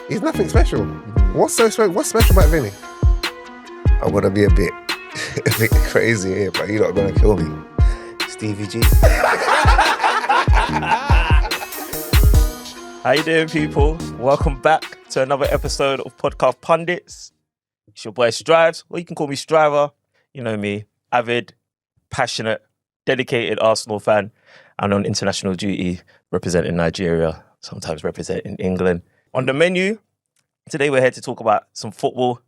He's nothing special. What's special about Vinny? I'm gonna be a bit crazy here, but you're not gonna kill me. Stevie G. How you doing, people? Welcome back to another episode of Podcast Pundits. It's your boy Strives, or you can call me Striver. You know me, avid, passionate, dedicated Arsenal fan, and on international duty, representing Nigeria, sometimes representing England. On the menu, today we're here to talk about some football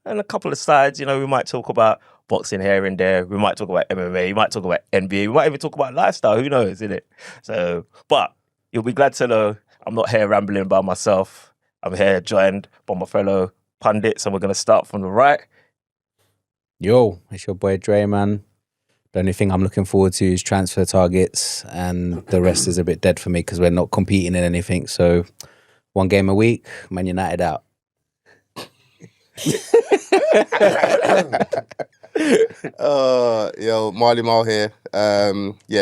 and a couple of sides. You know, we might talk about boxing here and there. We might talk about MMA. We might talk about NBA. We might even talk about lifestyle. Who knows, innit? So, but you'll be glad to know I'm not here rambling by myself. I'm here joined by my fellow pundits, and we're going to start from the right. Yo, it's your boy Dre, man. The only thing I'm looking forward to is transfer targets, and the rest is a bit dead for me because we're not competing in anything. So, one game a week, Man United out. Yo, Marley Mal here.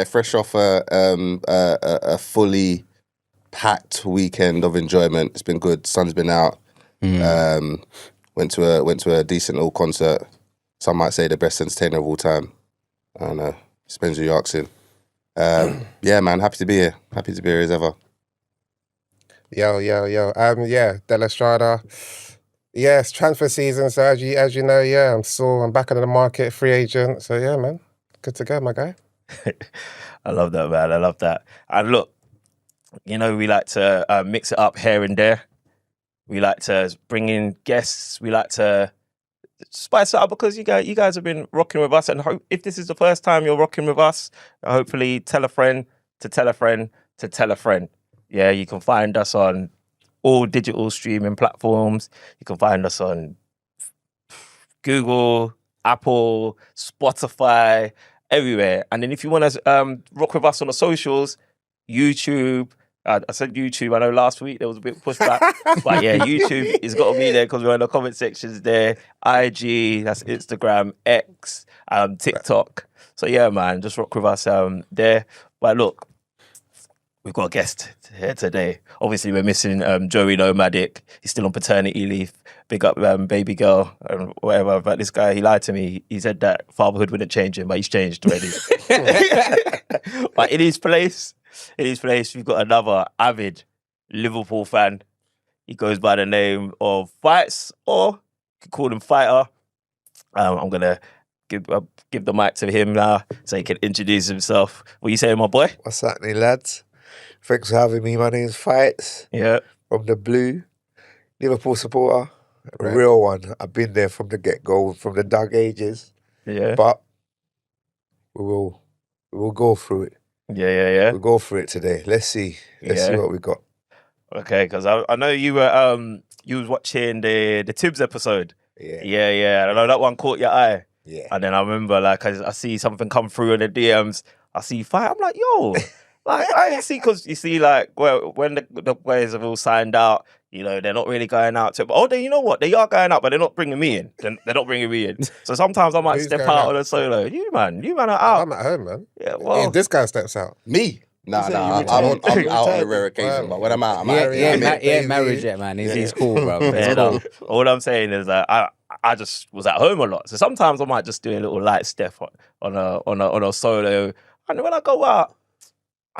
Fresh off a fully packed weekend of enjoyment. It's been good. Sun's been out. Went to a decent little concert. Some might say the best entertainer of all time. I don't know. Depends who you're asking. Yeah, man. Happy to be here. Happy to be here as ever. Yo. De La Strada. Yeah, it's transfer season, so as you know, I'm back on the market, free agent. So yeah, man. Good to go, my guy. I love that, man. I love that. And look, you know, we like to mix it up here and there. We like to bring in guests. We like to spice it up because you guys have been rocking with us. And if this is the first time you're rocking with us, hopefully tell a friend to tell a friend to tell a friend. Yeah, you can find us on all digital streaming platforms. You can find us on Google, Apple, Spotify, everywhere. And then if you want to rock with us on the socials, YouTube. I said YouTube. I know last week there was a bit of pushback. But yeah, YouTube has got to be there because we're in the comment sections there. IG, that's Instagram, X, TikTok. So yeah, man, just rock with us there. But look, we've got a guest here today. Obviously, we're missing Joey Nomadic. He's still on paternity leave. Big up baby girl and whatever. But this guy, he lied to me. He said that fatherhood wouldn't change him, but he's changed already. But in his place, we've got another avid Liverpool fan. He goes by the name of Fights, or you could call him Fighter. I'm going to give the mic to him now so he can introduce himself. What are you saying, my boy? What's happening, lads? Thanks for having me. My name's Fights. Yeah. From the Blue. Liverpool supporter. A real one. I've been there from the get-go, from the dark ages. Yeah. But we will go through it. Yeah. We'll go through it today. Let's see what we got. Okay, because I know you were you was watching the Tibbs episode. Yeah. I know that one caught your eye. Yeah. And then I remember, like, I see something come through in the DMs. I see Fight. I'm like, yo, like, I didn't see, because you see, like, well, when the players have all signed out, you know, they're not really going out to. But you know what? They are going out, but they're not bringing me in. They're not bringing me in. So sometimes I might Who's step going out out? on a solo. You man are out. I'm at home, man. Yeah, well, Yeah, this guy steps out. Me? Nah, I'm out on a rare occasion, but when I'm out, I'm out. He ain't married yet, man. He's cool, bro. yeah, no, all I'm saying is that I just was at home a lot. So sometimes I might just do a little light step on a solo. And when I go out,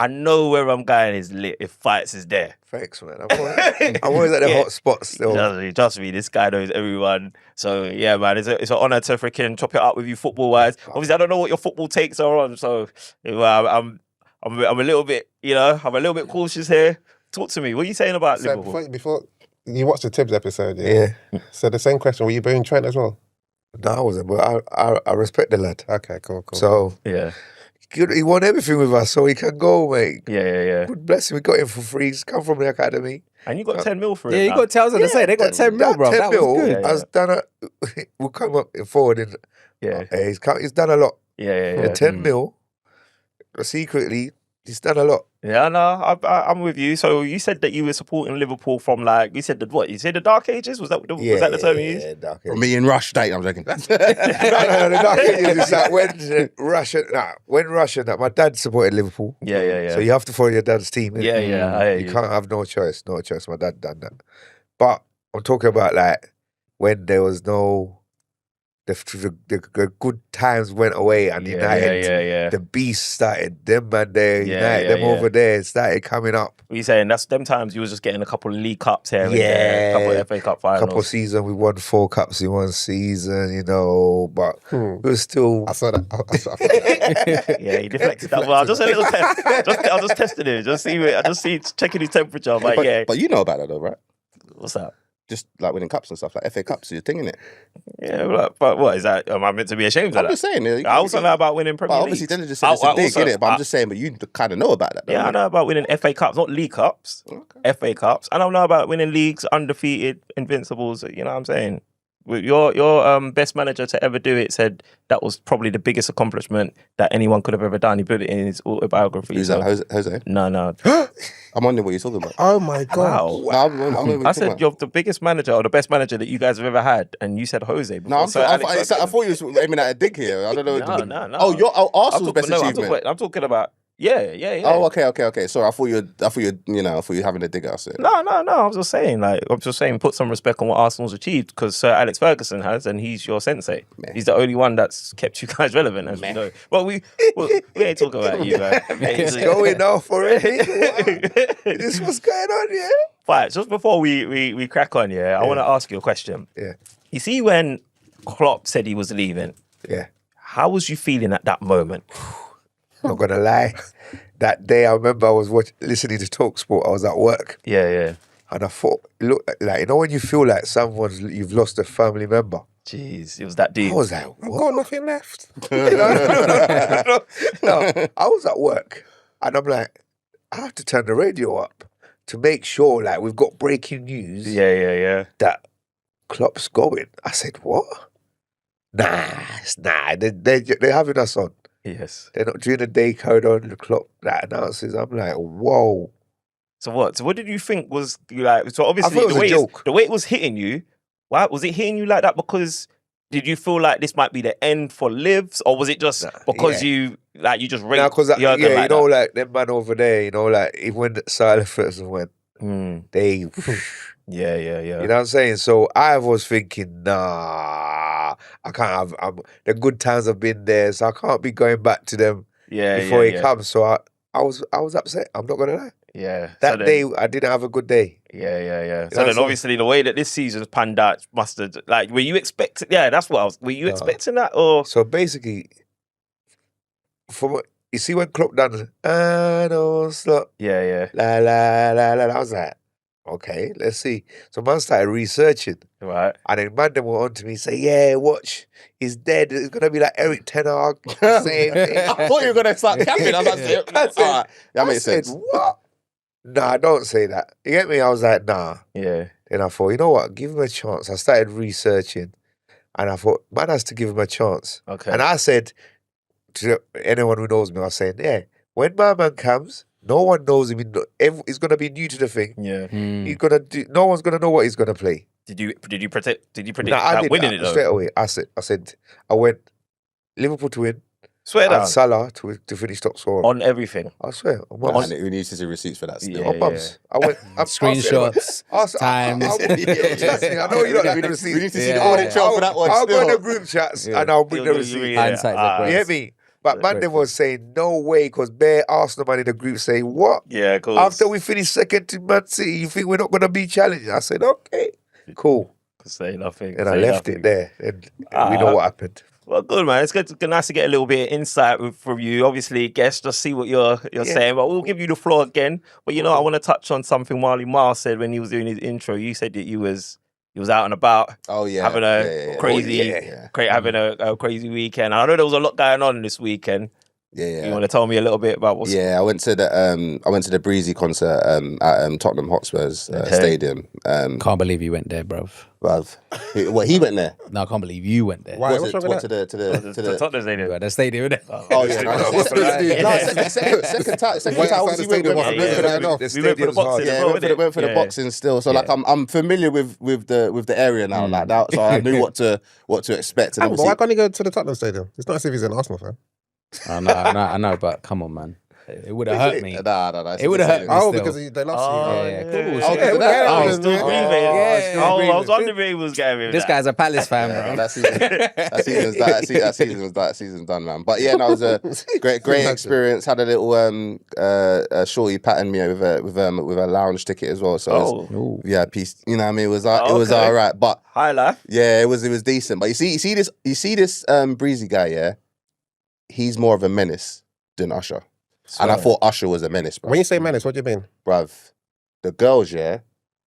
I know where I'm going is lit if Fights is there. Thanks, man. I'm always at the hot spots still. Trust me, this guy knows everyone. So yeah, man, it's an honour to freaking chop it up with you football-wise. Obviously, I don't know what your football takes are on, so I'm a little bit, I'm a little bit cautious here. Talk to me. What are you saying about So Liverpool? before you watched the Tibbs episode, Yeah. So the same question, were you booing Trent as well? No, I wasn't, but I respect the lad. Okay, cool. So Yeah. he won everything with us, so he can go, mate. Yeah. Good blessing. We got him for free. He's come from the academy. And you got 10 mil for it. Yeah, you got tells to say they got 10 mil, bro. 10 That mil, was good. Yeah. has done we'll come up forward in. Yeah. He's done a lot. Yeah. The 10 mil, secretly, he's done a lot. Yeah, no, I'm with you. So you said that you were supporting Liverpool from, like, you said what? You said the Dark Ages? Was that the term you used? Yeah, dark From ages. me in Rush Date, I'm joking. No, the dark ages is like when Russia, my dad supported Liverpool. Yeah. So you have to follow your dad's team. innit? Yeah, I hear You can't have no choice. My dad done that. But I'm talking about like when there was no the good times went away and United, the beast started. Them man there, United, over there started coming up. What are you saying? That's them times you was just getting a couple of League Cups here and there, a couple of FA Cup finals. Couple of seasons, we won 4 cups in one season, you know, but it was still... I saw that. Yeah, he deflected that well. Just a little test. I was just testing him. Checking his temperature. I'm like, But you know about that though, right? What's that? Just like winning cups and stuff, like FA Cups, you're thinking it. Yeah, but what is that? Am I meant to be ashamed of that? I'm just saying. I also know about winning Premier League. Obviously, then just said it's a dig, innit? But I'm just saying, but you kind of know about that. Yeah, I know about winning FA Cups, not League Cups. Okay. FA Cups. I don't know about winning leagues, undefeated, invincibles. You know what I'm saying? Your best manager to ever do it said that was probably the biggest accomplishment that anyone could have ever done. He put it in his autobiography. Who's that? Jose? No. I'm wondering what you're talking about. Oh my God. Wow. I said you're the biggest manager or the best manager that you guys have ever had, and you said Jose. No, I thought you were aiming at a dig here. I don't know. No. Oh, you're Arsenal's best achievement. I'm talking about. Yeah. Oh, okay. Sorry, I thought you were having a dig at us. No. I was just saying, put some respect on what Arsenal's achieved because Sir Alex Ferguson has, and he's your sensei. Man. He's the only one that's kept you guys relevant, as you know. Well, we ain't talking about you, man. It's going off already. This what's going on, yeah. Right, just before we crack on, I want to ask you a question. Yeah. You see, when Klopp said he was leaving, how was you feeling at that moment? Not gonna lie, that day I remember I was listening to TalkSport. I was at work. Yeah. And I thought, look, like, you know when you feel like you've lost a family member. Jeez, it was that deep. I was like, I've got nothing left. No, I was at work and I'm like, I have to turn the radio up to make sure like we've got breaking news. Yeah. That Klopp's going. I said, what? Nah. They're having us on. Yes. They're not doing a day code on the Klopp that announces. I'm like, whoa. So what? So what did you think was like? So obviously, I thought it was the way it was hitting you. Why was it hitting you like that? Because did you feel like this might be the end for Livs, or was it just because you just rate? Because you know, like them man over there, you know, like even when Sir Alex went, they. Yeah. You know what I'm saying? So I was thinking, nah, I can't have. The good times have been there, so I can't be going back to them before he comes. So I was upset. I'm not gonna lie. Yeah. That day I didn't have a good day. Yeah. So then obviously the way that this season's panned out must have were you expecting? Yeah, that's what I was. Were you expecting that or? So basically, you see when Klopp done Arne Slot. Yeah. La. I was like, okay, let's see. So man started researching. Right. And then man went on to me say, yeah, watch, he's dead. It's going to be like Eric Ten Hag. Same thing. I thought you were going to start capping. I was like, that makes sense. What? Nah, don't say that. You get me? I was like, nah. Yeah. Then I thought, you know what? Give him a chance. I started researching. And I thought, man has to give him a chance. Okay. And I said to anyone who knows me, I was saying, yeah, when my man comes, no one knows him. He's going to be new to the thing. Yeah. He's going to no one's going to know what he's going to play. Did you predict I winning it though? Straight away. I went Liverpool to win. Swear down. And Salah to finish top scorer. On everything. I swear. We need to see receipts for that still. On bums. I went screenshots, times. I know you don't like the receipts. We need to see the audit trail for that one. I'll go in the group chats and I'll bring the receipts. Hindsight's You hear me? But man, was saying no way because bare Arsenal man in the group saying what? Yeah, cool. After we finish second to Man City, you think we're not going to be challenged? I said, okay, cool. Say nothing. And I left it there, and we know what happened. Well, good man. It's good. Nice to get a little bit of insight from you. Obviously, guests, just see what you're saying. But we'll give you the floor again. But you know, I want to touch on something Marley Marr said when he was doing his intro. You said that you was out and about. Oh yeah, having a crazy weekend. I know there was a lot going on this weekend. Yeah. You want to tell me a little bit about what's? Yeah, I went to the Breezy concert at Tottenham Hotspur's stadium. Can't believe you went there, bruv. He went there. No, I can't believe you went there. Why? What's wrong with that? To the Tottenham stadium. The stadium, innit? Oh yeah, second time. The stadium was We went for the boxing. Yeah, went for the boxing still. So like I'm familiar with the area now. Like that, so I knew what to expect. And But why can't he go to the Tottenham Stadium? It's not as if he's an Arsenal fan. I know, but come on, man. It would have hurt me. Nah. It would have hurt me. Oh, still. because they lost Yeah, cool. Oh, Still breathing. I was wondering where he was going with This that. guy's a Palace fan, Yeah, bro. that season's done, man. But yeah, no, it was a great experience. Had a little shorty pattern me with a lounge ticket as well. So it was, yeah, piece. You know what I mean? It was all right. But high life. yeah, it was decent. But you see this Breezy guy, yeah. He's more of a menace than Usher. And I thought Usher was a menace, bro. When you say menace, what do you mean? Bruv, the girls, yeah,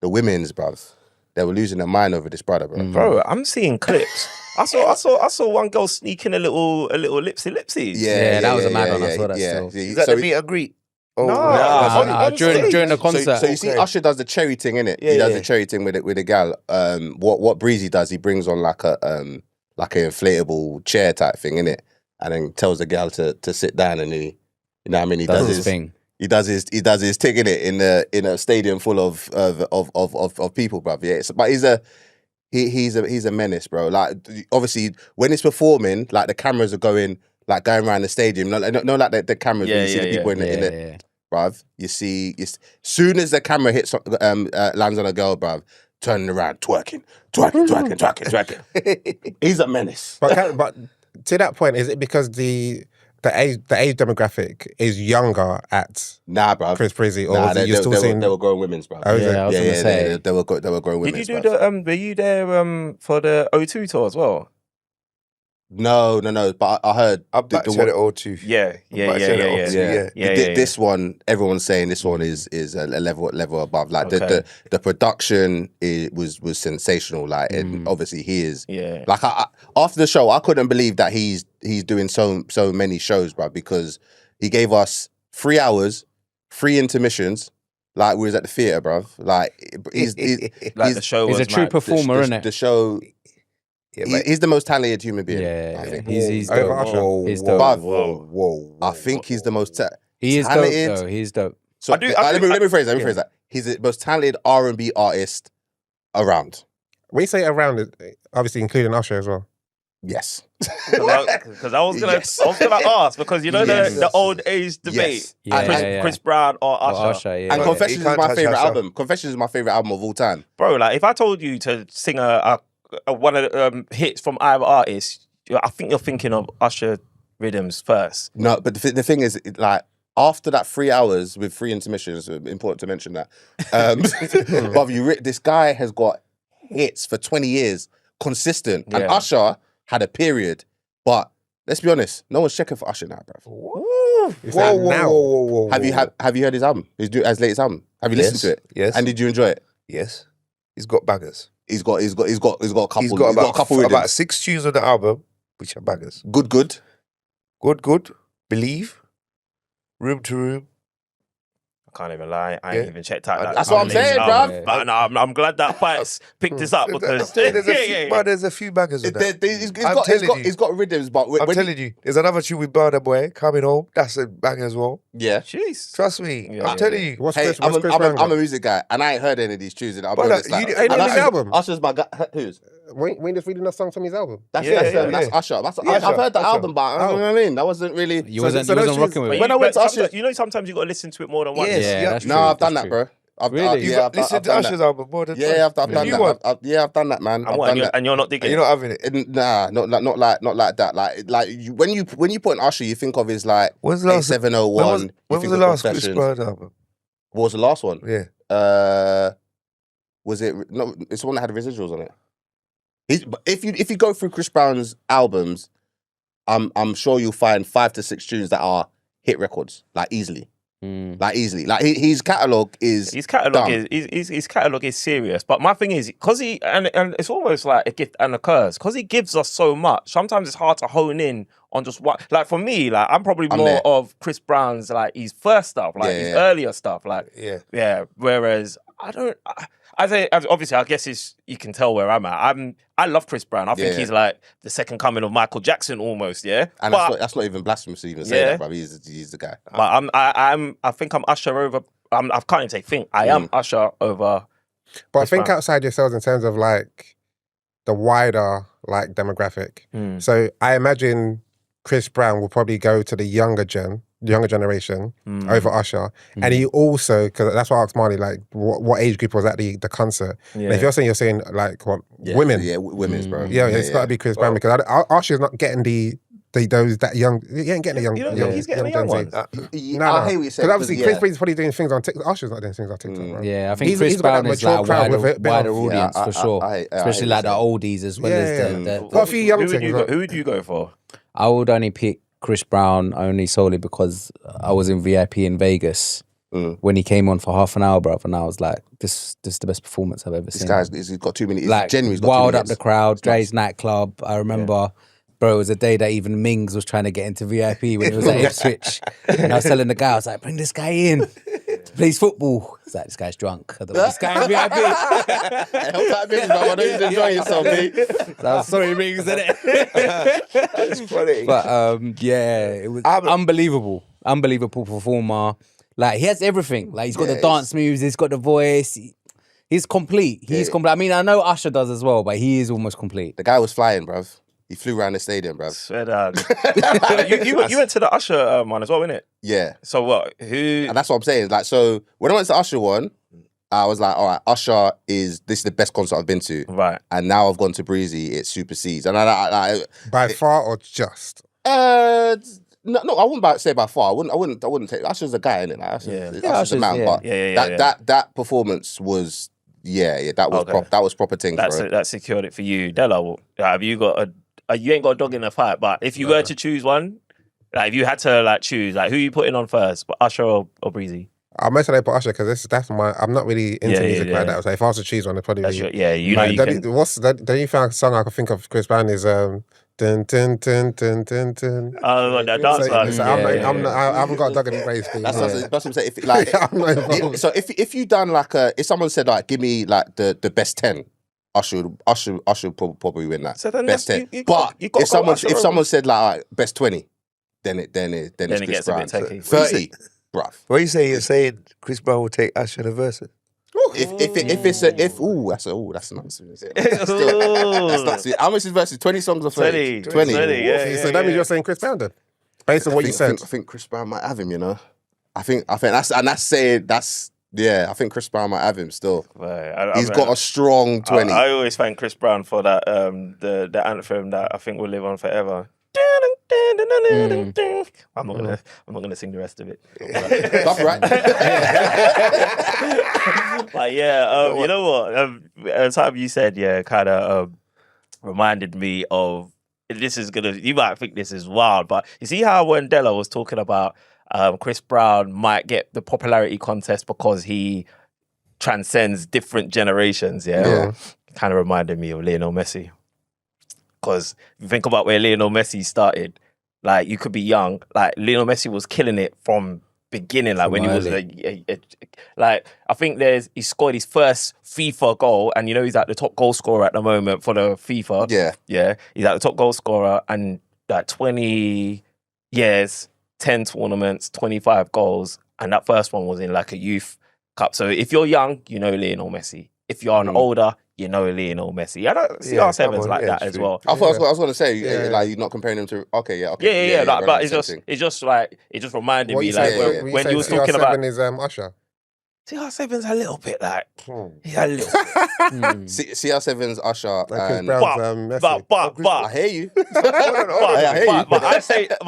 the women's, bruv, they were losing their mind over this brother, bro. Bro, I'm seeing clips. I saw one girl sneaking a little lipsy. Yeah, that was a mad one. yeah, I saw that yeah. still. Is that the meet and greet? Oh, No. During the concert. So you see, Usher does the cherry thing, innit? He does the cherry thing with a gal. What Breezy does, he brings on like an inflatable chair type thing, innit? And then tells the gal to sit down, and he, you know what I mean? He does his thing. He does his thing in it in a stadium full of people, bruv. Yeah, but he's a menace, bro. Like obviously when it's performing, like the cameras are going around the stadium. No, like the cameras when you see the people in the bruv. You see, soon as the camera hits lands on a girl, bruv, turning around, twerking. He's a menace. But to that point, is it because the age demographic is younger at Chris Breezy, or was it you're still seeing? They were growing women's, bro. Oh, I was gonna say. They were growing women's. Did you do were you there for the O2 tour as well? No. But I heard I'm back to the O2. Yeah. This one, everyone's saying this one is a level above. Like the production was sensational. Like and obviously he is. Yeah. Like after the show, I couldn't believe that he's doing so many shows, bro. Because he gave us 3 hours, 3 intermissions. Like we was at the theater, bro. Like the show was he's a true performer, isn't it? The show. Yeah, he's the most talented human being. Yeah, I think. he's Over dope. Usher. He's dope. Whoa. I think he's the most He is talented. dope, though. He's dope. So let me phrase that. He's the most talented R&B artist around. When you say around, obviously including Usher as well. Yes. Because I was gonna ask, because you know the old age debate. Yes. Chris Brown or Usher. And Confessions is my favorite album. Confessions is my favorite album of all time. Bro, like if I told you to sing a one of the hits from either artist, I think you're thinking of Usher rhythms first. No, but the thing is, like, after that 3 hours with 3 intermissions, important to mention that. But this guy has got hits for 20 years, consistent. And Usher had a period, but let's be honest, no one's checking for Usher now, bro. Whoa. Have you heard his album? His latest album? Have you listened to it? Yes. And did you enjoy it? Yes. He's got bangers. He's got a couple. He's got about 6 tunes on the album, which are bangers. Good. Believe. Room to Room. I can't even lie. I ain't even checked out that. That's what I'm saying, bruv. But no, I'm glad that Pites picked this up because there's a few bangers on that. He's got rhythms, but I'm telling you, there's another tune with Burna Boy, Coming Home. That's a banger as well. Yeah. Jeez. Trust me. I'm telling you. I'm a music guy, and I ain't heard any of these tunes. Ain't his album. Usher's my guy. Whose? We just reading a song from his album. That's Usher. I've heard the album, but I don't know what I mean. That wasn't really. You wasn't rocking with it. When I went to Usher, you know, sometimes you got to listen to it more than once. Yeah, that's true. No, I've done that, bro. Really? You've listened to Usher's album more than yeah, I've done that. I've done that, man. And you're not digging. You're not having it. Nah, not like that. Like when you put an Usher, you think of his like When's the last 701. When was the last Chris Brown album? What was the last one? Yeah. Was it? No, it's the one that had residuals on it. If you go through Chris Brown's albums, I'm sure you'll find 5 to 6 tunes that are hit records, like easily. Like his catalog is his catalog is serious. But my thing is, because he and it's almost like a gift and a curse, because he gives us so much. Sometimes it's hard to hone in on just what. Like for me, like I'm probably more of Chris Brown's like his first stuff, like his earlier stuff, like yeah. Whereas I don't. Obviously, I guess you can tell where I'm at. I love Chris Brown. I think he's like the second coming of Michael Jackson almost. Yeah, and that's not even blasphemous to even say that, bro. He's the guy. But I think I'm Usher over. I can't even say think. I am Usher over. But I think outside yourselves in terms of like the wider like demographic. So I imagine Chris Brown will probably go to the younger gen younger generation over Usher, and he also, because that's why I asked Marley, like, what age group was at the concert? Yeah. And if you're saying like what women, women's, bro. yeah, it's got to be Chris Brown because Usher's not getting those that young. He ain't getting the young. He's getting the young ones. I hate what you said. Because obviously Chris Breeze's probably doing things on TikTok. Usher's not doing things on TikTok, bro. Yeah, I think He's Chris got that Brown is mature like crowd with it, wider bit of- audience for sure, especially like the oldies as well as the Got a few young things. Who would you go for? I would only pick Chris Brown only solely because I was in VIP in Vegas when he came on for half an hour, bruv, and I was like, this is the best performance I've ever seen. This guy's he's got too many. Like, Genuinely, he's got wild too up many the crowd, Dre's nightclub. I remember, bro, it was a day that even Mings was trying to get into VIP when he was at Ipswich. And I was telling the guy, I was like, bring this guy in. He plays football. He's like, this guy's drunk. I don't know, this guy in VIP. I know you're enjoying yourself, mate. So, sorry, Mings, innit? That's funny. But yeah, it was unbelievable. Unbelievable performer. Like, he has everything. Like, he's got the dance moves, he's got the voice. He's complete. He's complete. I mean, I know Usher does as well, but he is almost complete. The guy was flying, bruv. He flew around the stadium, bruv. Swear down. you went to the Usher one as well, innit? Yeah. So what? Who? And that's what I'm saying. Like, so when I went to the Usher one, I was like, all right, Usher this is the best concert I've been to. Right. And now I've gone to Breezy, it supersedes. And I By far or just? no, I wouldn't say by far. I wouldn't take Usher's a guy, innit? Like, Usher's a man. yeah. But that performance was that was Okay. that was proper thing, bro. That secured it for you. Della, have you got you ain't got a dog in the fight, but if you were to choose one, like if you had to like choose, like who you putting on first, Usher or Breezy? I'm mostly put Usher because that's my. I'm not really into music like that. So if I was to choose one, it'd probably That's be. you know. The only song I can think of Chris Brown is dun dun dun dun dun dun. Oh, that dance one. So I haven't got a dog in the race. That's what I'm saying. If, like, if you done like if someone said like, give me like the best 10, Usher would probably win that. So then best 10. you but got if someone said like, all right, best 20, then it's Chris gets a Brown. bit techy. 30, bruv. What are you saying? You're saying Chris Brown will take Usher in a verse? That's nuts. That's nuts. How much is verses? 20 songs or 30? 20. So that means you're saying Chris Brown then, based on what you said. I think Chris Brown might have him. You know, I think I think Chris Brown might have him still. He's got a strong 20. I always thank Chris Brown for that the anthem that I think will live on forever. I'm not gonna sing the rest of it. That's right. But yeah, you know what? At the time you said, kind of reminded me of this is gonna. You might think this is wild, but you see how when Della was talking about Chris Brown might get the popularity contest because he transcends different generations. Yeah. Kind of reminded me of Lionel Messi. Because if you think about where Lionel Messi started, like you could be young, like Lionel Messi was killing it from beginning, like when he was like I think he scored his first FIFA goal, and you know he's like the top goal scorer at the moment for the FIFA. Yeah, he's like the top goal scorer, and like 20 years, 10 tournaments, 25 goals, and that first one was in like a youth cup. So if you're young, you know Lionel Messi. If you're an older, you know Lionel Messi. I don't see CR7's like that as well. I was going to say, like, you're not comparing him to. Okay. But it's just like it just reminded me like when you was talking about CR7 is Usher. CR7's a little bit like he's a little bit. CR7's Usher and Messi. But I hear you. But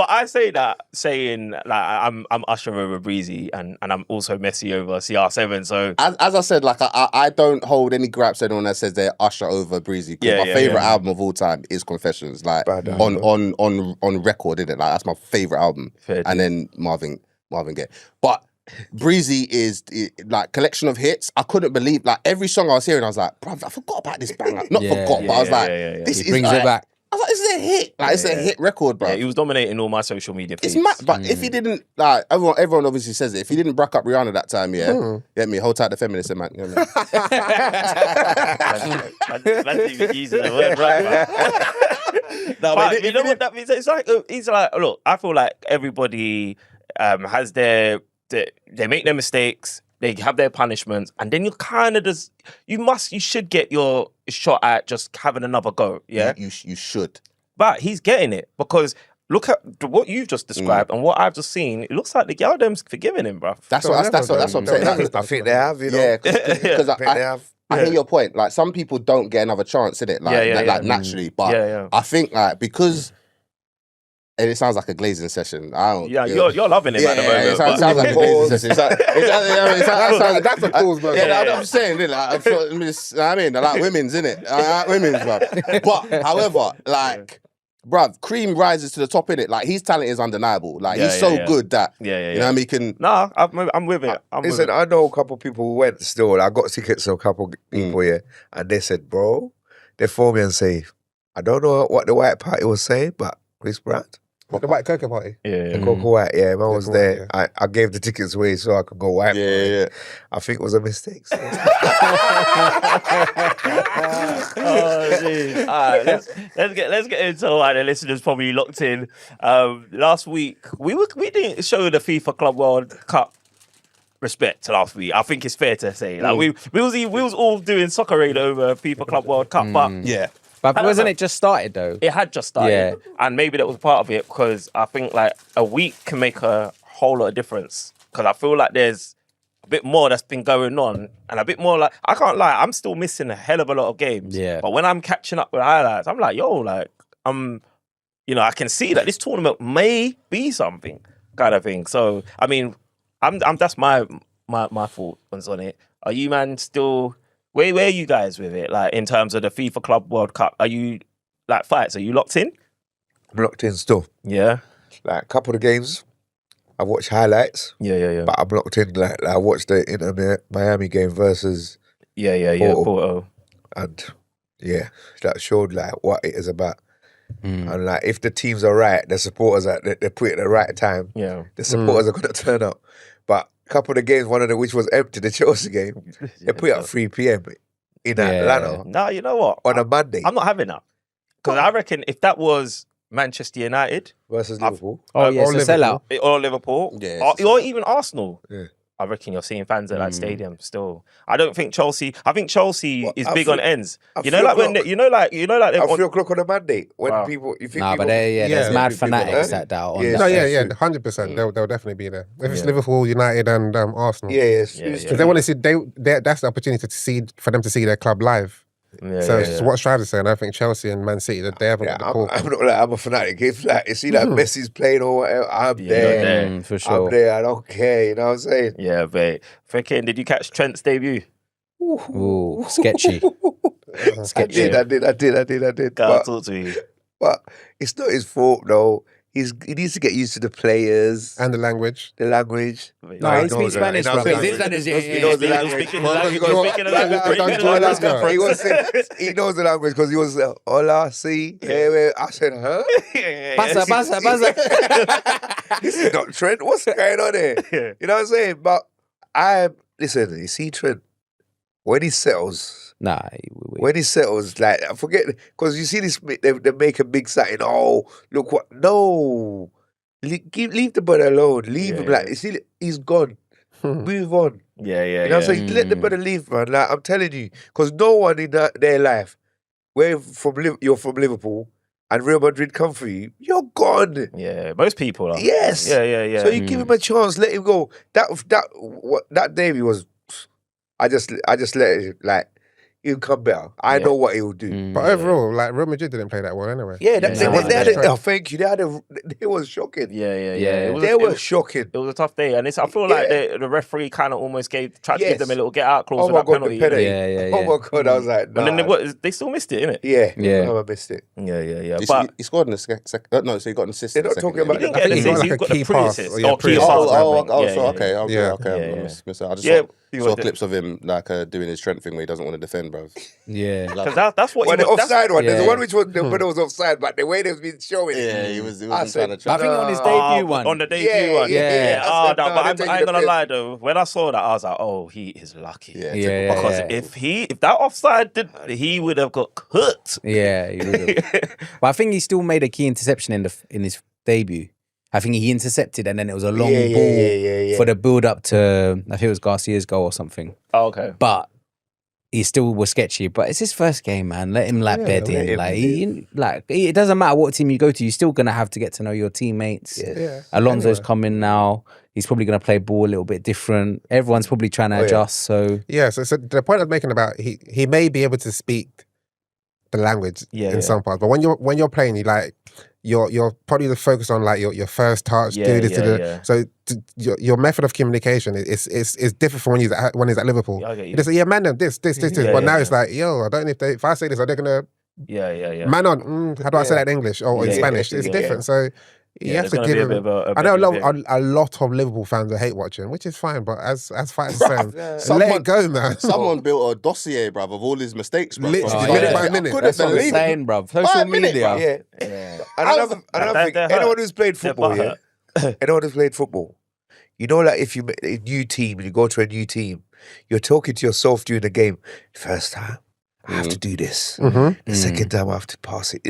I say that saying like I'm Usher over Breezy and I'm also Messi over CR7. So as I said, like I don't hold any gripes to anyone that says they're Usher over Breezy. My favorite album of all time is Confessions. Like on record, isn't it? Like that's my favorite album. And then Marvin Gaye. But Breezy is like collection of hits. I couldn't believe like every song I was hearing. I was like, bruv, I forgot about this banger. But I was like, this is brings like, it back. I was like, this is a hit. Like it's a hit record, bro. Yeah, he was dominating all my social media feeds. It's mad, but if he didn't, like everyone obviously says it. If he didn't back up Rihanna that time, get me, hold tight the feminist, man. You know what I mean? That's even using the word right. But you know what that means? It's like look, I feel like everybody has they make their mistakes, they have their punishments, and then you kind of just you should get your shot at just having another go. Yeah, you should. But he's getting it because look at what you've just described and what I've just seen. It looks like the girl them's forgiving him, bruv. That's what I'm saying. I think they have, you know. Yeah, because I think they have. I hear your point. Like, some people don't get another chance in it, like naturally. But I think like because, and it sounds like a glazing session. I don't. Yeah, you're loving it at the moment. It sounds like a glazing session. That's a pause, bro. I'm saying, like, I mean, I like women's, innit? I like women's, bruv. But however, like, bruv, Cream rises to the top, innit? Like, his talent is undeniable. Like, he's so good that you know what I mean, he can. Nah, I'm with it. Listen, I know a couple people who went still. I got tickets to a couple people here, and they said, bro, they phone me and say, I don't know what the White Party was saying, but Chris Brown. What, the White Cocoa Party? The Cocoa White, man was there. Yeah. I gave the tickets away so I could go white. Yeah. I think it was a mistake. So. Oh, geez. All right, let's get into why the listeners probably locked in. Last week we didn't show the FIFA Club World Cup respect last week. I think it's fair to say, like we was all doing soccer raid over FIFA Club World Cup, but But wasn't it just started though? It had just started, and maybe that was part of it, because I think like a week can make a whole lot of difference. Because I feel like there's a bit more that's been going on, and a bit more like, I can't lie, I'm still missing a hell of a lot of games. Yeah. But when I'm catching up with highlights, I'm like, yo, like I can see that this tournament may be something kind of thing. So I mean, I'm that's my thoughts on it. Are you man still? Where are you guys with it? Like, in terms of the FIFA Club World Cup, are you like fights? Are you locked in? I'm locked in still. Yeah. Like a couple of the games, I watched highlights. Yeah. But I'm locked in. Like I watched the Inter Miami game versus Porto. And that showed like what it is about. And like, if the teams are right, the supporters they put it at the right time. Yeah. The supporters are gonna turn up. But a couple of the games, one of them which was empty, the Chelsea game, they put it at 3 p.m. in Atlanta. No, you know what? On a Monday. I'm not having that. Because I reckon if that was Manchester United versus Liverpool. It's a sellout. Or Liverpool. Yeah, or even Arsenal. Yeah. I reckon you're seeing fans at that stadium still. I don't think Chelsea. I think Chelsea is big on ends. You know, like when at 3 o'clock on a Monday when people. You think but there's mad fanatics that doubt. Yeah, 100%. They'll definitely be there. If it's Liverpool, United, and Arsenal. Yes. Because they want to see. That's the opportunity for them to see their club live. It's what Strive is saying. I think Chelsea and Man City, that they haven't got the call. I'm not like, I'm a fanatic. If like you see like Messi's playing or whatever, I'm there. For sure. I'm there. I don't care. You know what I'm saying? Yeah, but freaking, did you catch Trent's debut? Ooh, sketchy. Sketchy. I did. Talk to me. But it's not his fault though. He needs to get used to the players and the language. No, he speaks Spanish, bro. He knows the language. He knows the language because he was hola, si. I said, huh? Pasa. This is not Trent. What's going on here? You know what I'm saying? But listen. You see Trent when he settles. When he settles, like, I forget, because you see this, they make a big sighting. Oh, look what? No, leave the brother alone. Leave him. Like, you see, he's gone. Move on. Yeah. You know what I'm saying? Let the brother leave, man. Like, I'm telling you, because no one in their life, you're from Liverpool, and Real Madrid come for you, you're gone. Yeah, most people are. Yes. Yeah. So you give him a chance, let him go. That Davey was. I just let it, like. He'll come better. I know what he'll do. But overall, like, Real Madrid didn't play that well anyway. Yeah, thank you. They was shocking. Yeah. They were shocking. It was a tough day, and I feel like the referee kind of almost tried to give them a little get out clause with that penalty. Oh my god, I was like, nah. And then they still missed it, innit? Yeah. I missed it. Yeah. But he scored in the second. No, so he got an assist. They're not talking about. He didn't get an assist. He got a pre-assist. Okay. I just saw clips of him like doing his Trent thing where he doesn't want to defend, bro. Yeah, because that's what. Well, the offside one. There's one which was the winner was offside, but the way they've been showing. Yeah, he was trying to. I think on his debut one. On the debut one. Yeah. But I ain't gonna lie though. When I saw that, I was like, oh, he is lucky. Yeah. Because if that offside did, he would have got cut. Yeah, he would have. But I think he still made a key interception in his debut. I think he intercepted, and then it was a long ball for the build up to, I think it was Garcia's goal or something. Oh, okay. But he still was sketchy, but it's his first game, man. Let him bed let in. him It doesn't matter what team you go to, you're still gonna have to get to know your teammates. Alonso's coming now. He's probably gonna play ball a little bit different. Everyone's probably trying to adjust. So so the point I'm making about he may be able to speak the language in some parts, but when you're playing, you're probably the focus on like your first touch, do this, so your method of communication is different from when he's at Liverpool. You just say, man, this. But now it's like, I don't know if I say this, are they gonna man on? How do I say that in English or in Spanish? It's different. So you have to give him. I know a lot of Liverpool fans are hate watching, which is fine. But as fighters saying, let it go, man. Someone built a dossier, bruv, of all his mistakes, bruv. Literally, minute by minute. that's what I'm saying, bruv. Social media. Another thing, anyone who's played football, anyone who's played football, you know, like if you a new team and you go to a new team, you're talking to yourself during the game. First time, I have to do this. The second time, I have to pass it.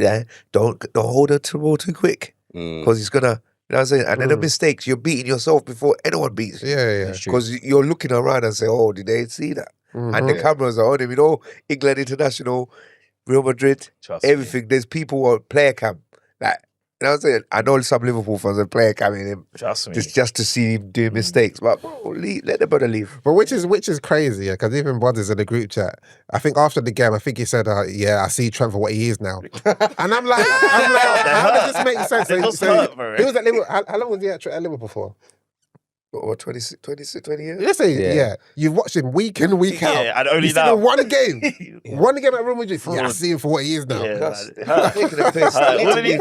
Don't hold it too quick. Because he's gonna, you know what I'm saying? And then the mistakes, you're beating yourself before anyone beats you. Because you're looking around and say, did they see that? And the cameras are on him. You know, England International, Real Madrid, everything. There's people on player cam. Like, you know what I'm saying? I know some Liverpool fans are player camming him. Trust me. Just to see him do mistakes. But bro, let the brother leave. But which is crazy, because even Brothers in the group chat, I think after the game, I think he said, I see Trent for what he is now. And I'm like, how does this make sense? He was at Liverpool. How long was he at Liverpool for? What, 20 years? Let's say, you've watched him week in, week out. And only You've now. seen him one game. One game at Real Madrid. I see him for what he is now. All of these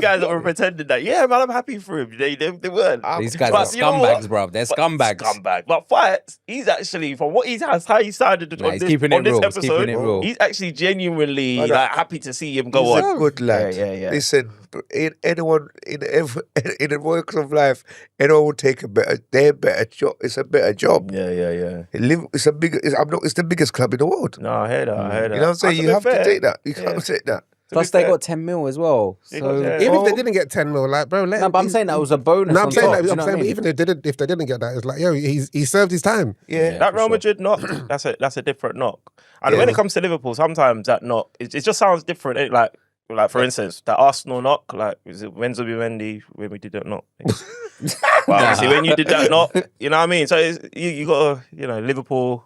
guys that were pretending that, man, I'm happy for him. They weren't. These guys are scumbags, bruv. They're scumbags. Scumbag. But fights, he's actually, from what how he sounded on this episode, he's actually genuinely happy to see him go on. He's a good lad. Listen, anyone in the works of life, anyone will take a better job. It's a better job. It's the biggest club in the world. No, I heard that. You know what I'm saying? You have to take that. You can't take that. Plus, they got 10 mil as well. So even if they didn't get 10 mil, like, bro, but I'm saying that was a bonus. No, I'm saying but even if they didn't get that, it's like, he served his time. That Real Madrid knock, that's a different knock. And when it comes to Liverpool, sometimes that knock, it just sounds different. Like for instance, that Arsenal knock, like, is it Wenzel Wendy when we did that knock? But obviously, when you did that knock, you know what I mean? So you got to, Liverpool.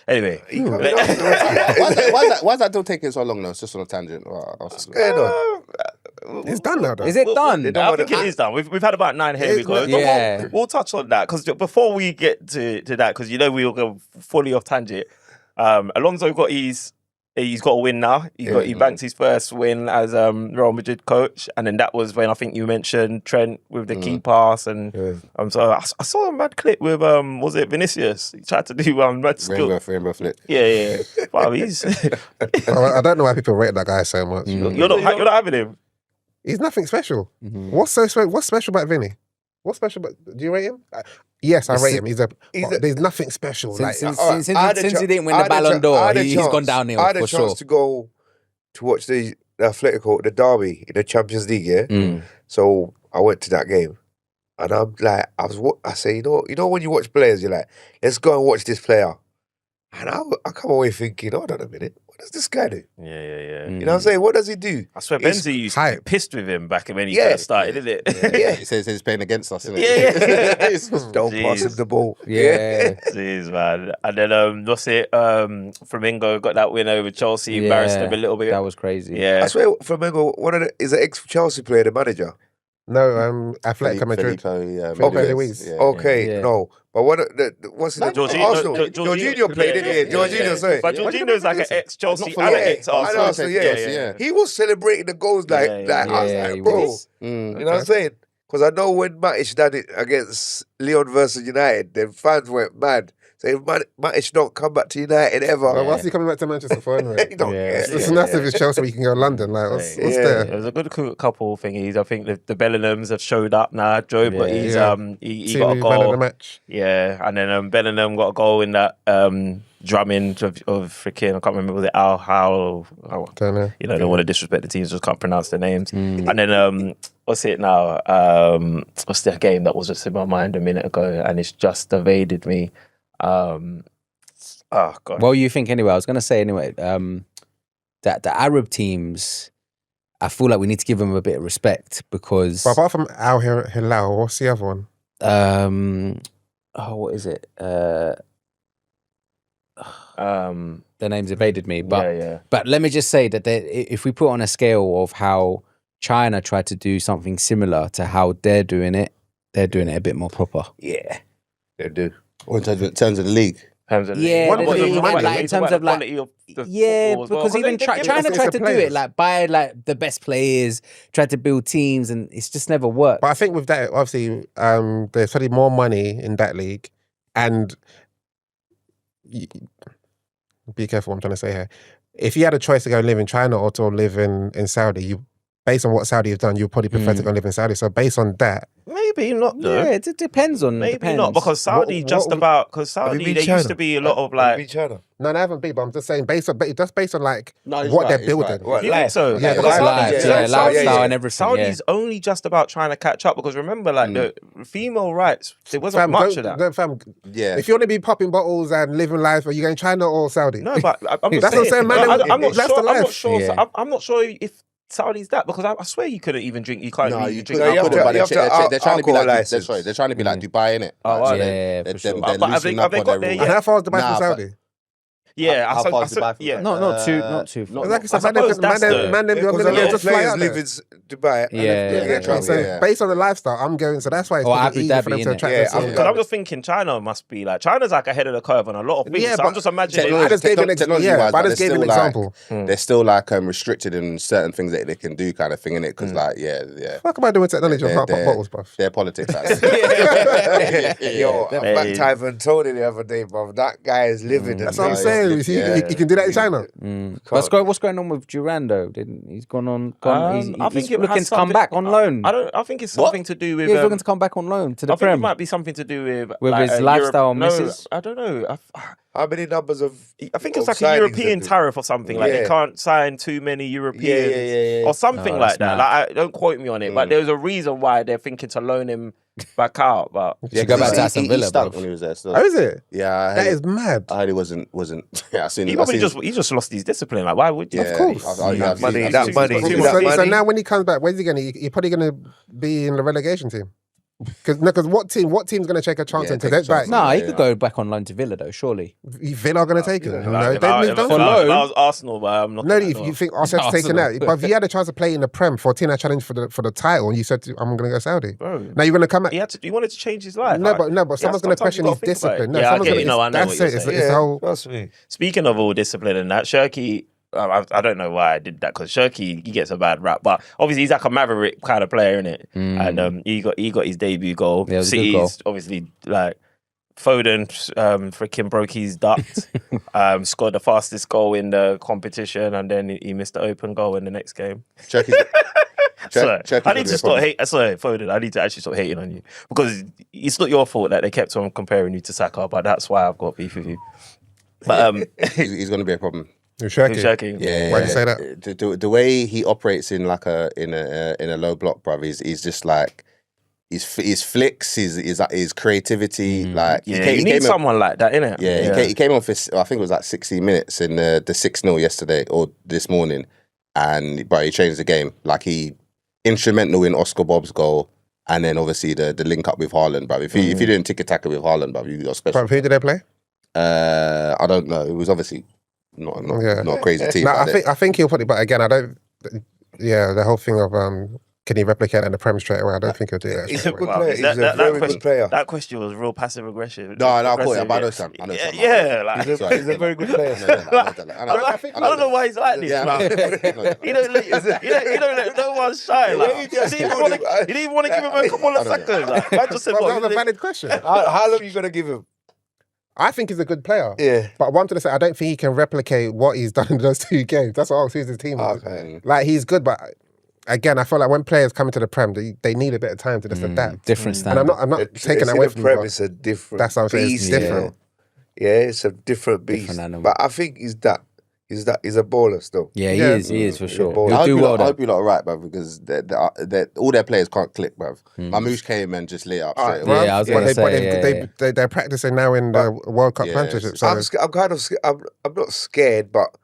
Anyway. Why is that deal taking so long now? It's just on a tangent. What's going on? It's done now, though. Is it done? I think it is done. We've had about 9 here. We'll touch on that, because before we get to that, because we will go fully off tangent. Alonso he's got a win now. He banked his first win as Real Madrid coach, and then that was when I think you mentioned Trent with the key pass, and so I saw a mad clip with was it Vinicius? He tried to do mad skill. Rainbow flip. Yeah. Wow, he's. I don't know why people rate that guy so much. You're not having him. He's nothing special. What's special about Vinny? What's special about? Do you rate him? Yes, I rate him. There's nothing special. Since he didn't win the Ballon d'Or, he's gone downhill I had for a chance to go to watch the Atletico, the derby in the Champions League. So I went to that game, and I'm like, I say, you know, when you watch players, you're like, let's go and watch this player, and I come away thinking, hold on a minute. What does this guy do? Yeah. You know what I'm saying? What does he do? I swear Benzi used to be pissed with him back when he first started, isn't it? He says he's playing against us, isn't it? Don't pass him the ball. Jeez, man. And then, what's it? Flamingo got that win over Chelsea, embarrassed him a little bit. That was crazy. Yeah. I swear, Flamengo, is an ex-Chelsea player, the manager? No, Atletico Madrid. No. But what's the Arsenal? Jorginho played it. Jorginho, sorry. But Jorginho's like an ex-Chelsea and an ex-Arsenal. He was celebrating the goals like I was like, bro. You know what I'm saying? Because I know when Matic done it against Lyon versus United, the fans went mad. So if Matic don't come back to United ever. Well, what's he coming back to Manchester for anyway? He don't care. It's massive if it's Chelsea, we can go to London. Like, what's there? There's a good couple thingies. I think the Bellinghams have showed up now, Joe, but he's he got a goal. The match. Yeah, and then Bellingham got a goal in that drumming of freaking, I can't remember, was it Al? Don't know. You know, don't want to disrespect the teams, just can't pronounce their names. And then what's it now? What's the game that was just in my mind a minute ago, and it's just evaded me. Oh god. What do you think anyway? I was going to say anyway, that the Arab teams, I feel like we need to give them a bit of respect because... But apart from Al Hilal, what's the other one? What is it? The name's evaded me. But but let me just say that if we put on a scale of how China tried to do something similar to how they're doing it a bit more proper. Yeah, they do. Or in terms of the league. Yeah, in terms of like, yeah, because even China tried to do it, like buy like the best players, tried to build teams, and it's just never worked. But I think with that, obviously, there's probably more money in that league, and be careful what I'm trying to say here. If you had a choice to go live in China or to live in Saudi, based on what Saudi have done, you'd probably prefer to go live in Saudi. So based on that, maybe not. Though. Yeah, it depends on. Maybe not because Saudi because Saudi there used to be a lot of like. China? No, they haven't been. But I'm just saying based on like what they're building. You think so? Yeah, lifestyle and everything. Saudi's only just about trying to catch up because remember, like the female rights, there wasn't much of that. If you want to be popping bottles and living life, are you going China or Saudi? No, but I'm just that's what I'm saying, man. I'm not sure if Saudi's that because I swear you couldn't even drink. You can't. No, even you drink couldn't. alcohol. They're trying to be like. They're trying to be like Dubai, innit? Oh, yeah, for sure. But have they got there And yet? how far is Dubai from Saudi? Yeah, how far is Dubai from yeah. Not too far. Like I said, man, them just fly out live in Dubai. Yeah. So based on the lifestyle, I'm going. So that's why it's Abu easy for them Dhabi, to attract. Because I'm just thinking China must be like China's like ahead of the curve on a lot of things. Yeah, so I'm just imagining. I just gave an example. They're still like restricted in certain things that they can do, kind of thing, innit? Because like, What am I doing technology and pop bottles, bruv? Their politics. Yo, I met Tyvan Tony the other day, bro. That guy is living. That's what I'm saying. You can do that in China. What's going on with Gerrard though? He's gone on? I think he's it looking has to come back on loan. I think it's something to do with. He's looking to come back on loan to the I think Prem. it might be something to do with like, his lifestyle misses. I don't know. How many numbers of? I think it's like a European tariff or something. Like they can't sign too many Europeans or something like that. Like don't quote me on it, but there's a reason why they're thinking to loan him back out. But go back to Aston Villa, bro. When he was there. Oh, is it? Yeah, that is mad. I heard he wasn't. Yeah, he just lost his discipline. Like, why would you? Of course. That money. So now when he comes back, where's he going? He's probably going to be in the relegation team. Because what team's going to take a chance into that? No, he could go back on loan to Villa though. Surely Villa are going to take him. No, they've moved on for loan. That was Arsenal, but I'm not. No, you think Arteta's taking that? But if you had a chance to play in the Prem for a team that challenged for the title, and you said I'm going to go Saudi. Bro, now you're going to come back. He wanted to change his life. No, but someone's going to question his discipline. No, someone's going to. That's it. It's whole. Trust me. Speaking of all discipline and that, Shirky. I don't know why I did that because Shirky, he gets a bad rap, but obviously he's like a maverick kind of player, innit? And he got his debut goal. Yeah, City's obviously like Foden freaking broke his duct, scored the fastest goal in the competition, and then he missed the open goal in the next game. I need to stop hating. Sorry, Foden. I need to actually stop hating on you because it's not your fault that they kept on comparing you to Saka, but that's why I've got beef with you. But he's going to be a problem. Shirky. Yeah. Why do you say that? The way he operates in like in a low block, bruv, he's just like his flicks, his creativity. Like you need someone like that, innit? Yeah, he came on for I think it was like 16 minutes in the 6-0 yesterday or this morning, and he changed the game. Like he instrumental in Oscar Bob's goal, and then obviously the link up with Haaland, bruv. If you didn't tick-a-tacker with Haaland, bruv, you got special. But who did they play? I don't know. It was obviously. Not a crazy team. No, I think he'll put it, but again, I don't. Yeah, the whole thing of can he replicate in the Prem straight away? I don't think he'll do that. He's a good player. He's a very good player. That question was real passive aggressive. No, I caught it. I know Sam. Like he's a very good player. I don't know why he's like this. He don't let no one shine. He didn't even want to give him a couple of seconds. I just said, that was a valid question. How long are you going to give him? I think he's a good player. Yeah. But I wanted to say, I don't think he can replicate what he's done in those 2 games. That's what I was his team. Okay. Like, he's good, but again, I feel like when players come into the Prem, they need a bit of time to just adapt. Different standard. And I'm not taking that away from him. It's a different That's what I'm saying. It's different. Yeah, it's a different beast. Different animal. But I think He's a baller still. Yeah, he is for sure. ball. I He'll do well I there. hope you're all right, bruv, because all their players can't click, bruv. Mamouche came and just lit up straight away. Yeah, I was gonna say, they're practicing now in the World Cup Championship. So I'm kind of I'm not scared, but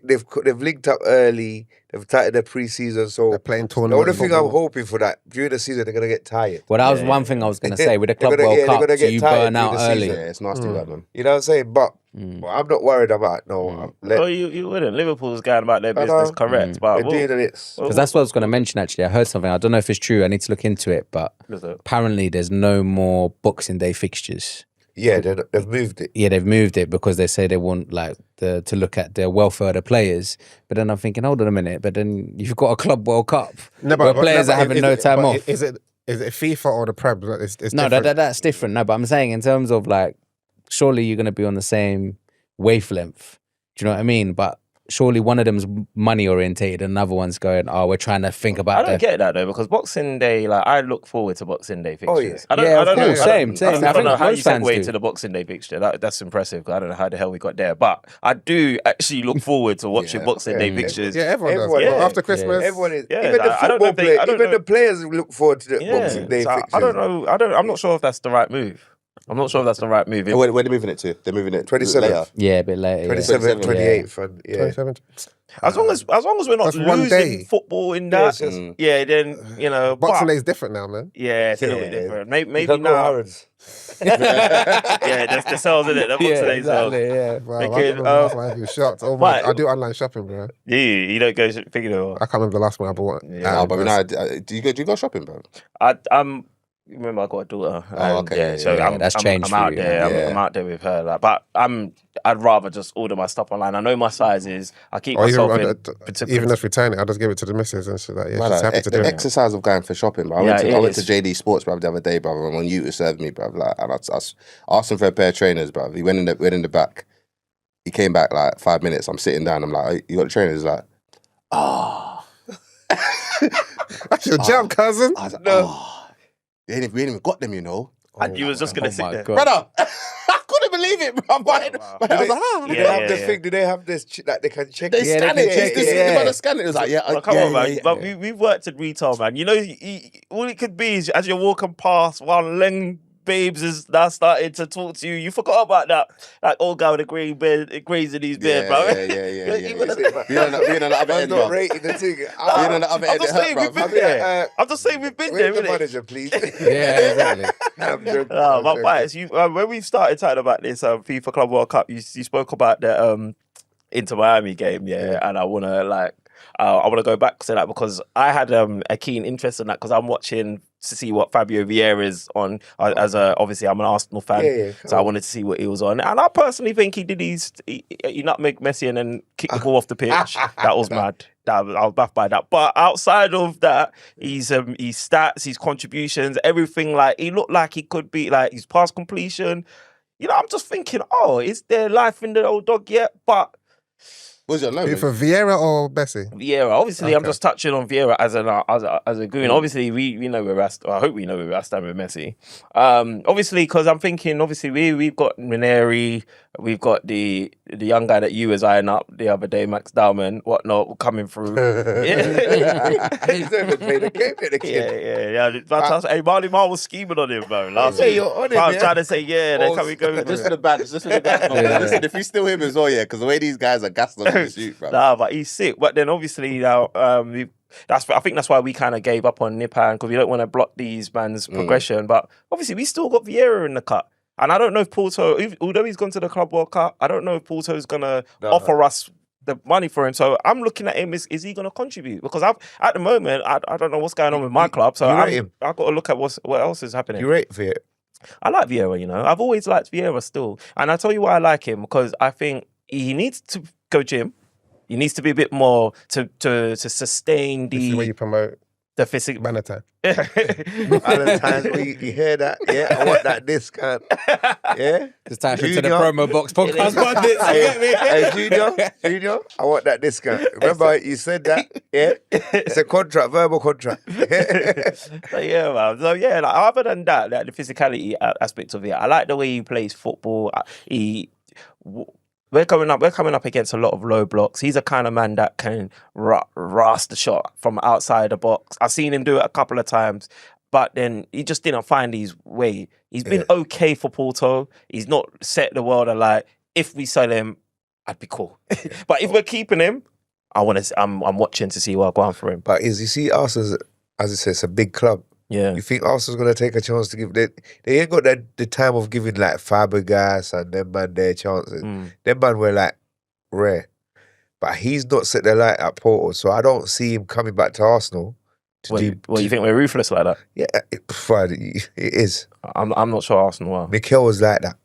they've linked up early. They've tightened their pre-season, so they're playing the tournament. only thing I'm hoping for that during the season they're gonna get tired. Well, that was one thing I was going to say. With the Club They're World gonna Cup, so get you tired burn out during the early. season. Yeah, it's nasty, that, man. You know what I'm saying? But I'm not worried about You wouldn't. Liverpool's going about their business correct, but they're doing it. Because that's what I was going to mention, actually. I heard something. I don't know if it's true. I need to look into it. But apparently there's no more Boxing Day fixtures. Yeah, they've moved it. Yeah, they've moved it because they say they want to look at the welfare of the players. But then I'm thinking, hold on a minute. But then you've got a Club World Cup where players are having no time off. Is it FIFA or the Prem? It's No, different. that's different. No, but I'm saying in terms of surely you're going to be on the same wavelength. Do you know what I mean? But surely one of them's money orientated and another one's going, oh, we're trying to think about I don't get that though, because Boxing Day, I look forward to Boxing Day fixtures. Oh, yeah. I don't know. Same. I don't know how you most fans segue do. to the Boxing Day fixture. That's impressive. 'Cause I don't know how the hell we got there, but I do actually look forward to watching Boxing Day fixtures. Yeah, everyone Everyone does. does. After Christmas, Everyone is. Yeah, Even the I don't know football if they- players, I don't even know- the players look forward to the Boxing Day So fixtures. I don't know. I'm not sure if that's the right move. I'm not sure if that's the right move. Where are they moving it to? They're moving it 27th. later. Yeah, a bit later. 27th, 28th, and 27. As long as we're not That's one losing day. football in that, then Boxing but- Day is different now, man. Yeah, it's a little bit different. Maybe You can go now. Harrods. Yeah, there's the sales in it. The Boxing Day sales. yeah. Wow, Thinking, I've been shocked. Oh my! but- I do online shopping, bro. You don't go figure it out. I can't remember the last one I bought. No, but do you go shopping, bro? I'm remember I got a daughter. Oh, okay. Yeah, so Yeah, I'm, that's I'm, changed I'm for out you, there. yeah. I'm out there with her. But I'd rather just order my stuff online. I know my sizes. I keep Or myself even if return it, I just give it to the missus and she's like, yeah, Man, she's happy to do the it. exercise of going for shopping, bro. I went to JD Sports, bro, the other day, bro, and when you served me, bro, and I asked him for a pair of trainers, bro. He went in the back. He came back 5 minutes. I'm sitting down. I'm like, oh, you got the trainers? He's like, That's your job, cousin. I was like, oh. We ain't even got them, you know. And you was just gonna sit there. Brother, I couldn't believe it, bro. I was like, Do they have the thing? Do they have this that they can check? They it? scan it. check This is the scan it. It was like, Come on, man. But we've worked in retail, man. You know, all it could be is as you're walking past one Leng babes is now starting to talk to you. You forgot about that old guy with the grey beard, grays in his beard, bro. Yeah. Being on the other end, not bro. rating the thing. Being on the other I'm end, just it hurt, saying bro. we've been there. I'm just saying we've been there, Where's the innit? manager, please? Yeah, exactly. I'm joking. My bias. When we started talking about this FIFA Club World Cup, you spoke about the Inter Miami game, and I want to go back to that because I had a keen interest in that because I'm watching to see what Fabio Vieira is on. Obviously I'm an Arsenal fan, so I wanted to see what he was on, and I personally think he nutmeg Messi and then kicked the ball off the pitch. That was mad. I was baffed by that. But outside of that, his stats, his contributions, everything, he looked like he could be his pass completion. I'm just thinking, is there life in the old dog yet? But What's your name? For Vieira or Messi? Vieira. Obviously, I'm just touching on Vieira as a goon. Obviously, we know where I hope we know where I stand with Messi. Obviously, because I'm thinking, we've got Ranieri, we've got the young guy that you was eyeing up the other day, Max Dowman, whatnot, coming through. He's never played a game with the kid. Yeah. Hey, Marley Marl was scheming on him, bro. Last week. You're on it, I was man. trying to say, then can we go? Just for the bad. Listen, if he's still him as well, because the way these guys are gassed on the shoot, bro. Nah, but he's sick. But then obviously now, I think that's why we kind of gave up on Nipan because we don't want to block these man's progression. But obviously we still got Vieira in the cut. And I don't know if Porto, although he's gone to the Club World Cup, I don't know if Porto is going to offer us the money for him. So I'm looking at him, is he going to contribute? Because at the moment, I don't know what's going on with my club. So I've got to look at what else is happening. You rate Vieira? I like Vieira, I've always liked Vieira still. And I tell you why I like him, because I think he needs to go gym. He needs to be a bit more to sustain This is where you promote the physical. Valentine. Valentine's week, you hear that? Yeah, I want that discount. Yeah? Just type into the promo box, Podcast Pundits. You get me? Hey, Junior, I want that discount. Remember, you said that? Yeah? It's a contract, verbal contract. So yeah, man. So yeah, other than that, the physicality aspect of it, I like the way he plays football. we're coming up against a lot of low blocks. He's a kind of man that can rasp the shot from outside the box. I've seen him do it a couple of times, but then he just didn't find his way. He's been okay for Porto. He's not set the world alight. If we sell him, I'd be cool. But if we're keeping him, I'm watching to see what I go on for him. But you see, Arsenal, as I said, it's a big club. Yeah. You think Arsenal's going to take a chance to give... They ain't got the time of giving like Fabregas and them man their chances. Them man were like rare. But he's not set the light at Porto, so I don't see him coming back to Arsenal. You think we're ruthless like that? Yeah, it is. I'm not sure Arsenal are. Mikel was like that.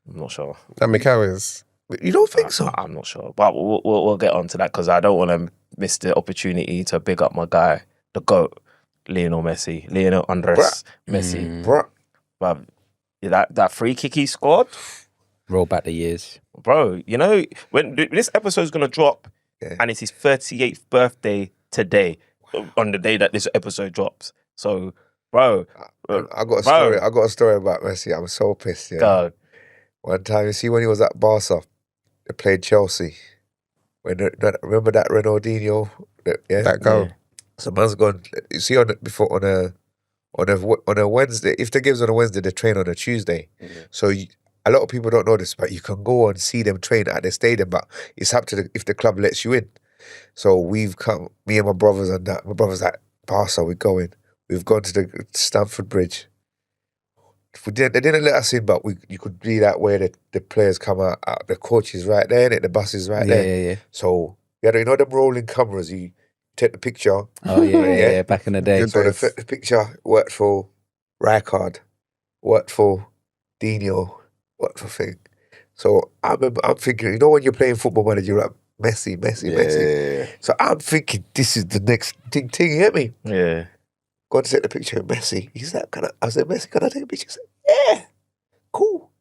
I'm not sure. And Mikel is... You don't think so? I'm not sure. But we'll get on to that because I don't want to miss the opportunity to big up my guy, the GOAT, Lionel Messi. Lionel Andres Messi. Bruh. But that free kick he scored... Roll back the years. Bro, you know, when this episode's going to drop and it's his 38th birthday today, on the day that this episode drops. So, bro. I got a story. I got a story about Messi. I'm so pissed. Yeah. God. One time, you see when he was at Barca, they played Chelsea. Remember that Ronaldinho? That goal. Yeah. So man's gone. You see on a Wednesday. If the game's on a Wednesday, they train on a Tuesday. So a lot of people don't know this, but you can go and see them train at the stadium. But it's up to if the club lets you in. So we've come, me and my brothers and that. My brother's like, Barca, we're going. We've gone to the Stamford Bridge. They didn't let us in, but you could be that way. The players come out, the coach is right there, and the bus is right there. Yeah. So you know them rolling cameras. You take the picture. Oh yeah. Back in the day. So the picture worked for Rijkaard, worked for Dino, worked for thing. So I'm thinking, you know, when you're playing Football Manager, you're like Messi. Yeah. So I'm thinking this is the next thing. You hear me? Yeah. Go to take the picture of Messi. He's like, I said, Messi, can I take a picture? He said, yeah, cool.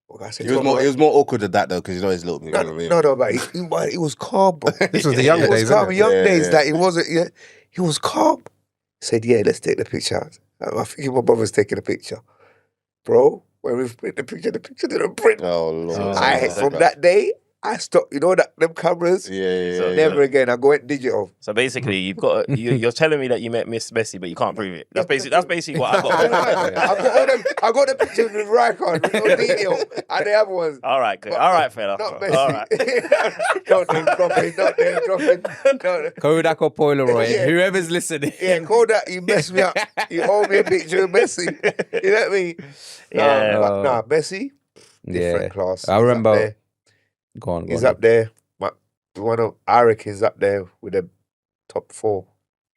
Well, I said, It was more awkward than that though, because you know he's a little bit. No, but he was calm, bro. This was the younger days, calm. isn't it? Young days, like he wasn't. Yeah, he was calm. He said, yeah, let's take the picture. I think my brother's taking a picture, bro. When we print the picture didn't print. Oh Lord! From that day, I stopped. You know that them cameras. Yeah. Never again. I go digital. So basically, you're telling me that you met Miss Messi, but you can't prove it. That's basically what I got. I got the pictures with Rijkaard, with Ronaldinho, and the other ones. All right, good. All right, fella. Not Messi. All right. Don't name dropping. No. Kodak or Polaroid, Yeah. whoever's listening. Yeah, Kodak, you messed me up. You owe me a picture of Messi. You know what I mean? Yeah. Nah, Messi, different class. I He's remember. up there. Go on. He's up there. One of Arik is up there with the top 4.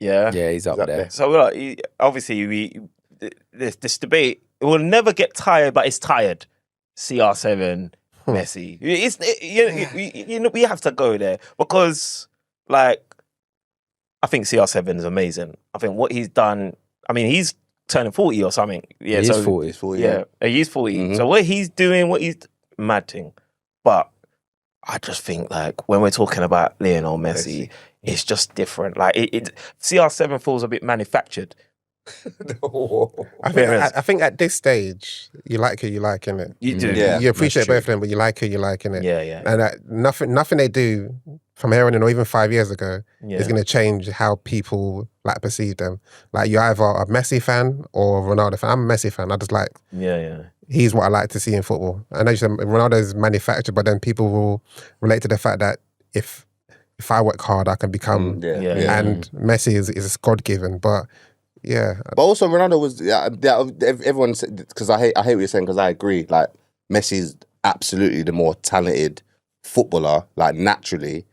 Yeah. Yeah, he's up there. So obviously, this debate, it will never get tired, but it's tired. CR7, Messi. We have to go there because, like, I think CR7 is amazing. I think what he's done. I mean, he's turning 40 or something. Yeah, he's 40. He's 40. Yeah, he's 40. So what he's doing, mad thing. But I just think, like, when we're talking about Lionel Messi, it's just different. Like, CR7 feels a bit manufactured. I think at this stage, you like who you like, innit? You do. Yeah. You appreciate both of them, but you like who you like, innit? Yeah. And nothing they do from here on in, or even 5 years ago, is going to change how people like perceive them. Like, you're either a Messi fan or a Ronaldo fan. I'm a Messi fan. I just like... Yeah. He's what I like to see in football. I know you said Ronaldo's manufactured, but then people will relate to the fact that if I work hard, I can become... And Messi is God-given, but... Yeah, but also Ronaldo was everyone said, because I hate what you're saying, because I agree. Like, Messi's absolutely the more talented footballer, like, naturally.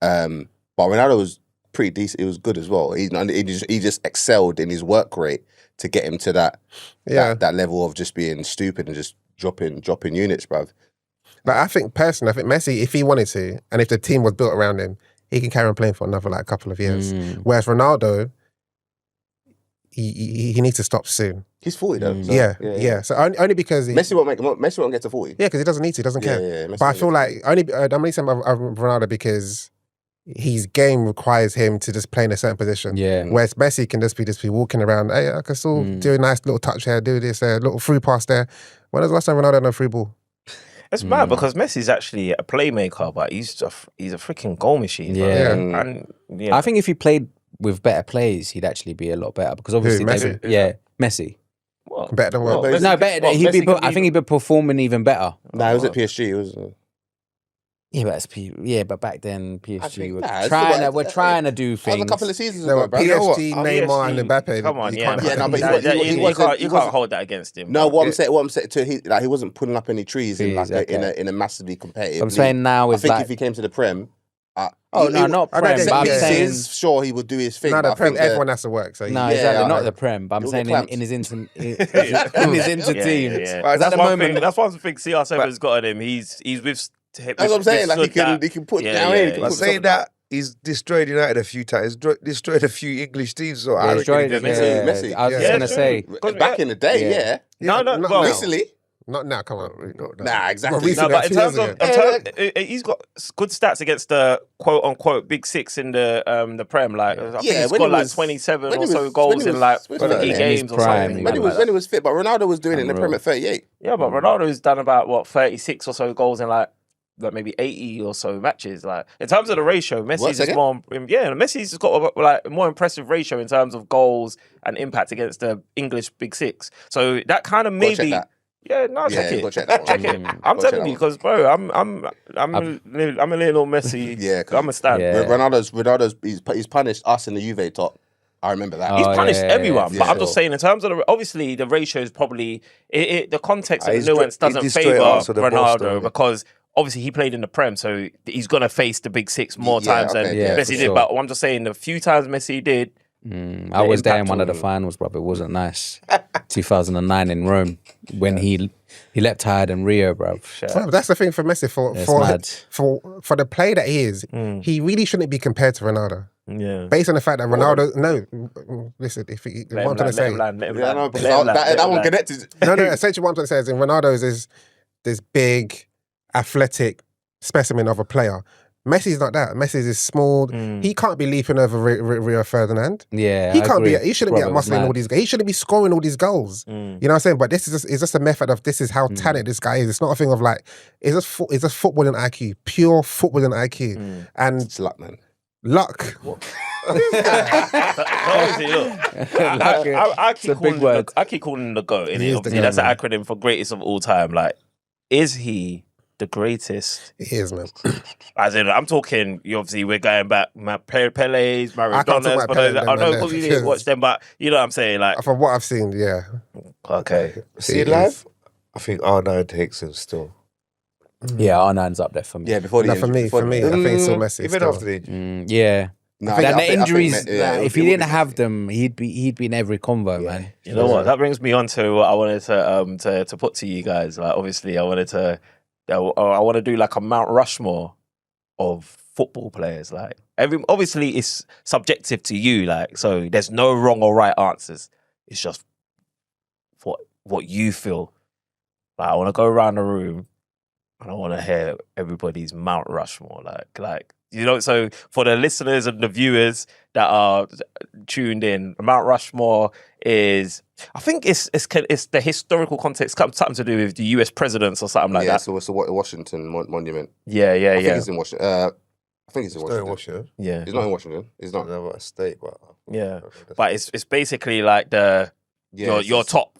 But Ronaldo was pretty decent. He was good as well. He just excelled in his work rate to get him to that level of just being stupid and just dropping units, bruv. But I think Messi, if he wanted to, and if the team was built around him, he can carry on playing for another like couple of years. Whereas Ronaldo, he needs to stop soon. He's 40 though. So, yeah. So only because Messi won't get to 40. Yeah, because he doesn't need to. He doesn't care. Yeah, but I feel like I'm only saying of Ronaldo because his game requires him to just play in a certain position. Yeah. Whereas Messi can just be walking around. Hey, I can still do a nice little touch here, do this, little free pass there. When was the last time Ronaldo had a free ball? It's mad because Messi's actually a playmaker, but he's a freaking goal machine. Yeah. And I think if he played with better players, he'd actually be a lot better because obviously, Messi? Messi. What? Better than what? Messi No, could- better. what, He'd be. Messi could I think he'd be performing even better. Nah, it was at PSG. It was. But back then PSG think- were nah, it's trying. still- We're trying to do That was a things. couple of seasons No, ago, bro. PSG, Oh, Neymar, and PSG. Mbappe. Come on, you yeah, can't man. Yeah, no, but You he wasn't- can't hold that against him. No, bro. what I'm saying to he wasn't pulling up any trees in like Trees, okay. in a massively competitive. I'm league. saying now I is think like. if he came to the Prem, Oh no, not I don't Prem. think- But I'm yeah. saying. sure he would do his thing. No, but the I Prem, think everyone has to work. So No, Yeah, exactly. Not I- the Prem, but I'm You'll saying get in his inter in his Yeah, inter-team. yeah. Because at the moment, That's one thing CR7's got on him. He's with. that's what I'm saying. Like he can put Yeah, down yeah, in. He yeah. can But put saying something- that, he's destroyed United a few times. He's destroyed a few English teams. So I reckon Messi. he can- Messi. I was just Yeah, gonna true. say. back in the day, Yeah. yeah. No, not well, now. Recently, Not now, come on. nah, exactly. Well, recently, No, but in 2 years terms of, ago. he's got good stats against the quote unquote big six in the Prem. Like, I think he's when got he like was- 27 when or he so was- goals when he in was- like when 20 he was- games in his or prime, something. he when he like was that. when he was fit, but Ronaldo was doing it in the Unreal. Prem at 38. Yeah, but Ronaldo's done about what 36 or so goals in like maybe 80 or so matches. Like in terms of the ratio, Messi's is again? more. Yeah, Messi's got like a more impressive ratio in terms of goals and impact against the English big six. So that kind of Gotta check maybe. that. Yeah, no, Yeah, check you it. gotta check that one. Check it. I'm Gotta check telling you that because, bro, I'm a little Messi. Yeah, 'cause- I'm a stan. Yeah. Ronaldo's he's punished us in the Juve top. I remember that. He's Oh, punished yeah, everyone, yeah, but I'm sure. just saying in terms of obviously the ratio is probably the context and He's the nuance he doesn't destroyed favour us with the Ronaldo Boston. because obviously he played in the Prem, so he's gonna face the big six more Yeah, times than okay, yeah, Messi for did. sure. But I'm just saying the few times Messi did, I was there in impact one of the on- finals, bro. It wasn't nice. 2009 in Rome when he leapt higher than Rio, bro. Well, that's the thing for Messi. It's mad. For the player that he is, he really shouldn't be compared to Ronaldo. yeah. Based on the fact that Ronaldo, listen, if he, what I'm trying to say, Yeah, no, because that one connected. no, essentially what I'm trying to say is in Ronaldo's is this big, athletic specimen of a player. Messi's not that. Messi's is small. He can't be leaping over Rio Ferdinand. Yeah, He I can't agree. be. He shouldn't be Bro, at it was muscling all mad. these. He shouldn't be scoring all these goals. You know what I'm saying? But this is it's just a method of this is how talented this guy is. It's not a thing of like it's just footballing IQ, pure footballing IQ, and It's luck, man. luck. Obviously, look, I It's a keep big calling word. I keep calling him the GOAT. He innit? is the Obviously, GOAT, that's an man. acronym for greatest of all time. Like, is he the greatest? He is, man. As in, I'm talking. Obviously, we're going back. Pele's, I can't talk Maradona's. about Pele and them, I know man, because you because- didn't watch them, but you know what I'm saying. Like, From what I've seen, yeah. okay, See it live? I think R9 takes him still. Yeah, R9's up there for me. Yeah, before the No, for injury, me, I think it's still Messi. Even still. after the injury. Yeah. No, Then I the think- injuries, yeah, if it he would didn't be- have them, he'd be in every convo, man. you know what? That brings me on to what I wanted to put to you guys. Like, obviously, I want to do like a Mount Rushmore of football players. Like, obviously, it's subjective to you. Like, so there's no wrong or right answers. It's just what you feel. Like, I want to go around the room and I want to hear everybody's Mount Rushmore. Like you know. So for the listeners and the viewers that are tuned in, Mount Rushmore is, I think it's the historical context, something to do with the US presidents or something like yeah, that. so it's the Washington Monument. Yeah. I think it's in Washington. I think it's in It's not in Washington. Washington. Yeah. It's not in Washington. It's not. Another state, but Yeah. But it's basically like Yeah, your top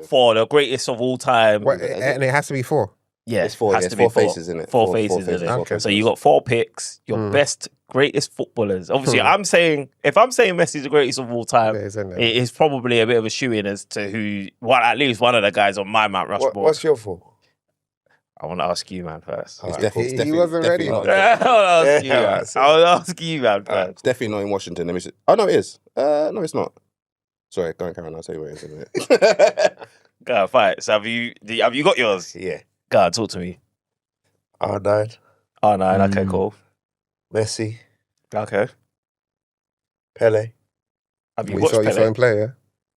four, the greatest of all time. What, and it has to be 4. Yeah, It's four. has Yeah, to it's be four faces in it. Four faces in it. Okay. So you got 4 picks, your best, greatest footballers. Obviously, if I'm saying Messi's the greatest of all time, It is, isn't it? it is probably a bit of a shoe-in as to who, at least one of the guys on my Mount Rushmore. what's your fault? I want to ask you, man, first. It's He definitely wasn't ready. not- I want to ask you, man. Yeah, I want to ask you, man, It's first. definitely not in Washington. Let me see. Oh no, it is. No, it's not. Sorry, go on, Karen. I'll tell you where it is in a minute. Go on, fight. So have you got yours? Yeah. Go on, talk to me. R9, Oh, no, okay, cool. Messi, Okay. Pele. Have you You watched saw Pele? him play, yeah?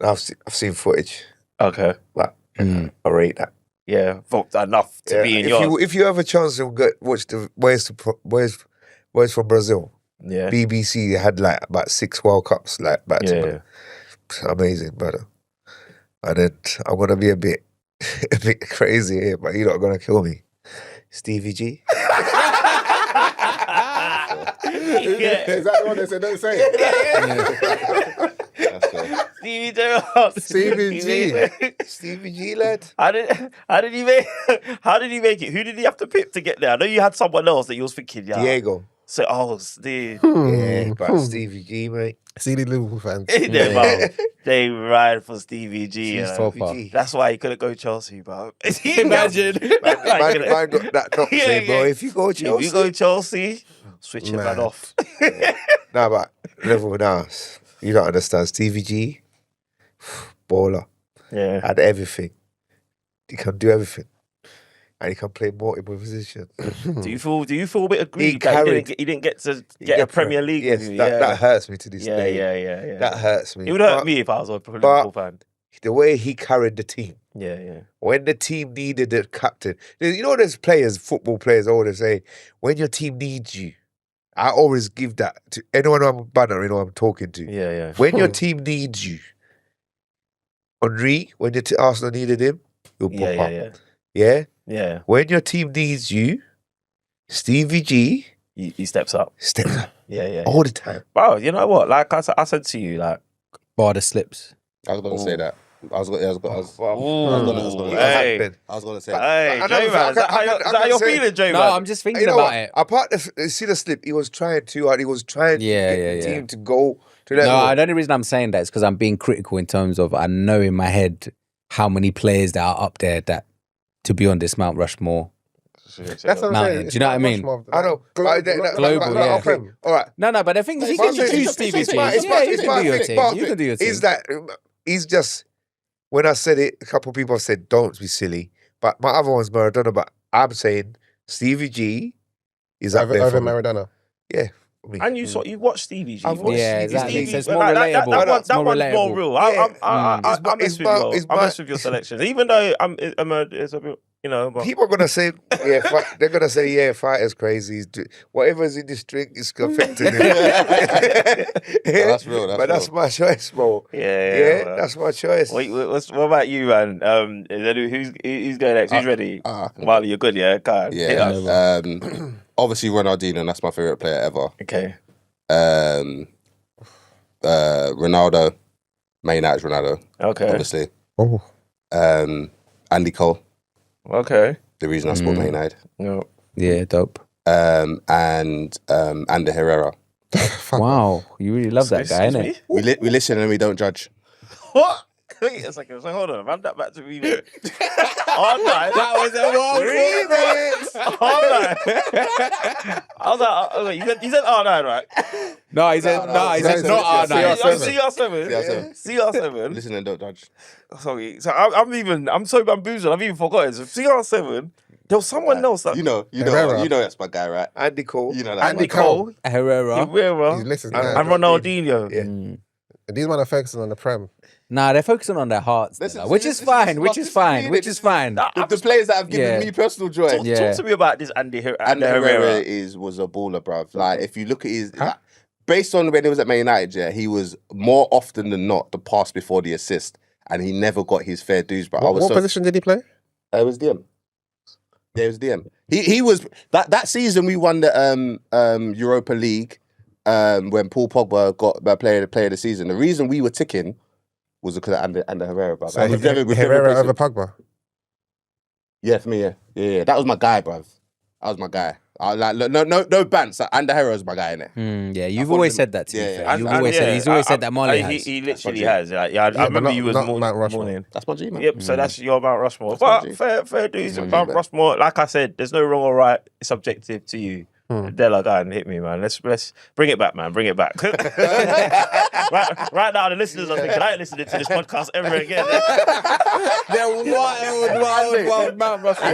I've seen footage, Okay. but I rate that. Yeah, enough to be in if yours. if you have a chance to watch the Boys from Brazil, Yeah. BBC had like about 6 World Cups like back to Yeah. back. It's amazing, brother. And then I'm gonna be a bit a bit crazy here, but you're not gonna kill me. Stevie G. Is that the one that said don't say it? Stevie Gerrard. Stevie G. Stevie G, lad. How did he make it? Who did he have to pick to get there? I know you had someone else that you was thinking, yeah. Diego. So, Steve. Yeah, but Stevie G, mate. See the Liverpool fans. They ride for Stevie G. He's You know? proper. G. That's why he couldn't go Chelsea, bro. Imagine. Man got that not say, bro. If you go Chelsea. If you go Chelsea, switch it Mad. man off. Nah, but level now. You don't understand. Stevie G, baller. Yeah. Had everything. He can do everything. And he can play multiple positions. Do you feel a bit aggrieved He that carried- he didn't get to get a Premier League? Yes, with you? that hurts me to this yeah, day. yeah. That hurts me. It would hurt But me if I was a Liverpool fan. The way he carried the team. Yeah. When the team needed the captain. You know, there's players, football players, always say, when your team needs you. I always give that to anyone I'm bantering or I'm talking to. Yeah. When your team needs you. Henry, when Arsenal needed him, he'll pop up. Yeah? Yeah. When your team needs you, Stevie G He steps up. steps up Yeah. all the time. Bro, you know what? Like I said to you, like, Bar the slips. I was gonna say that. I was gonna say that. hey, I know, J-Man, is that how you're feeling, J-Man? No, I'm just thinking You know about what? it. Apart see the slip, he was trying too hard. He was trying to get the team to go to that. No, the only reason I'm saying that is because I'm being critical in terms of I know in my head how many players that are up there that to be on this Mount Rushmore. That's what I'm Mountain. saying. Do you know what I mean? I know. Global, yeah. Okay. All right. No, but the thing is, you But can I'm saying choose Stevie G. it's Yeah, you it's can do your thing. but You can do your thing. Is that he's just when I said it, a couple of people have said don't be silly. But my other one's Maradona. But I'm saying Stevie G is up there over for me. Maradona. Yeah. for me. And you watched Stevie G. I've watched Yeah, Stevie exactly. G. So it's more relatable. That It's more one's more relatable. real. Yeah. I mess with your selections, even though it's a bit, you know. But People are gonna say, they're gonna say, yeah, fighter's crazy. Whatever's in this drink is affecting him. That's real. But that's my choice, bro. yeah. That's my choice. Wait, what about you, man? Who's going next? Who's ready? Marley, you're good, yeah. Go. Hit us. Yeah. Obviously Ronaldinho, that's my favourite player ever. Okay. Ronaldo, Man United's Ronaldo, Okay. obviously. Oh, Andy Cole, Okay. the reason I support Man United. No. Yeah, dope. And Ander Herrera. Wow, you really love that guy, Excuse innit? me? We listen and we don't judge. What? Wait a second. So hold on. Run that back to me. All night. That was a All night. I was like, you said R9, right? No, he said not CR7. R9. CR7. Listen and don't judge. Sorry. So I'm so bamboozled. I've even forgotten. So CR7. There was someone else that You know Herrera. that's my guy, right? Andy Cole. You know that's Andy my guy. Cole. Herrera. Vieira, He's listening. and Ronaldinho. Yeah. These men are focusing on the Prem. Nah, they're focusing on their hearts, This though, is- which this is is- fine, this which is is fine, really- which this is is- fine. The players that have given Yeah. me personal joy. Talk Yeah. to me about this Andy Ander Herrera. Herrera was a baller, bruv. Like, if you look at his... Like, based on when he was at Man United, yeah, he was more often than not the pass before the assist, and he never got his fair dues, bro. What position did he play? It was DM. Yeah, it was DM. He was... That season we won the Europa League when Paul Pogba got player of the season. The reason we were ticking was because of Ander Herrera, bruv. So And we've never Herrera replaced over him. Pogba. Yeah, for me, yeah. That was my guy, bruv. That was my guy. No bants. Like, Ander Herrera was my guy, innit? Yeah, you've thought always him- said that to be yeah, fair. yeah. You've always said he's always said that Marley has. He literally That's has. Like, I but remember not- you was not more Mount Rushmore. morning. That's my G, man. Yep, so that's your Mount Rushmore. That's But my G. fair dues. That's my G, Mount man. Rushmore, like I said, there's no wrong or right. It's subjective to you. Della, go and hit me, man. Let's bring it back, man. Bring it back. right now, the listeners are thinking, I ain't listening to this podcast ever again. They're wild Mount Rushmore.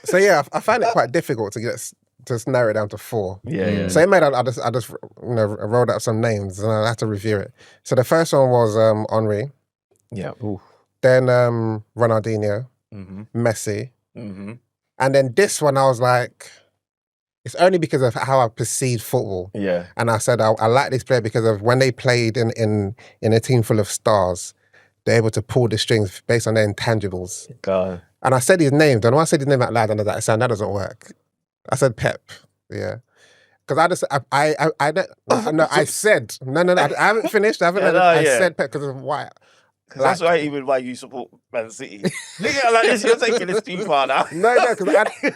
So yeah, I find it quite difficult to just narrow it down to 4. Yeah. So in my head, I just rolled out some names and I had to review it. So the first one was Henry, Yeah. then Ronaldinho, Mm-hmm. Messi, Mm-hmm. and then this one I was like, it's only because of how I perceived football. Yeah. And I said I like this player because of when they played in a team full of stars, they're able to pull the strings based on their intangibles. God. And I said his name. Then when I said his name out loud, and I was like, "Sam, that doesn't work." I said Pep. Yeah. Because I just, I don't, no, I said, no, I haven't finished. I said Pep because of why. Because that's why even why you support Man City. Nigga, like this, you're taking this too far now. No, because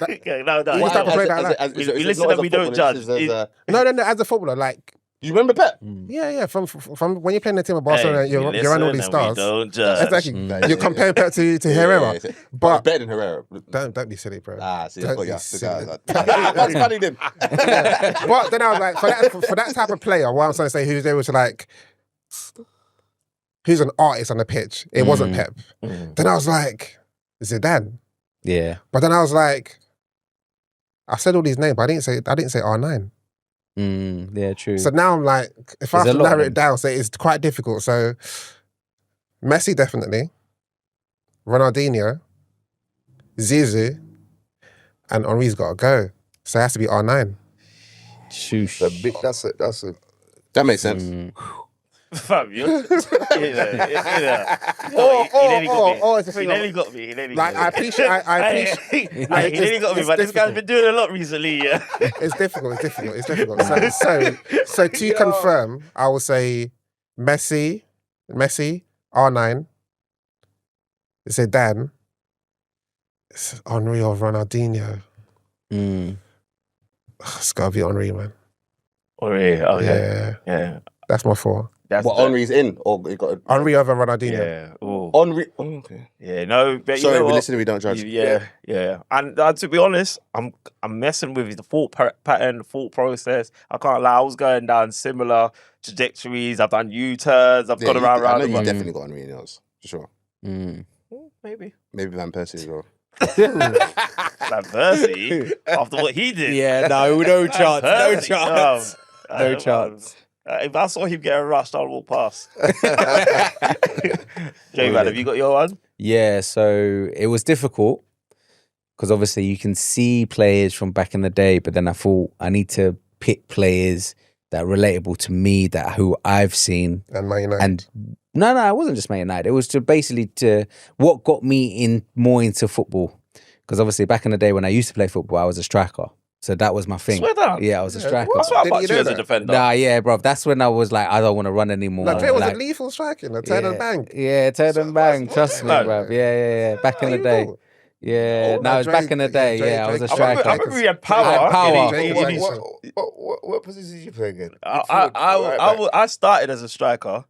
okay, no. We start to play that. We listen and we don't judge. No, as a footballer, like. You remember Pep? Yeah. From when you're playing the team of Barcelona, you're around all these stars. We don't judge. Exactly. You're comparing Pep to Herrera. But better than Herrera. Don't be silly, bro. See, that's that's funny then. But then I was like, for that type of player, what I'm trying to say, who's able to like, who's an artist on the pitch? It wasn't Pep. Then I was like, Zidane. Yeah. But then I was like, I said all these names, but I didn't say R9. Yeah, true. So now I'm like, if I have to narrow it down, so it's quite difficult. So Messi definitely, Ronaldinho, Zizou, and Henri's got to go. So it has to be R9. Shoosh. That's a. That makes sense. Fabio. He nearly got me. Like, I appreciate. He nearly got me, but this guy's been doing a lot recently. Yeah, it's difficult. So to confirm, I will say Messi, R9. Zidane, it's Henri or Ronaldinho. It's gotta be Henri, man. Henri, okay. Yeah. That's my 4. Henri's in, or you got Henri over Ronaldinho. Yeah. Ooh. Henri. Okay. Yeah. No. But Sorry, you know we what? listen. We don't judge. Yeah. And to be honest, I'm messing with the thought pattern, the thought process. I can't lie. I was going down similar trajectories. I've done U-turns. I've gone around. I know you definitely got Henri in yours, for sure. Maybe Van Persie as well. Van Persie after what he did. Yeah. No chance. No chance. If I saw him getting rushed, I'd walk past. J-Man, have you got your one? Yeah, so it was difficult because obviously you can see players from back in the day, but then I thought I need to pick players that are relatable to me, who I've seen. And Man United. And no, it wasn't just Man United. It was to what got me more into football. Because obviously back in the day when I used to play football, I was a striker. So that was my thing. Swear down. Yeah, I was a striker. That's why I fucked you as a defender. Nah, yeah, bro. That's when I was like, I don't want to run anymore. Like, it was a lethal striking, a turn and bang. Yeah, turn and bang. Trust me, bro. Yeah. Back in the day. Yeah, no, it was back in the day. Yeah, I was a striker. I remember he had power. What position did you play again? I started as a striker.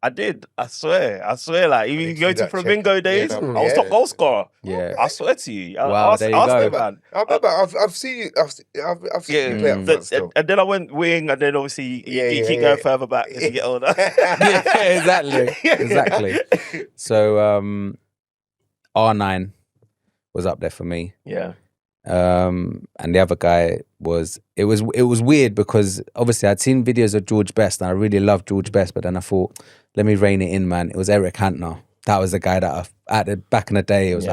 I did. I swear. Like, even you go to Flamingo days, I was top goal scorer. Yeah. I swear to you. Wow, there you go. Man. I remember. I've seen you. I've seen you play up front still. And then I went wing, and then obviously you keep going further back as you get older. Yeah, exactly. So R9 was up there for me. Yeah. And the other guy was weird because obviously I'd seen videos of George Best and I really loved George Best, but then I thought, let me rein it in, man. It was Eric Cantona. That was the guy that back in the day, it was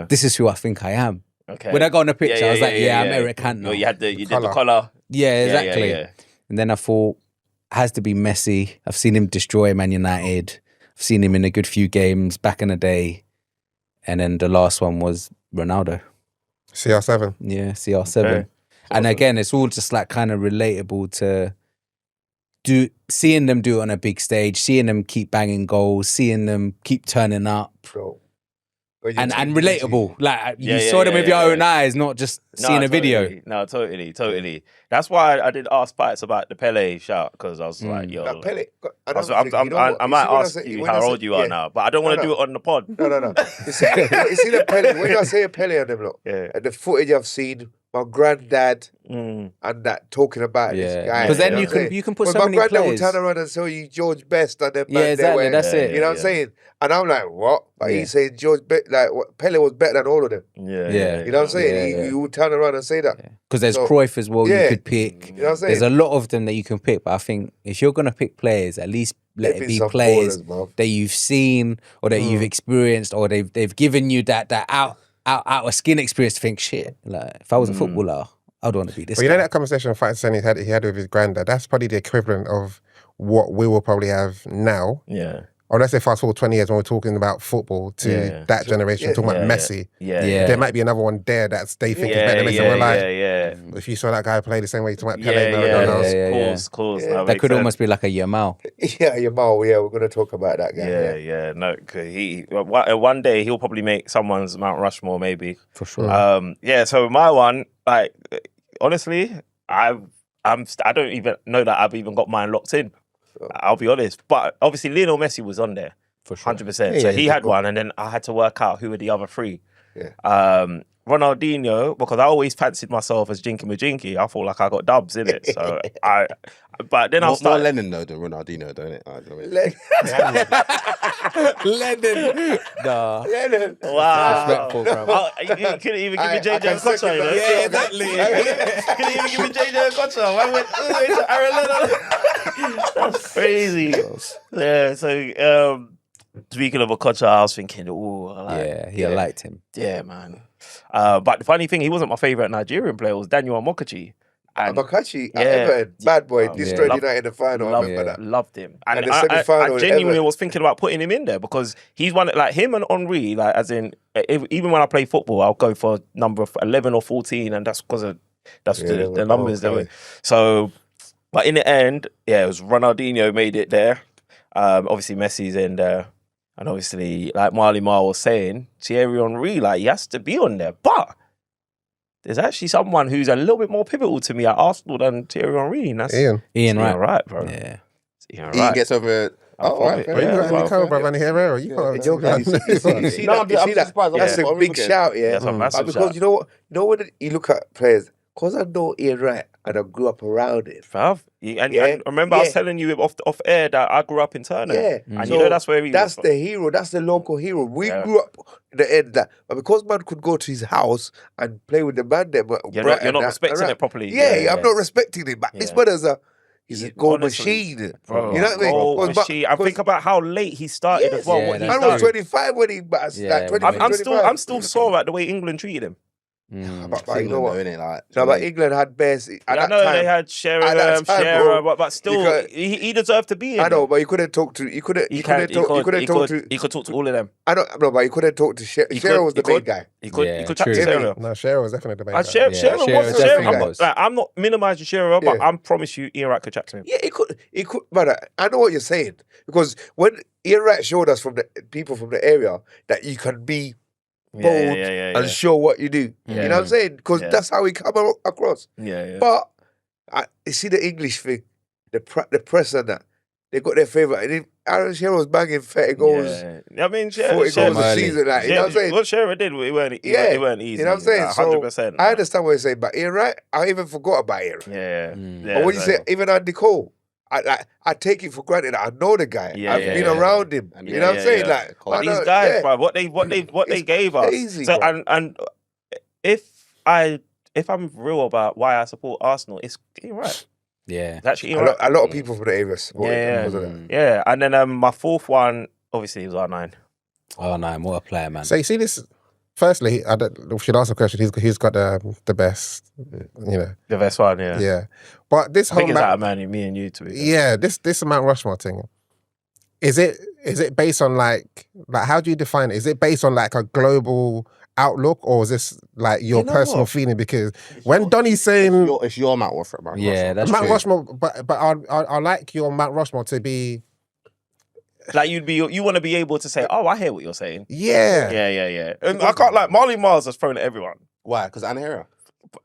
this is who I think I am. Okay. When I got on the picture, I was like, I'm Eric Cantona. You did the collar. Yeah, exactly. Yeah. And then I thought, it has to be Messi. I've seen him destroy Man United. I've seen him in a good few games back in the day. And then the last one was Ronaldo. CR7. Yeah, CR7. Okay. And again, it's all just like kind of relatable to seeing them do it on a big stage, seeing them keep banging goals, seeing them keep turning up. Bro. And relatable. Like you saw them with your own eyes, not just seeing a video. No, totally. That's why I did ask Spites about the Pele shout, because I was like, yo. Pele, I might ask you how old you are now, but I don't want to do it on the pod. No. You see the Pele, when I say a Pele on them, look, and the footage I've seen, my granddad and that talking about this guy. Because then you can put so many players. My granddad would turn around and show you George Best and then exactly, that's it. You know what I'm saying? And I'm like, what? But he's saying Pele was better than all of them. Yeah. You know what I'm saying? He would turn around and say that. Because there's Cruyff as well you could pick. You know what I'm saying? There's a lot of them that you can pick, but I think if you're going to pick players, at least let it be players that you've seen or that you've experienced or they've given you that out of skin experience to think, shit, like if I was a footballer, I'd want to be this guy. You know that conversation Fight saying he had with his granddad, that's probably the equivalent of what we will probably have now. Yeah. or let's say fast forward 20 years when we're talking about football to that generation, talking about Messi. There might be another one there that they think is better than Messi. We're like, if you saw that guy play the same way, you're talking about Pele, Of course. That could almost be like a Yamal. Yamal. Yeah, we're going to talk about that guy. No, he one day he'll probably make someone's Mount Rushmore, maybe For sure. So my one, like, honestly, I don't even know that I've even got mine locked in. I'll be honest, but obviously Lionel Messi was on there For sure. 100%. So he had one, and then I had to work out who were the other three. Ronaldinho, because I always fancied myself as Jinky Majinky. I felt like I got dubs in it. So but then I'll start. More Lennon though than Ronaldinho, don't it? Lennon. Nah. Lennon. Wow. Respectful, bro. You couldn't even give me JJ Okocha, you know? Yeah, exactly. Couldn't even give me JJ Okocha. I went all the way to Aaron Lennon. That's crazy. Yeah, so speaking of Okocha, I was thinking, I liked him. Yeah, man. But the funny thing, he wasn't my favourite Nigerian player. It was Daniel Amokachi. Amokachi, Everton, bad boy, destroyed United in the final. I remember that. Loved him. And the semi-final I genuinely was thinking about putting him in there because he's one, like him and Henry, like as in, even when I play football, I'll go for number 11 or 14, and that's because of the numbers they were. So, but in the end, it was Ronaldinho made it there. Obviously, Messi's in there. And obviously, like Marley Marl was saying, Thierry Henry, like, he has to be on there. But there's actually someone who's a little bit more pivotal to me at Arsenal than Thierry Henry. And that's Ian Wright, bro. Yeah. Ian Wright. He gets over. Bro, you got Andy Cole, bro, Andy Herrera. You can't. See that? That's a big shout, yeah. That's a massive because shout. you know what? You know when you look at players, because I know Ian Wright and I grew up around it. Fav. And remember, I was telling you off air that I grew up in Turner. Yeah. And So you know that's where he That's was the hero. That's the local hero. We grew up in the end that, but because man could go to his house and play with the man there. You're not respecting it properly. I'm not respecting him. But this brother's he's a goal machine. Bro, you know what I mean? Goal machine. I think about how late he started as well. What he man was 25 when he like 25. I'm still sore at the way England treated him. But you know what? Like, but England had best. I know they had Shearer, but still, he deserved to be in. I know, but you couldn't talk to. He could talk to all of them. I don't know, but you couldn't talk to Shearer. Shearer was the main guy. He could chat to Shearer. No, Shearer was definitely the main guy. Shearer was. I'm not minimizing Shearer, but I promise you, Ian Wright could chat to him. Yeah, he could. But I know what you're saying because when Ian Wright showed us from the people from the area that you can be bold and show what you do. You know what I'm saying? Because that's how we come across. But you see the English thing, the press and that. They got their favourite. Aaron Shearer was banging 30 goals. I mean, 40 goals a season. Like, you know what I'm saying? What Shearer did, it weren't easy. You know what I'm saying? 100%. So, I understand what you're saying, but Ian Wright, I even forgot about Ian. But when you say, even Andy Cole, I take it for granted. I know the guy. I've been around him. You know what I'm saying? Like, but these guys, bro, what they gave us. Crazy, so, and if I'm real about why I support Arsenal, it's Ian Wright. Yeah, It's actually a lot of people from the area support him. Yeah. And then my fourth one, obviously, was R9. R9, what a player, man. So you see this. Firstly, we should ask a question. He's got the best, The best one, yeah. Yeah, but this I whole think it's out of me and you to be. Yeah, this Mount Rushmore thing. Is it based on like how do you define it? Is it based on like a global outlook, or is this like your personal feeling? Because when Donny's saying it's your Mount Rushmore, that's Mount true. Rushmore, but I like your Mount Rushmore to be like you want to be able to say, oh, I hear what you're saying. Yeah. And I can't like Marley Mars has thrown at everyone. Why? Because Andy Herrera.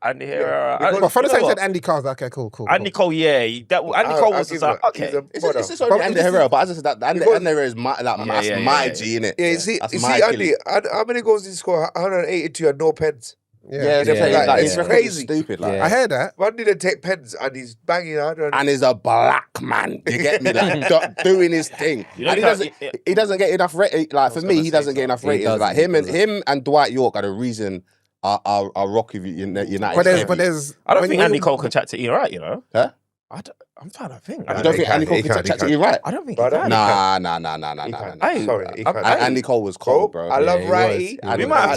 Andy Herrera. But for the time you said Andy Carl's okay, cool. Andy Cole, Andy Cole was just like, okay. It's only Andy Herrera, but as I said, that Andy Herrera is my G, innit? Yeah, you see Andy, how many goals did he score? 182 and no pens. It's crazy. Stupid. I heard that. Man didn't take pens and he's banging out. And he's a black man. You get me? Like doing his thing. And he doesn't get enough rating. Like for me, he doesn't get enough ratings. Like him and Dwight York are the reason I rock with United. But there's I don't think Andy Cole can chat to Ian Wright, you know? Huh? I'm trying to think. You don't think Andy Cole can chat to Ian Wright? I don't think he can. Nah. Sorry, Andy Cole was cold, bro. I love Wrighty. We might have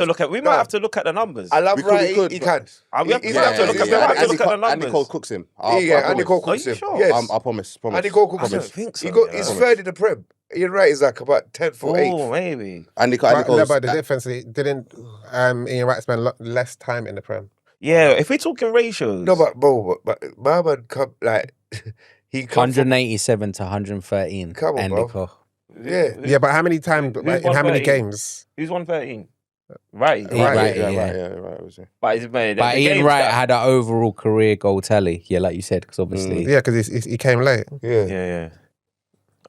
to look at the numbers. I love Wrighty. He can. We have to look at the numbers. Andy Cole cooks him. Andy Cole cooks him. I promise. Andy Cole cooks him. I don't think so. He's third in the Prem. Ian Wright is like about 10th or 8th. Oh, maybe. And he goes. No, but the difference is, didn't Ian Wright spend less time in the Prem? Yeah, if we're talking ratios. No, but my man come like he come 187 to 113. Come on, bro. Endicott. Yeah, But how many times? In how many 113? games? Who's 113? Right. Right, Right. But it's made. But Ian Wright had an overall career goal tally. Yeah, like you said, because obviously. Yeah, because he came late. yeah.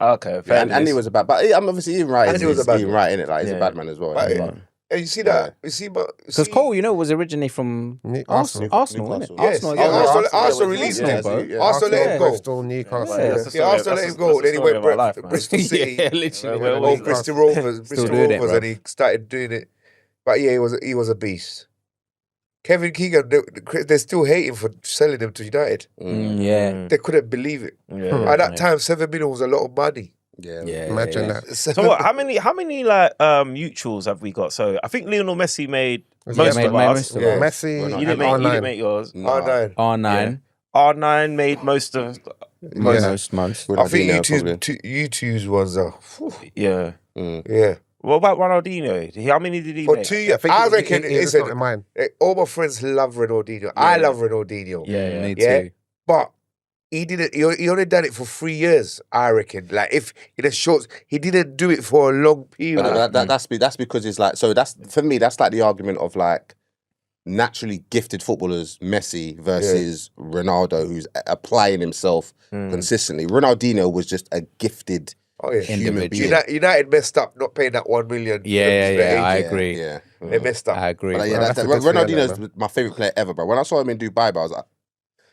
Okay, Yeah, and he was a bad, but I'm obviously Ian Wright. And he was a bad Ian man. Wright in it, like he's a bad man as well. Right. But- And you see that? You see, Because Cole, was originally from Arsenal. Arsenal, wasn't it? Yes. Arsenal, Yeah, Arsenal released Arsenal, him. bro. Yeah. Arsenal let him go. Bristol, Newcastle. Yeah. That's the Yeah, story- Arsenal let that's him the- go. that's Then he the went story of my life, man. Bristol City. Yeah, literally. Where Oh, we- Bristol Rovers, Still doing it, bro. and he started doing it. But yeah, he was a beast. Kevin Keegan, they're still hating for selling him to United. Yeah. They couldn't believe it. Yeah. At that time, 7 million was a lot of money. Yeah. Imagine that. So what, how many like mutuals have we got? So I think Lionel Messi made Was most he of made ours. most of Yeah. Messi, You and didn't make R9. yours. R9. R9. R9 made most of. Most. I think Ronaldinho, you two's ones are. Yeah. Yeah. What about Ronaldinho? How many did he For make? 2 years, think I he- reckon, he- he's not in mine. all my friends love Ronaldinho. I love Ronaldinho. Yeah. Me Yeah. too. But he didn't. He only done it for 3 years. I reckon. Like if in a short, he didn't do it for a long period. But that's because it's like, so that's, for me, that's like the argument of like naturally gifted footballers, Messi versus Ronaldo, who's applying himself consistently. Ronaldinho was just a gifted Oh yeah, human being. United messed up not paying that 1 million. Yeah, I agree. Yeah. They messed up. I agree. But yeah, Well, that's a good feeling, Ronaldinho's man. my favourite player ever, bro. When I saw him in Dubai, bro, I was like,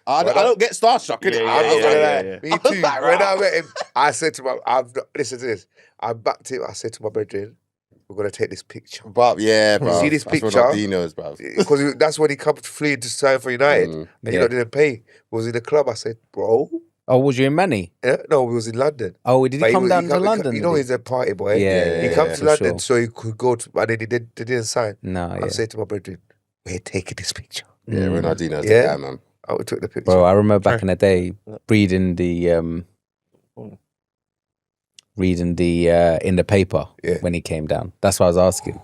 I don't get starstruck, innit? Yeah, I'm not gonna lie. yeah. Me too. When I met him, I said to listen to this. I backed him. I said to my brethren, we're gonna take this picture But yeah, bro. See this that's picture? Ronaldinho's, bro. because that's when he come to flee to sign for United, and you Yeah. know didn't pay. Was in the club. I said, bro. Oh, was you in Manny? Yeah, no, we was in London. Oh, did he But come down to come- London? You know, did he's a party boy. Yeah, he yeah, come yeah, to for London sure. so he could go to, and then they didn't sign. No, I yeah. said to my brethren, we're taking this picture. Yeah, Ronaldinho's Yeah. the guy, man. I took the picture. Bro, I remember back in the day reading the in the paper Yeah. when he came down. That's what I was asking.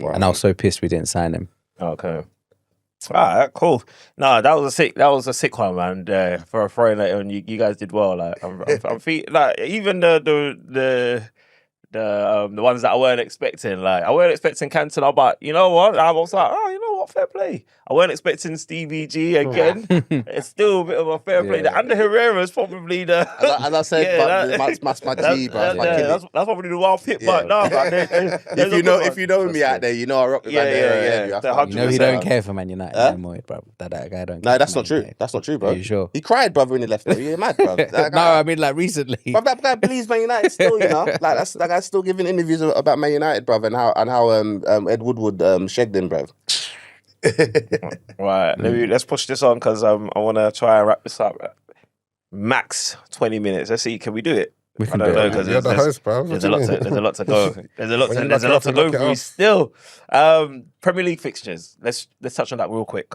And I was so pissed we didn't sign him. Okay. All right, cool. No, that was a sick one, man. For throwing that on, you guys did well. Like, I'm like even the ones that I weren't expecting. Like, I weren't expecting Cantona, but you know what? I was like, oh, you know what? Fair play. I weren't expecting Stevie G again. It's still a bit of a fair play. The Ander Herrera is probably the. As I said, that's my G, bro. That's probably the wild pick, but no, man. If you know me out there, you know I rock with Yeah, Van yeah, der yeah. That's The my- You know he 100%. don't care for Man United anymore, bro. That guy don't care No, that's for not Man true. United. That's not true, bro. Are you sure? He cried, brother, when he left. Though. You're mad, bro. That No, guy- I mean like recently. But that guy believes Man United still, you know. Like that guy's still giving interviews about Man United, bruv, and how Ed Woodward shagged him, bruv. Right, let's push this on because I want to try and wrap this up. Max 20 minutes. Let's see, can we do it? We can I don't do know it. because You're the host, bro. there's a lot to go. There's a lot When you to knock it go off, you knock it through off. still. Premier League fixtures. Let's touch on that real quick.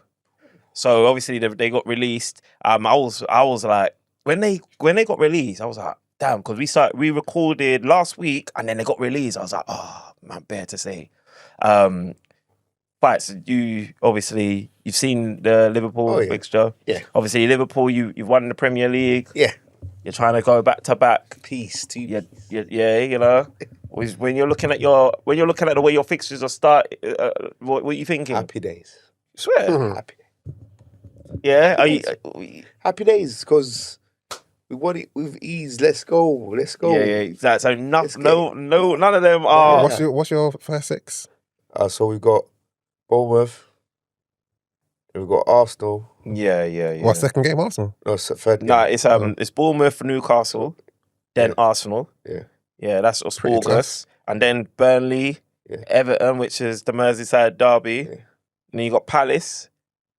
So obviously they got released. I was like when they got released, I was like, damn, because we recorded last week and then they got released. I was like, oh man, bare to say. But you've seen the Liverpool fixture. Yeah. Obviously Liverpool, you've won the Premier League. Yeah. You're trying to go back to back. Peace to Yeah, you know. When you're looking at the way your fixtures are start, what are you thinking? Happy days. Swear. Happy. Yeah. Are you? Happy days because we won it with ease. Let's go. Yeah, exactly. So Let's get none of them are. What's your first six? So we've got Bournemouth. We've got Arsenal. Yeah. What second game, Arsenal? No, third game. No, it's Bournemouth, Newcastle, then Arsenal. Yeah. Yeah, that's Pretty August, and then Burnley, Everton, which is the Merseyside derby. Yeah. And then you got Palace,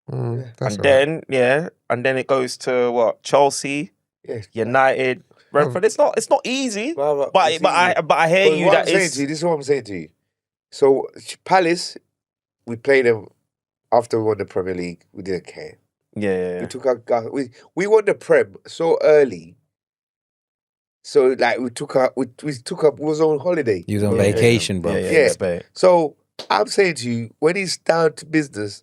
That's and all right. then it goes to what? Chelsea, Yeah. United, Brentford. It's not easy, But I hear you. That this is what I'm saying to you. So Palace, we played them after we won the Premier League. We didn't care. Yeah. We took our we won the Prem so early. So like we was on holiday. He was on vacation, bro. Yeah. So I'm saying to you, when he's down to business,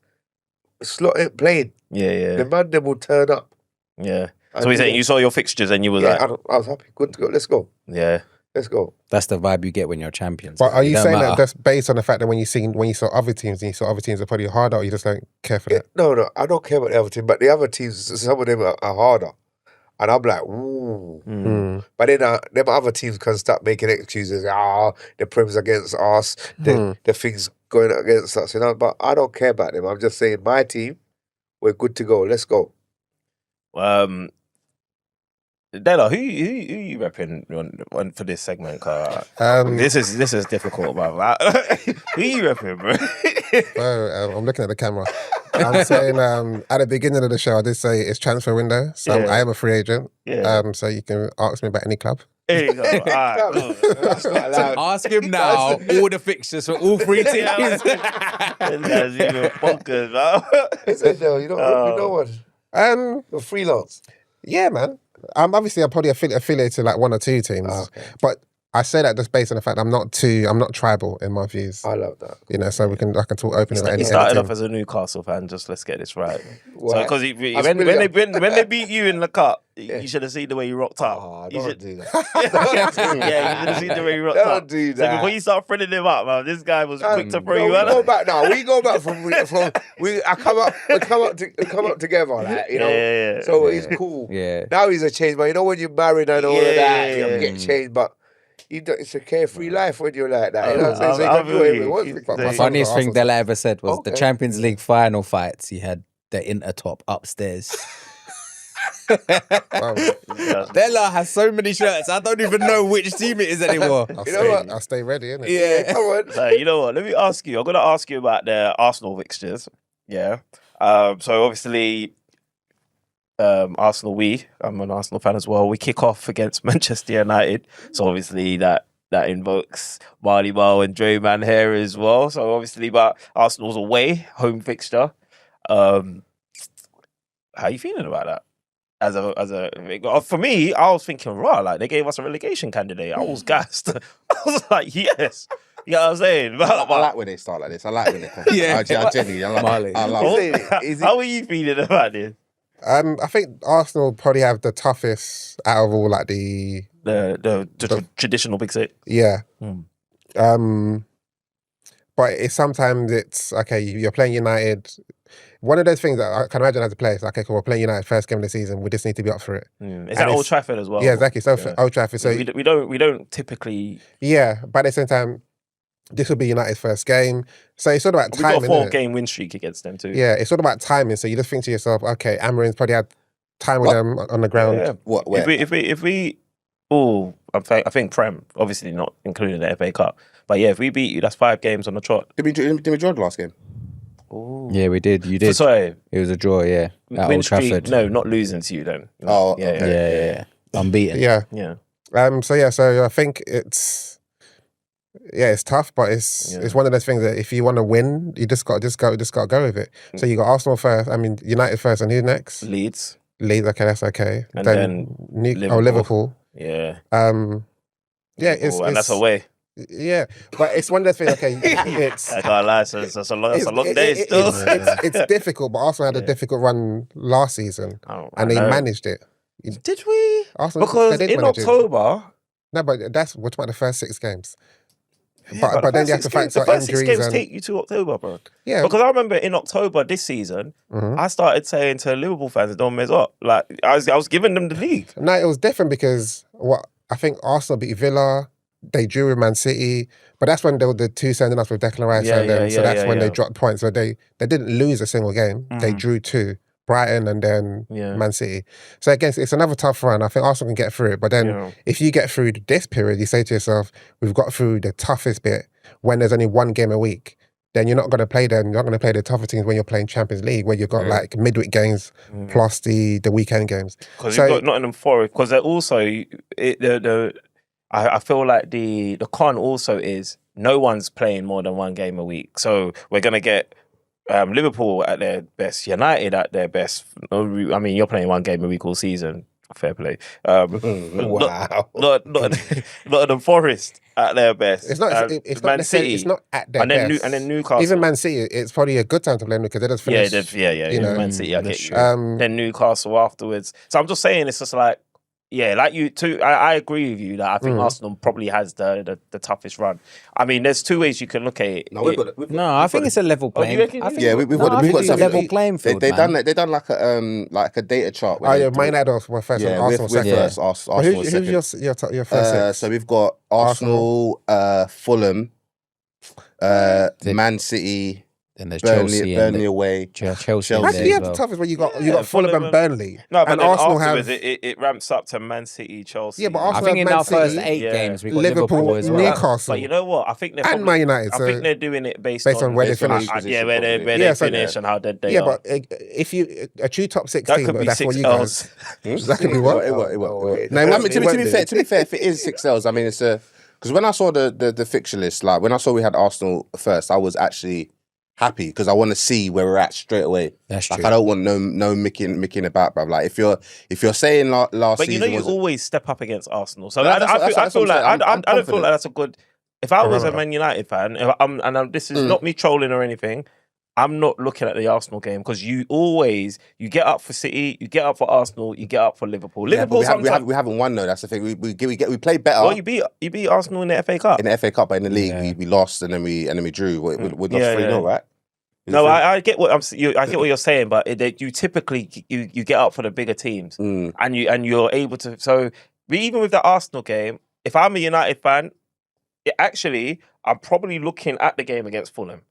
Slot ain't playing. Yeah. The man them will turn up. Yeah. So he's saying you saw your fixtures and you were like, I was happy. Good to go. Let's go. Yeah. Let's go. That's the vibe you get when you're champions. But are you saying matter. that that's based on the fact that when you saw other teams and you saw other teams are probably harder, or you just don't care for that? No, I don't care about the other team, but the other teams, some of them are harder. And I'm like, ooh. But then them other teams can start making excuses. The Prem's against us. The things going against us. But I don't care about them. I'm just saying, my team, we're good to go. Let's go. Della, who you repping on for this segment? This is difficult, bro. Who you repping, bro? Bro, I'm looking at the camera. I'm saying at the beginning of the show, I did say it's transfer window, so I am a free agent. Yeah. So you can ask me about any club. There you go. All right, cool. That's not allowed. Ask him now all the fixtures for all three teams. This guy's even bonkers, man. No, you know what? You're freelance. Yeah, man. I'm probably affiliated to like one or two teams, but I say that just based on the fact I'm not tribal in my views. I love that. So I can talk openly about any. He started team. off as a Newcastle fan. Just let's get this right. Why? Because when they beat you in the cup, you should have seen the way you rocked up. Oh, You don't should- do that. Yeah, you should have seen the way you rocked up. Don't do So that. before you start friending him up, man, this guy was quick to throw you we out. go back now. We go back from we come up together, like, you know. Yeah. So it's cool. Yeah. Now he's a change, but you know when you're married and all of that, Yeah. you get changed, but it's a carefree life when you're like that. You know what I'm saying? So you I'll can do whatever feel you want. you. But my The son's Funniest got thing Arsenal. Della ever said was the Okay. Champions League final fights. He had the Intertop upstairs. Wow. Della has so many shirts. I don't even know which team it is anymore. I'll stay ready, innit? Yeah. Come on. So, you know what? Let me ask you. I'm going to ask you about the Arsenal fixtures. Yeah. So obviously, Arsenal. I'm an Arsenal fan as well. We kick off against Manchester United. So obviously that invokes Marley Marl and Dre Man here as well. So obviously, but Arsenal's away home fixture. How you feeling about that? For me, I was thinking, like they gave us a relegation candidate. I was gassed. I was like, yes. You know what I'm saying? I like when they start like this. I like when they come. Yeah. I genuinely, I like Marley. I love it. How are you feeling about this? I think Arsenal probably have the toughest out of all like the Traditional big six. yeah. But it's okay. You're playing United. One of those things that I can imagine as a player is okay, cool, we're playing United first game of the season. We just need to be up for it. It's at Old Trafford as well. Yeah, exactly. So Yeah. Old Trafford. So we don't typically. yeah, but at the same time, this will be United's first game. So it's sort of about We got a timing. 4-game win streak against them too. Yeah, it's sort of about timing. So you just think to yourself, okay, Amarin's probably had time with them on the ground. Yeah. What? Where? If we I think Prem, obviously not including the FA Cup, but yeah, if we beat you, that's 5 games on the trot. Did we draw the last game? Yeah, we did. You did. Sorry, It was a draw, yeah. At win Old streak. Trafford. No, not losing to you then. Oh, yeah, okay. Yeah. Unbeaten. Yeah. yeah. So I think it's tough, but it's one of those things that if you want to win, you just got to go with it. So you got Arsenal first. I mean United first, and who next? Leeds. Okay, that's okay. And then Liverpool. Yeah. It's and that's away. Yeah, but it's one of those things. Okay, it's I can't lie, so that's a long day still. It's difficult, but Arsenal had a difficult run last season, and they managed it. Did we? Arsenal, Because they did in manage it. October. No, but we're talking about the first 6 games. Yeah, but then you have to factor the first 6 injuries games and take you to October, bro. yeah. Because I remember in October this season, I started saying to Liverpool fans, "Don't mess up." Like I was giving them the league. No, it was different because I think Arsenal beat Villa. They drew with Man City, but that's when they were the 2 sending us with Declan Rice and them. So that's when they dropped points. So they didn't lose a single game. They drew 2, Brighton and then Man City. So again, it's another tough run. I think Arsenal can get through it. But then if you get through this period, you say to yourself, we've got through the toughest bit when there's only 1 game a week. Then you're not going to play them. You're not going to play the tougher teams when you're playing Champions League, where you've got like midweek games plus the weekend games. Because you've got Nottingham Forest. Because they're also I feel like the con also is no one's playing more than 1 game a week. So we're going to get Liverpool at their best, United at their best. I mean, you're playing 1 game a week all season. Fair play. Wow. Not the Forest at their best. It's not. It's not necessarily. It's not at their best. And then Newcastle. Even Man City, it's probably a good time to play them because they just finished. Yeah. Man City, I get you. Then Newcastle afterwards. So I'm just saying, it's just like, yeah, like you too. I agree with you that I think Arsenal probably has the toughest run. I mean, there's two ways you can look at it. I think it's a level playing. we've got a level playing field. They done like a data chart. Man United were first and Arsenal second. Arsenal who's your first six? So we've got Arsenal, Fulham, Man City. Then there's Burnley away. Chelsea. Actually, you have the toughest when you got Fulham and Burnley. No, but and then Arsenal afterwards have it ramps up to Man City, Chelsea. Yeah, but Arsenal I think have in Man our first City, 8 games we got Liverpool, as well. Newcastle, But you know what? I think they're and Man United. I think they're doing it based on where they finish. where they finish and how dead they are. But if you a true top 6 That team, could be that's 6 what you L's. guys. That could be what? To be fair, if it is 6 L's, I mean it's because when I saw the fixture list, like when I saw we had Arsenal first, I was actually happy because I want to see where we're at straight away. That's like true. I don't want no micking about, bruv. Like if you're saying last but season, you know you always step up against Arsenal. So No, I don't feel confident. like that's a good. If I was a Man United fan, this is not me trolling or anything, I'm not looking at the Arsenal game because you get up for City, you get up for Arsenal, you get up for Liverpool. Liverpool we haven't won though. That's the thing. We play better. Well, you beat Arsenal in the FA Cup. In the FA Cup, but in the league we lost and then we drew. We lost 3-0, right? No, I get what I get what you're saying, but you typically you get up for the bigger teams, and you're able to. So even with the Arsenal game, if I'm a United fan, I'm probably looking at the game against Fulham.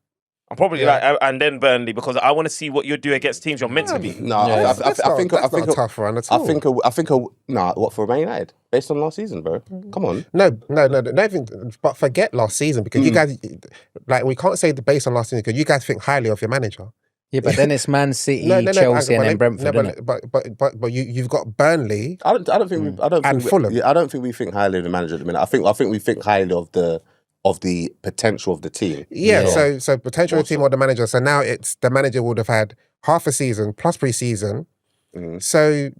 I'm probably and then Burnley because I want to see what you do against teams you're meant to be. No, I think that's not a tough run at all. I think what for Man United based on last season, bro? Come on. No, but forget last season because you guys we can't say the based on last season because you guys think highly of your manager. Yeah, but then it's Man City, Chelsea, and then Brentford. But you've got Burnley. I don't think Fulham. I don't think we think highly of the manager at the minute. I think we think highly of the potential of the team. Yeah. So potential of the team or the manager. So now it's the manager would have had half a season plus pre-season. So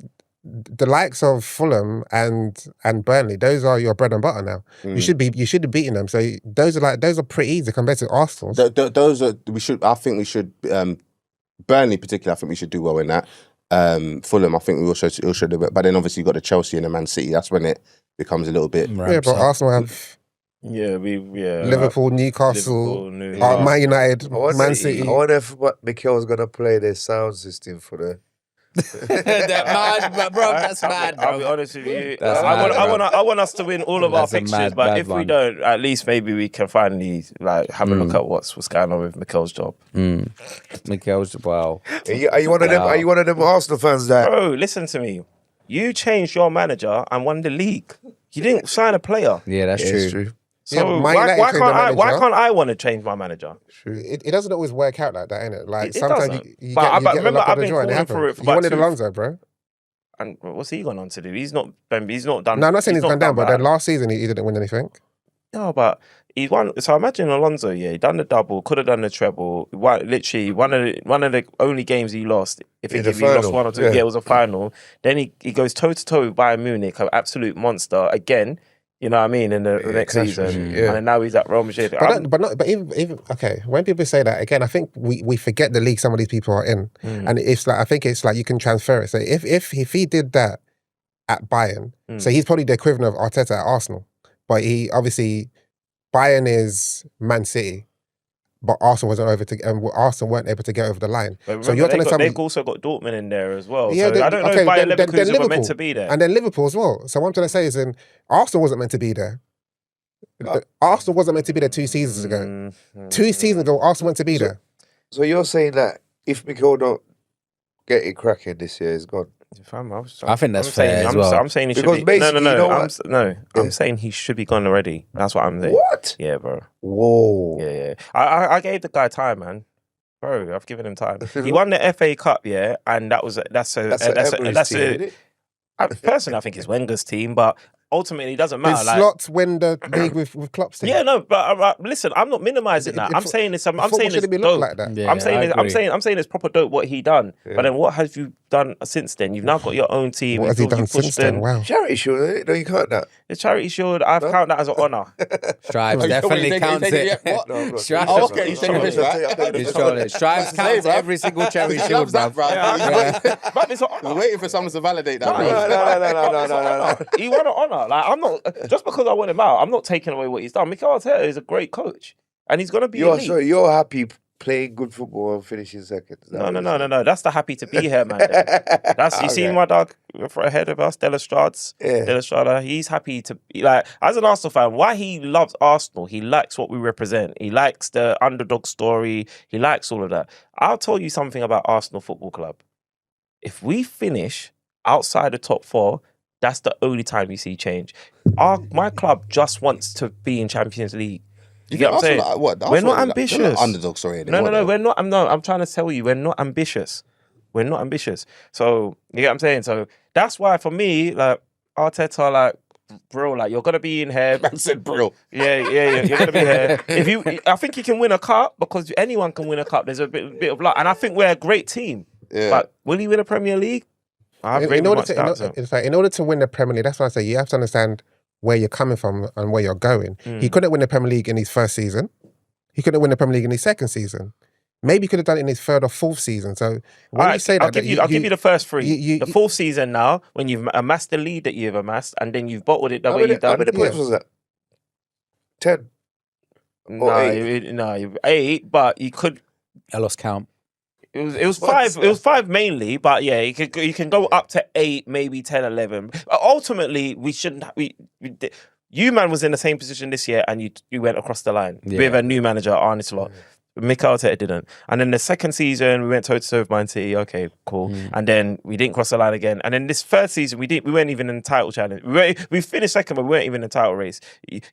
the likes of Fulham and Burnley, those are your bread and butter now. You should be beating them. So those are pretty easy compared to Arsenal. I think we should Burnley particularly, I think we should do well in that. Fulham, I think we also should do it. But then obviously you've got the Chelsea and the Man City. That's when it becomes a little bit. Yeah, but Arsenal have Liverpool, Newcastle, Man United, Man City. I wonder if Mikel's gonna play their sound system for the. That's mad, bro. I'll be honest with you. I want us to win all of our fixtures, but if we don't, at least maybe we can finally have a look at what's going on with Mikel's job. Mikel's wow. Are you one of them? Are you one of them Arsenal fans that? Bro, listen to me. You changed your manager and won the league. You didn't sign a player. Yeah, that's true. So why can't I want to change my manager? It doesn't always work out like that, innit? Like It sometimes doesn't. you But get remember, luck I've of the been draw and it calling for happens. it for You about wanted Alonso, bro. And what's he gone on to do? He's not done. No, I'm not saying he's gone down, but bad. then last season he didn't win anything. No, but he won. So imagine Alonso. Yeah, he done the double, could have done the treble. Literally one of the only games he lost. If he lost one or two, it was a final. Then he goes toe to toe with Bayern Munich, an absolute monster again. You know what I mean? In the next season, and now he's at Real Madrid. But even okay. When people say that again, I think we forget the league some of these people are in, and it's like I think it's like you can transfer it. So if he did that at Bayern, so he's probably the equivalent of Arteta at Arsenal, but he obviously Bayern is Man City. But Arsenal Arsenal weren't able to get over the line. So you're telling they've also got Dortmund in there as well. Yeah, so I don't know if Bayern Leverkusen were meant to be there. And then Liverpool as well. So what I'm trying to say is, Arsenal wasn't meant to be there. Arsenal wasn't meant to be there 2 seasons ago. 2 seasons ago, Arsenal went to be there. So you're saying that if Mikel don't get it cracking this year, he's gone. I think that's fair as well. I'm saying he should be. No. I'm saying he should be gone already. That's what I'm saying. What? Yeah, bro. Whoa. Yeah. I gave the guy time, man. Bro, I've given him time. He won the FA Cup, and that's a. Personally, I think it's Wenger's team, but ultimately, it doesn't Did matter. Like, Slot win the league with Klopp's team? yeah, no, but listen, I'm not minimizing that. I'm saying it's. I'm saying it's be dope. like that. Yeah, I'm saying I agree. I'm saying it's proper dope what he done. But then what have you done since then? You've now got your own team. What has he done since then? Wow. Charity shield, eh? No, you can't that. The charity shield, I've count that as an honour. Stripes definitely counts it. What? No, Stripes, Oh, okay, he's taking this, right? He's trolling. Stripes counts every single charity shield, bruv. But it's an We're honour. waiting for someone to validate that. No. He won an honour. Like, I'm not just because I want him out. I'm not taking away what he's done. Mikel Arteta is a great coach, and he's gonna be elite. So you're happy playing good football and finishing second? No. That's the happy to be here, man. That's you seen my dog ahead of us, Delastrades. Yeah. Delastrada. He's happy to like as an Arsenal fan. Why he loves Arsenal? He likes what we represent. He likes the underdog story. He likes all of that. I'll tell you something about Arsenal Football Club. If we finish outside the top 4, that's the only time you see change. My club just wants to be in Champions League. You get what I'm saying? We're not ambitious. Underdog story. No, we're not. I'm trying to tell you, we're not ambitious. We're not ambitious. So you get what I'm saying? So that's why for me, like Arteta, like bro, like you're gonna be in here. Man said, bro. Yeah. You're gonna be here. I think you can win a cup because anyone can win a cup. There's a bit of luck, and I think we're a great team. Yeah. But will he win a Premier League? In order to win the Premier League, that's why I say you have to understand where you're coming from and where you're going. He couldn't win the Premier League in his first season. He couldn't win the Premier League in his second season. Maybe he could have done it in his third or fourth season. So when you say that, I'll give you the first 3. The fourth season now, when you've amassed the lead that you've amassed, and then you've bottled it the way you've done. How many points was that? 10. No, 8. But you could. I lost count. It was 5. It was 5 mainly, but yeah, you can go up to 8, maybe 10, 11. But ultimately, we shouldn't. You man was in the same position this year, and you went across the line with a new manager, Arne Slot. Mikel Arteta didn't. And then the second season, we went toe-to-toe with Man City. Okay, cool. And then we didn't cross the line again. And then this third season, we weren't even in the title challenge. We finished second, but we weren't even in the title race.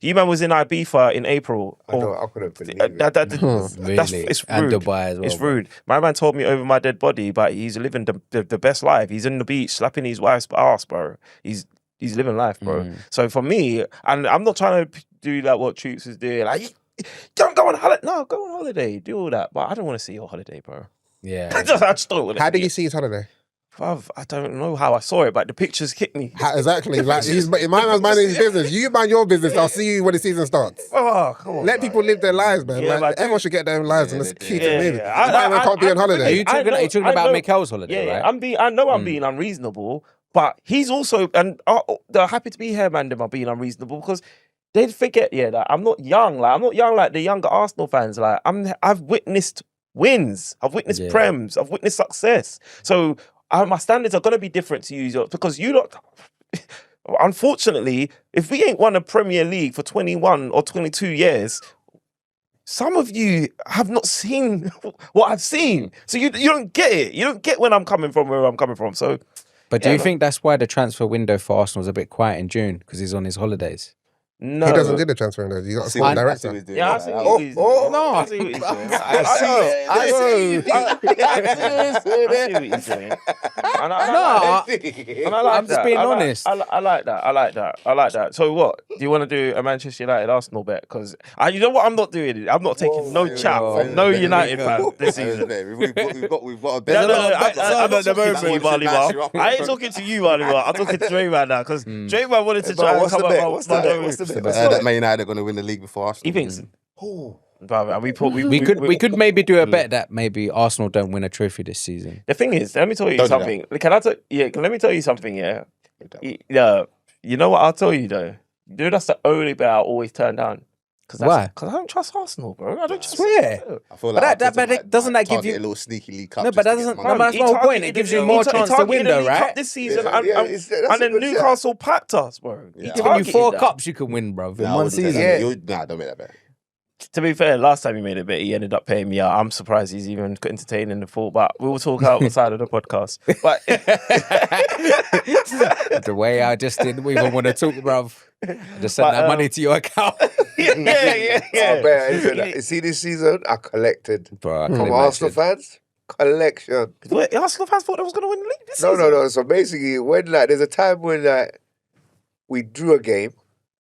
You man was in Ibiza in April. I couldn't believe it. Really? It's rude. And Dubai as well. It's rude. My man told me over my dead body, but he's living the best life. He's in the beach, slapping his wife's ass, bro. He's living life, bro. So for me, and I'm not trying to do like what Troops is doing, like, don't go on holiday. No, go on holiday. Do all that. But I don't want to see your holiday, bro. Yeah. I just don't want to How see did you it. see his holiday? Bruv, I don't know how I saw it, but the pictures hit me. Exactly. Like my man's minding his business. You mind your business. I'll see you when the season starts. Oh, come on. Let people live their lives, man. Yeah, Like, but- everyone should get their own lives, and it's key to me. yeah. I can't be on Are holiday. you talking about Mikel's holiday, Yeah, right? I'm being unreasonable, but he's also, and they're happy to be here, man. Them are being unreasonable because they'd forget, that I'm not young. Like I'm not young like the younger Arsenal fans. Like I've witnessed wins, I've witnessed prems, I've witnessed success. So my standards are going to be different to you because you lot. Unfortunately, if we ain't won a Premier League for 21 or 22 years. Some of you have not seen what I've seen. So you don't get it. You don't get where I'm coming from. So, But do you think that's why the transfer window for Arsenal is a bit quiet in June? Because he's on his holidays? no. He doesn't do the transfer window. You got a smart director. Yeah, I see what he's doing. I see what he's doing. I see what he's doing. And I'm just being honest. I like that. So what? Do you want to do a Manchester United Arsenal bet? Because you know what I'm not doing? I'm not taking no chat from no United fan this season. We've got a No, bet. I'm not talking to you, Malima. I ain't talking to you, Malima. I'm talking to Draymond now because Draymond wanted to try and what's come the up bet? with What's the bet? What's the bet? That Man United are going to win the league before Arsenal. He thinks. Brother, we could maybe do a bet that maybe Arsenal don't win a trophy this season. The thing is, let me tell you Don't do something. Let me tell you something. Yeah. You know what I'll tell you though. You know that's the only bet I'll always turn down. Why? Because I don't trust Arsenal, bro. I don't trust. Swear. I feel But like doesn't that give target you a little sneaky league cup? No, but that just to doesn't. get No, money. but that's my whole point. It gives you more chance to win, though, right? This season, Yeah, and that's then a good Newcastle packed us, bro. Yeah. Giving you 4 that. cups you can win, bro, in Nah, I one wouldn't say season. that. Yeah. Don't make that bet. To be fair, last time he made a bet, he ended up paying me out. I'm surprised he's even entertaining the thought, but we'll talk outside of the podcast. But The way I just didn't even want to talk, bruv. I just sent that money to your account. I bet. You see, this season, I collected Bro, I can from imagine. Arsenal fans. Collection. wait, Arsenal fans thought they was going to win the league this No, season. no. So basically, when there's a time when we drew a game,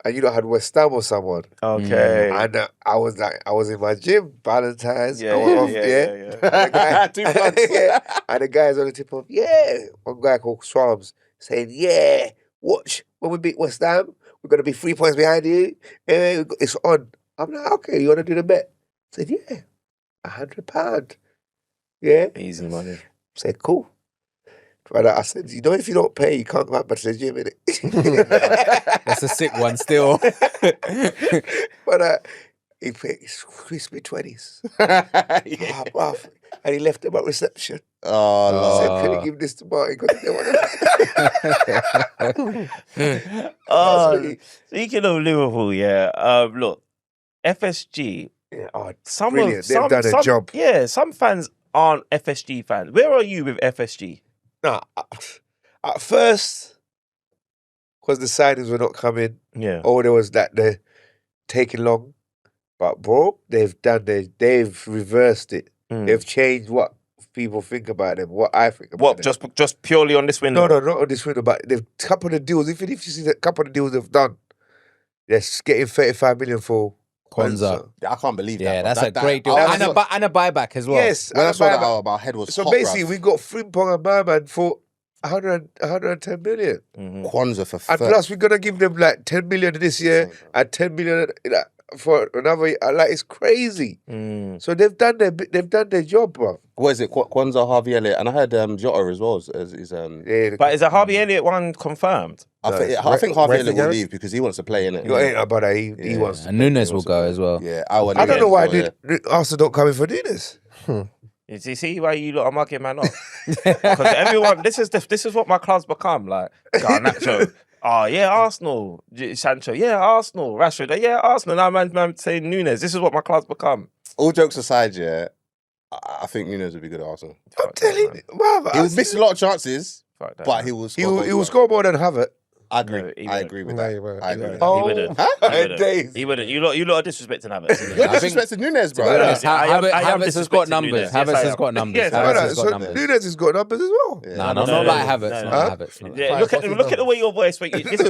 and you know had West Ham or someone. Okay. And I was in my gym, Valentine's. Yeah. And the guy, 2 months. and the guy's on the tip of, one guy called Swabs saying, watch, when we beat West Ham, we're going to be 3 points behind you. It's on. I'm like, okay, you want to do the bet? I said, £100. Yeah. Easy money. I said, cool. But I said, you know, if you don't pay, you can't come back to the gym, innit? That's a sick one still. But he squeezed me 20s. Bruv. And he left them at reception. Oh, I said, Lord. can you give this to Martin? Because they want to. Speaking of Liverpool, look, FSG. Brilliant. They've done a job. Yeah, some fans aren't FSG fans. Where are you with FSG? Nah, at first, because the signings were not coming, Yeah. or there was that they're taking long. But bro, they've reversed it. They've changed what people think about them, what I think about them. What, just purely on this window? No, not on this window, but they've couple of deals. Even if you see the couple of deals they've done, they're getting 35 million for Kwanzaa. I can't believe that. Yeah, bro. that's a great deal. I And a buyback as well. Yes, When I and saw that, buy- my head was so hot, basically, bruv. we got Frimpong and Merman for 110 million. Kwanzaa for And plus, we're going to give them like 10 million this year and 10 million for another year. Like, it's crazy. So they've done their job, bro. What is it? Kwanzaa, Harvey Elliott, and I heard G.O.A.T as well. But is the Harvey Elliott one confirmed? I think Harvey Where's Elliott he will going? leave because he wants to play in it. You ain't about that. He wants to. And Nunes will go as well. Yeah, I don't know why Yeah. Arsenal don't come in for Nunes. You see why you lot are mugging man off? Because everyone, this is what my club's become. Like Garnacho, Arsenal. Sancho, Arsenal. Rashford, Arsenal. Now man saying Nunes. This is what my club's become. All jokes aside, I think Nunes would be good at Arsenal. I'm telling you, brother. He was missing a lot of chances, Fuck that, but man. he was. He will score more than Havertz. I agree. No, he I won't. agree with No, that. he won't. I agree with Oh, that. He wouldn't. days. He wouldn't. You lot are disrespecting Havertz. You're I think- disrespecting Nunes, bro. Yeah. Havertz has got disrespecting numbers. Nunes. Yes, I Havertz has am. got numbers. Yes, I Havertz am. has got So numbers. Nunes has got numbers as well. No, No, not like Havertz. no, Not no. like Havertz. Not Yeah, like look at the way your voice. This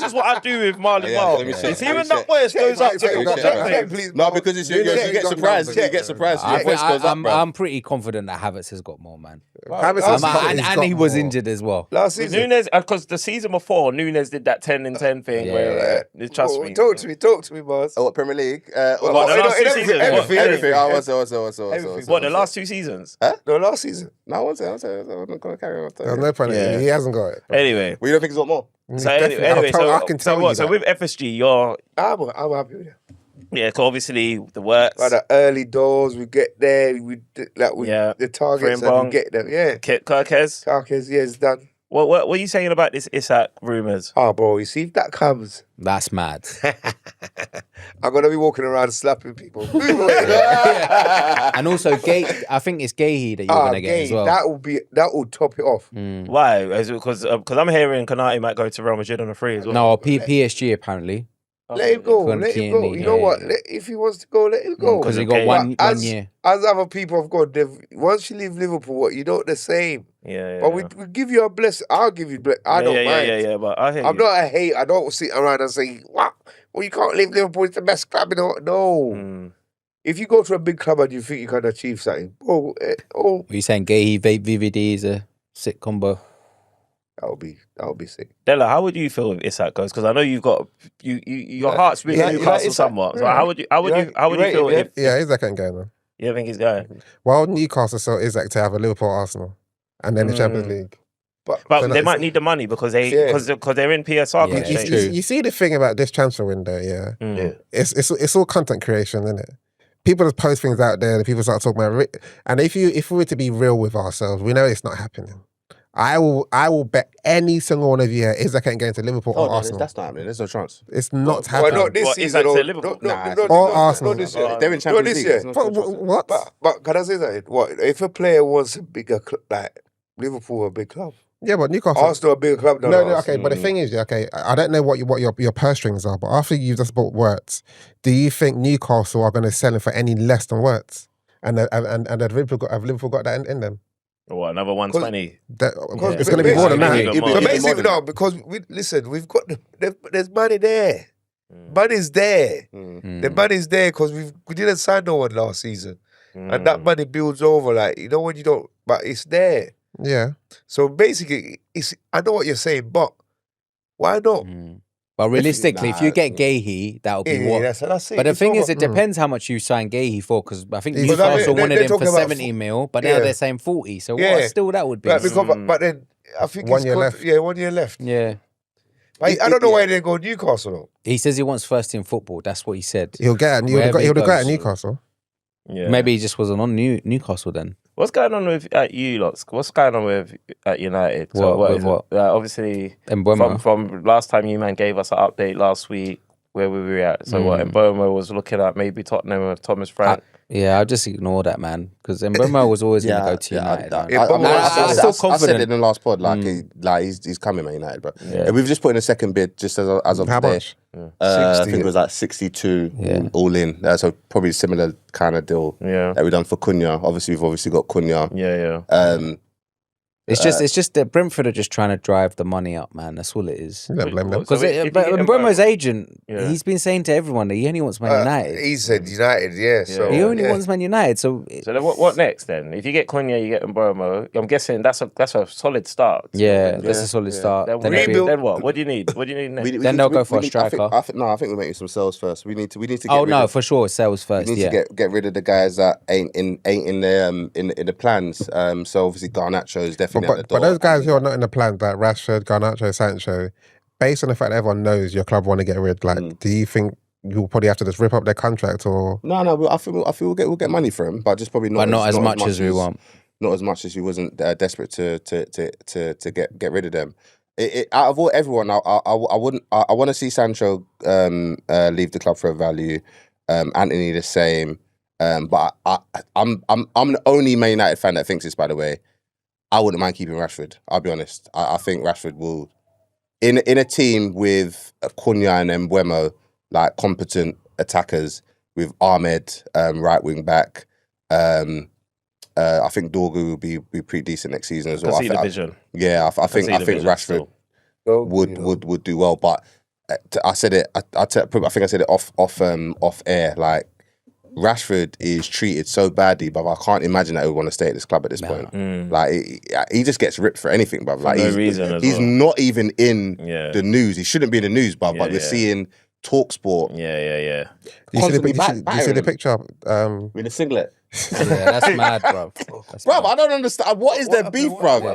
is what I do with Marley Yeah, Marl. let me check, You see let me when that check. voice goes up to check, you. check, check. Please, No, because it's you get surprised. You get surprised. Your voice goes up, bro. I'm pretty confident that Havertz has got more, man. Havertz has got- he's And got he was more. injured as well. Last With season. Nunes, because the season before, Nunes did that 10 and 10 thing Yeah. where, trust me. Talk to me, boss. Oh, what, Premier League? What, the last two seasons? Everything. What, the last two seasons? No, last season. No, one second. I'm not going to carry on. There's no point. Yeah. He hasn't got it. Anyway. Well, you don't think he's got more? So Definitely. anyway, I can tell you so that. with FSG, you're I'm happy with it. so obviously the works. By the early doors, we get there. The targets and Frimpong. we get them. Yeah, Kirkes. Carcass, it's done. What are you saying about this Isak rumours? Oh, bro, you see if that comes, That's mad. I'm gonna be walking around slapping people. And also, I think it's Gahey that you're going to get as well. That will top it off. Why? Is it because I'm hearing Konate might go to Real Madrid on a free as well. No, PSG apparently. Let him go. Gonna Let him key go. in You the- know yeah, what? yeah. If he wants to go, let him go. Because he Okay. got one As- year. As other people have gone, once you leave Liverpool, what you don't the same. Yeah. But we give you a blessing. I'll give you. I don't mind. Yeah. But I hear I'm you. not a hate. I don't sit around and say, "What? Well, you can't leave Liverpool. It's the best club in the world." No. If you go to a big club and you think you can achieve something, Were you saying Gahey, Vape, VVD is a sick combo? that would be sick. Della, how would you feel if Isak goes? Because I know you've got your heart's with you like Newcastle Isak? somewhat. So Yeah. how would you rate feel him, if Yeah, Isaac ain't going, man. you think he's going? Why would Newcastle sell Isaac to have a Liverpool Arsenal and then the Champions League? But So they no, might need the money because they're in PSR. Yeah, constraints. true. You see the thing about this transfer window, yeah? Mm. It's all content creation, isn't it? People just post things out there and people start talking about it. And if we were to be real with ourselves, we know it's not happening. I will bet any single one of you here Isaac ain't going to Liverpool or Arsenal. That's not happening. There's no chance. It's not Well, happening. not this What, season. Isaac to Liverpool? Or Arsenal. Not this year. They're in Champions this League. year. There's no chance. What? But can I say that? What if a player wants a bigger club, like Liverpool, a big club, Yeah, but Newcastle. Arsenal, a bigger club? No, okay, but the thing is, okay, I don't know what your purse strings are, but after you've just bought Wirtz, do you think Newcastle are going to sell him for any less than Wirtz? And have Liverpool got that in them? What, another 120? It's going to be more than that. So basically, no, because we've got there's money there. Money's there. The money's there because we didn't sign no one last season, and that money builds over. Like, you know, when you don't, but it's there. Yeah. So basically, I know what you're saying, but why not? But realistically, if you get Gahey, that'll be what. That's it. But the thing is, it depends how much you sign Gahey for, because I think Newcastle wanted him for 70 mil, but now they're saying 40. So what still that would be? But then I think 1 year left. Yeah, 1 year left. Yeah. But I don't know why they didn't go Newcastle though. He says he wants first team football. That's what he said. He'll get at Newcastle. Yeah. Maybe he just wasn't on Newcastle then. What's going on with you lots? What's going on with at United? So What? Obviously, from last time you man gave us an update last week, where we were at. So what? Mbeumo was looking at maybe Tottenham with Thomas Frank. I'll just ignore that, man, because Mbeumo was always going to go to United. I said it in the last pod, he's coming at United, bro. Yeah. We've just put in a second bid just as of how today. much? I think it was like 62 all in. So probably similar kind of deal that we done for Cunha. Obviously, we've got Cunha. Yeah. It's just that Brentford are just trying to drive the money up, man. That's all it is. You don't blame them. Because Mbeumo's agent, he's been saying to everyone that he only wants Man United. He said United, So he only wants Man United. So then what next then? If you get Cunha, you get Mbeumo. I'm guessing that's a solid start. That's a solid start. Then what? What do you need? What do you need next? Then they'll go for a striker. I think we're making some sales first. We need to get. For sure, sales first. We need to get rid of the guys that ain't in the plans. So obviously Garnacho is definitely at the door. But those guys who are not in the plans, like Rashford, Garnacho, Sancho, based on the fact that everyone knows your club want to get rid, do you think you'll probably have to just rip up their contract or? No. I feel we'll get money for him, but just probably not. But not as much as we want. Not as much as we wasn't desperate to get rid of them. Out of everyone, I want to see Sancho leave the club for a value. Anthony the same. But I'm the only Man United fan that thinks this. By the way, I wouldn't mind keeping Rashford. I'll be honest. I think Rashford will, in a team with Cunha and Mbeumo, like competent attackers, with Ahmed right wing back. I think Dorgu will be pretty decent next season as well. I see the vision. I think Rashford would do well. But I said it. I think I said it off air. Like, Rashford is treated so badly, but I can't imagine that he would want to stay at this club at this point. Like, he just gets ripped for anything, but like, he's not even in the news. He shouldn't be in the news, but we're seeing TalkSport. Yeah. Do you see the picture? With a singlet. Yeah, that's mad, bro. Bro, I don't understand. What is their beef, bro?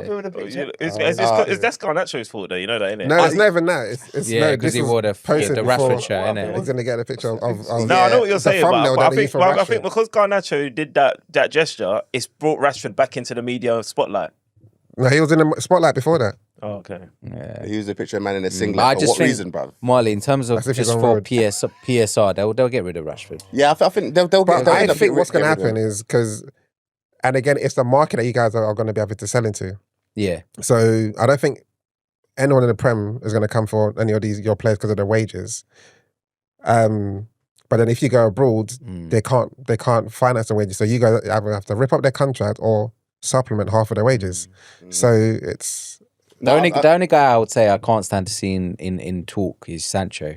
It's that's Garnacho's fault, though. You know that, innit? No, it's not even that. It's because he wore the Rashford shirt, innit? He's gonna get a picture of No, I know what you're saying, but I think because Garnacho did that gesture, it's brought Rashford back into the media spotlight. No, he was in the spotlight before that. Oh, okay. Yeah. He was a picture of a man in a singlet. For what reason, bro? Marley, in terms of just for PSR, they'll get rid of Rashford. Yeah, I think they'll get. I think what's going to happen is because, and again, it's the market that you guys are going to be able to sell into. Yeah. So I don't think anyone in the Prem is going to come for any of your players because of their wages. But then if you go abroad, they can't finance the wages. So you guys either have to rip up their contract or supplement half of their wages. So it's the only guy I would say I can't stand to see in talk is Sancho.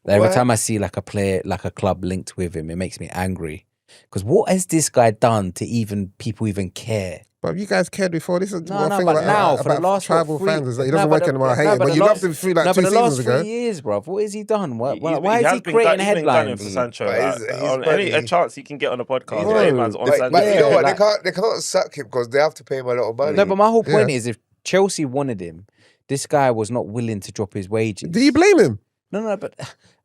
Every time I see like a player, like a club linked with him, it makes me angry. Because what has this guy done to people even care? But you guys cared before. This is but now for the last tribal fans is that he doesn't work anymore. Hate him, but you loved him through like 2 seasons ago. 3 years, bro. What has he done? Why is he creating headlines? For Sancho, a chance he can get on a podcast. Man's on Sancho. But you know what? They can't sack him because they have to pay him a lot of money. No, but my whole point is, if Chelsea wanted him, this guy was not willing to drop his wages. Do you blame him? No, but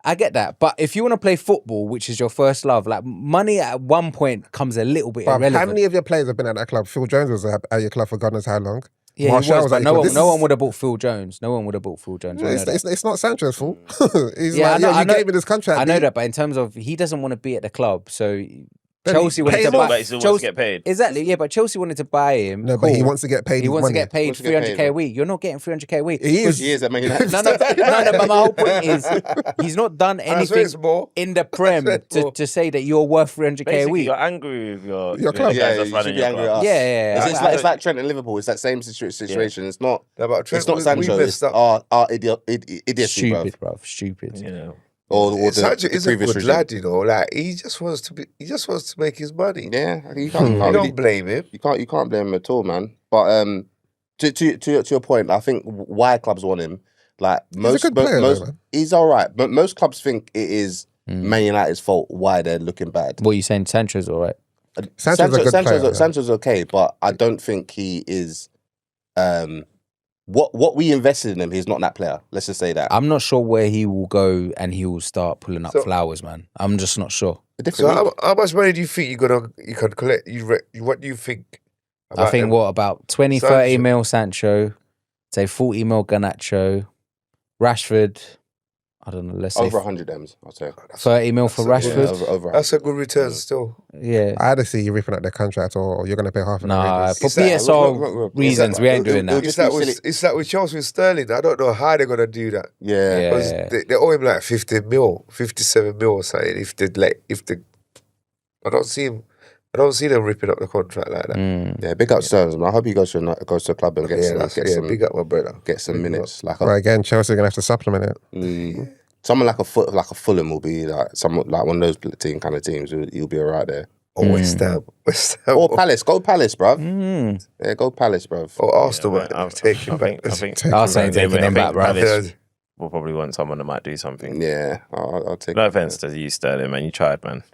I get that. But if you want to play football, which is your first love, like money at one point comes a little bit irrelevant. How many of your players have been at that club? Phil Jones was at your club for God knows how long. Yeah, Martial he was, but no one would have bought Phil Jones. No one would have bought Phil Jones. It's not Sancho's fault. He's you gave me this contract. I know that, but in terms of he doesn't want to be at the club, so Chelsea wanted pay to him buy. off. But he still wants to get paid. Exactly, yeah. But Chelsea wanted to buy him. No, but he wants to get paid. He wants to money. get paid Wants to get 300k paid, a week. You're not getting 300k a week. He is. He is at Man United. No, but my whole point is he's not done I swear anything it's more. in the Prem to say that you're worth 300k a Basically, week. you're angry with your club. guys Yeah, that's you running should be your angry at club. us. Yeah. It's like Trent and Liverpool. It's that same situation. It's not. No, but It's Trent not was- Sancho. we It's messed up. our idiocy, bruv. Stupid, bruv. Stupid. You know. Or the Sancho is a previous good regime. lad, you know. Like he just wants to make his money. Yeah, you You can't really don't blame him. You can't blame him at all, man. But to your point, I think why clubs want him, like most, good player, most though, man. he's all right, but most clubs think it is Man United's fault why they're looking bad. What are you saying? Sancho's all right. Sancho's a good player, yeah. Sancho's okay, but I don't think he is. What we invested in him, he's not that player. Let's just say that. I'm not sure where he will go and he will start pulling up So- flowers, man. I'm just not sure. A different So league. how much money do you think you can collect? What do you think? I think them? what about 20, Sancho. 30 mil Sancho, say 40 mil Garnacho, Rashford. I don't know. Let's say Over 100 M's, I'll say. 30 mil for That's a- Yeah, Rashford. over That's a good return still. Yeah. I had to see you ripping up their contract, or you're going to pay half of the Nah, wages. for It's like- PSR reasons, we ain't doing that. Just It's like with Chelsea and Sterling. I don't know how they're gonna do that. Yeah. Because Yeah. they owe him like 50 mil, 57 mil or something. I don't see them ripping up the contract like that. Yeah, big up Stones, man. I hope he goes to a club and gets some big up my brother. get some minutes. Like Well, again, Chelsea are going to have to supplement it. someone like a Fulham will be like someone like one of those kind of teams. He'll be alright there. Or West Ham. Or Palace, go Palace, bruv. Mm. Yeah, go Palace, bruv. Or Arsenal, Yeah, man. I Take him back. think I was saying taking him back, bro. Palace will probably want someone that might do something. Yeah, I'll take. No offense to you, Sterling, man. You tried, man.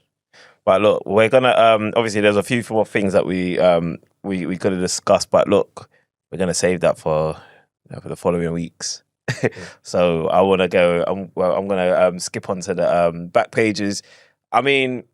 But look, we're gonna obviously there's a few more things that we could have discussed, but look, we're gonna save that for the following weeks. So I want to go. I'm gonna skip on to the back pages. I mean,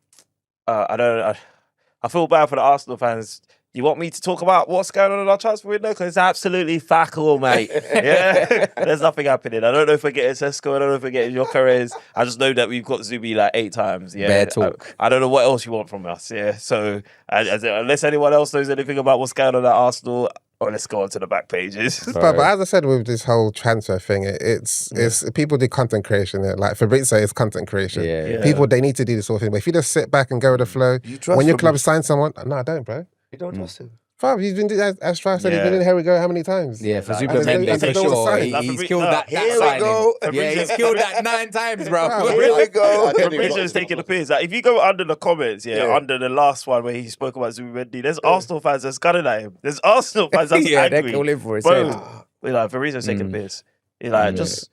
I feel bad for the Arsenal fans. You want me to talk about what's going on in our transfer window? Because it's absolutely fackle, mate. Yeah, there's nothing happening. I don't know if we're getting Sesko. I don't know if we're getting Jokeres. I just know that we've got Zubi like 8 times. Yeah, Bear talk. I don't know what else you want from us. Yeah, so unless anyone else knows anything about what's going on at Arsenal, let's go on to the back pages. But as I said with this whole transfer thing, it's people do content creation. Like Fabrizio is content creation. Yeah. People, they need to do this sort of thing. But if you just sit back and go with the flow, You trust when your him? club signs someone, no, I don't, bro. You don't trust him. Fam, he's been, as Strive said, he's Yeah. been in Here We Go how many times? Yeah, for Like, Zuba and then- Mendes, and for then don't sure. sign. He's killed that Here we signing. go. Yeah, he's killed that 9 times, bro. Here we go. Fabrizio's taking the piss. Like, if you go under the comments, under the last one where he spoke about Zubimendi, there's Arsenal fans that's gunning at him. There's Arsenal fans that's Yeah, they're angry. calling for his Bro, head. like, Fabrizio's taking the piss. He's like, just...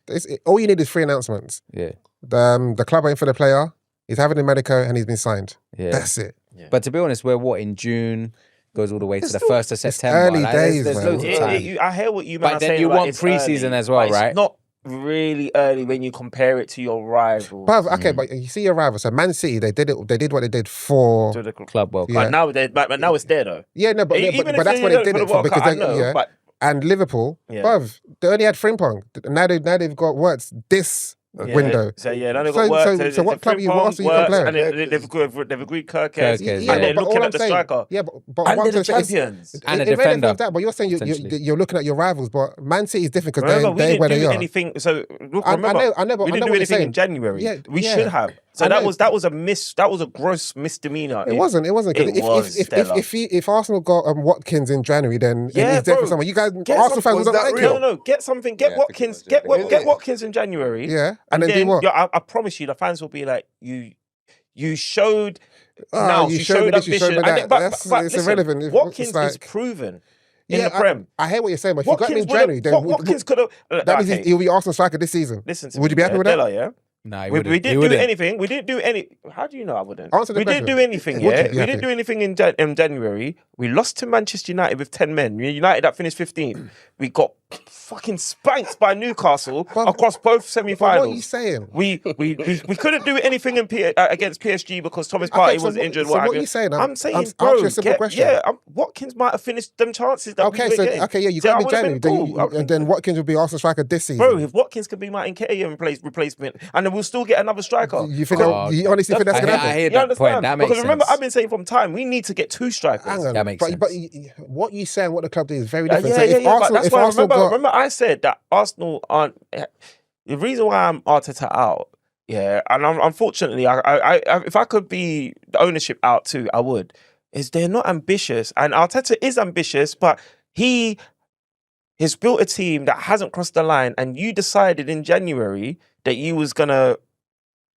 All you need is 3 announcements. Yeah, The club ain't for the player. He's having a medico and he's been signed. yeah. That's it. But to be honest, we're in June, goes all the way to the still- 1st of September. early Like, days, there's man. loads of time. I hear what you man But are then saying. you like, want it's pre-season early, as well, but right? It's not really early when you compare it to your rivals. But, okay, but you see your rival. So Man City, they did what they did for... To the Club World Cup. Yeah. But now it's there though. Yeah, no, but, Even if but that's they what they don't did for it the for World because Cup, I they, know, but and Liverpool, Yeah. bruv, they only had Frimpong. Now they've got words this window. So now they've So- got work. so what club Frimpong, else are you comparing? And they've agreed Kirkes. Kirkes, And they're but looking all at I'm the saying- striker. Yeah, but And what they're I'm the saying is- champions. And a irrelevant defender, of that, but you're saying potentially. you're looking at your rivals, but Man City is different because Remember, we they're where didn't they do are. anything. So look, I remember, know, but we I know didn't what do you're anything saying. in January. Yeah, We yeah. should have. So I that know. was a gross misdemeanor. It wasn't. 'cause It was, Stella. if Arsenal got Watkins in January, then Yeah, he's there for bro. someone. You guys, Get Arsenal some- fans was don't that like real? it. No, get something. Get Yeah, Watkins. I think it was, Get yeah. Watkins in January. Yeah, and then do what? Yeah, I promise you, the fans will be like, you showed. Oh, Now you you showed me showed this, you showed ambition. me And that. then- but It's listen, irrelevant. It's Watkins is like- proven in Yeah, the Prem. I hear what you're saying, but if you got him in Watkins January, then Watkins could have. that means he'll be Arsenal striker this season. Listen to Would me, you be happy with that? Della, yeah. Nah, he We wouldn't. He didn't do wouldn't. anything. We didn't do any. How do you know I wouldn't? Answer the We didn't question. do anything. Would Yeah, you be we happy? didn't do anything in January. We lost to Manchester United with 10 men. United that finished 15. We got fucking spanked by Newcastle across both But what are you semi-finals. saying? We couldn't do anything against PSG because Thomas Partey so was what- injured. so what what have you you. saying? I'm saying, Answer bro, a simple question. Watkins might have finished them chances. That Okay, we were so getting. yeah, you So got I him in would've January, been cool. and then Watkins will be Arsenal striker this season. Bro, if Watkins could be my Nketiah replacement, and and we'll still get another striker. You think? You honestly think that's gonna happen? I hear You that understand? point. That makes because remember, sense. I've been saying from time we need to get 2 strikers. Hang on. That makes sense. But what you say and what the club does is very Yeah, different. yeah, So if yeah. But Arsenal, that's if why Arsenal remember I said that Arsenal aren't. The reason why I'm Arteta out, yeah, and unfortunately, I if I could be the ownership out too, I would. Is they're not ambitious, and Arteta is ambitious, but he has built a team that hasn't crossed the line, and you decided in January that you was gonna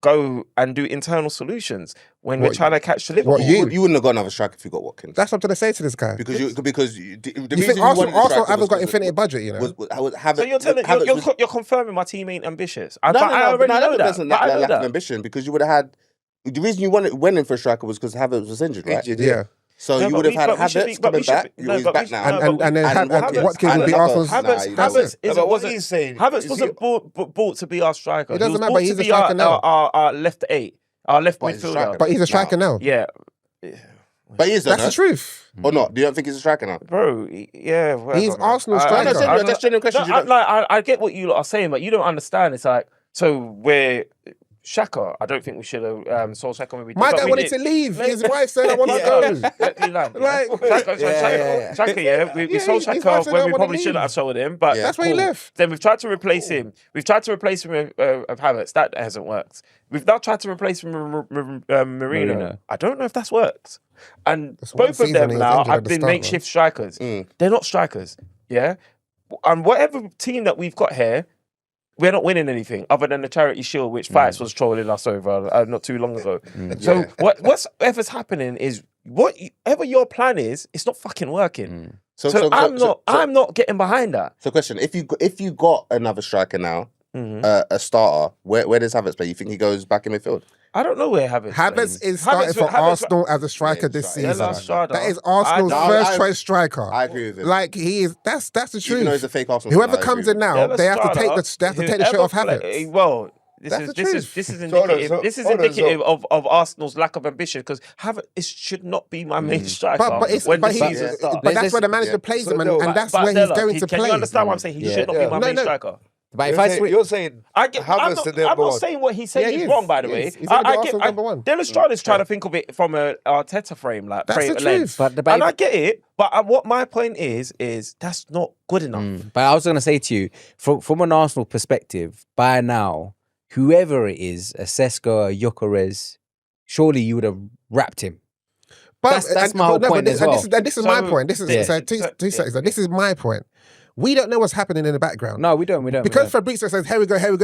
go and do internal solutions when we're trying to catch the Liverpool. You wouldn't have got another striker if you got Watkins. That's what I'm trying to say to this guy. The You reason think you wanted Arsenal haven't got infinite budget, you know? So you're confirming my team ain't ambitious. I That know doesn't that. lack of ambition because you would have had. The reason you went in for a striker was because Havertz was injured, right? Yeah. So you would have had Havertz coming back. He's back now. And then Watkins would be Arsenal's. Havertz wasn't bought to be our striker. It doesn't matter, He but was he's bought a to be striker now. our left 8, our left But he's a striker. midfielder. But he's a striker now. Yeah. But he is, That's the truth. or not? Do you don't think he's a striker now? Bro, yeah. whatever, He's man. Arsenal's I- striker. That's genuine questions. You don't- I get what you lot are saying, but you don't understand. It's like, so we're Shaka. I don't think we should have sold Shaka when we did. My but guy we wanted did. to leave. His wife said, I want to go. Let me land. Like- Shaka, we sold his wife Shaka said, when "I we wanna probably leave." shouldn't have sold him, but That's where he left. Then we've tried to replace him. We've tried to replace him with Havertz. That hasn't worked. We've now tried to replace him with Marino. I don't know if that's worked. And That's one both of season them he was now injured at have the been start, makeshift strikers. They're not strikers, yeah? And whatever team that we've got here, we're not winning anything other than the Charity Shield, which Fights was trolling us over not too long ago. So whatever's happening is whatever your plan is, it's not fucking working. So I'm not getting behind that. So, question: if you got another striker now, a starter, where does Havertz play? You think he goes back in midfield? I don't know where Havertz Havertz is starting for Arsenal as a striker this season. That is Arsenal's first choice striker. I agree with him. Like he is. That's the truth. Even though he's a fake Arsenal Whoever fan, I comes agree in with now, they have to take the shirt off Havertz. Well, That's the this truth. is indicative of Arsenal's lack of ambition because Havertz should not be my main striker. But that's where the manager plays him, and that's where he's going to play. Can you understand what I'm saying? He should not be my main striker. But if I You're saying I'm Havertz not saying what he's saying is wrong, by the way. He's gonna be Arsenal's number one. Dylan Strada's trying to think of it from an Arteta frame, like That's frame the lens. truth. And I get it, but what my point is that's not good enough. But I was going to say to you, from an Arsenal perspective, by now, whoever it is, a Sesko, a Gyökeres, surely you would have wrapped him. But That's my whole point as well. This is my point. This is two seconds. This is my point. We don't know what's happening in the background. No, we don't. Because Fabrizio says, here we go. I'm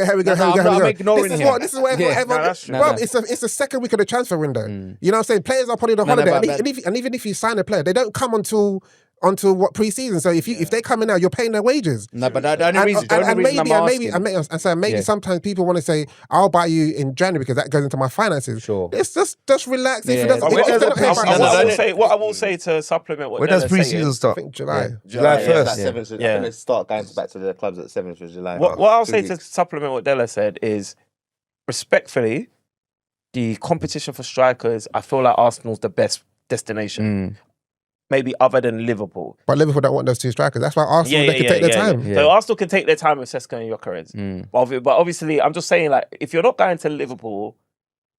ignoring him. This is what everyone. It's the second week of the transfer window. You know what I'm saying? Players are probably on holiday, and even if you sign a player, they don't come until what pre-season. So if they come in now, you're paying their wages. No, but the only reason I'm asking. Sometimes people want to say, I'll buy you in January because that goes into my finances. Sure. It's just relax. What I will say to supplement what when does pre-season start? I think July. July 1st. I think they start going back to the clubs at 7th of July. What I'll say to supplement what Della said is, respectfully, the competition for strikers, I feel like Arsenal's the best destination. Maybe other than Liverpool. But Liverpool don't want those two strikers. That's why Arsenal, they can take their time. Yeah. So Arsenal can take their time with Sesko and Gyökeres. But obviously, I'm just saying, like, if you're not going to Liverpool,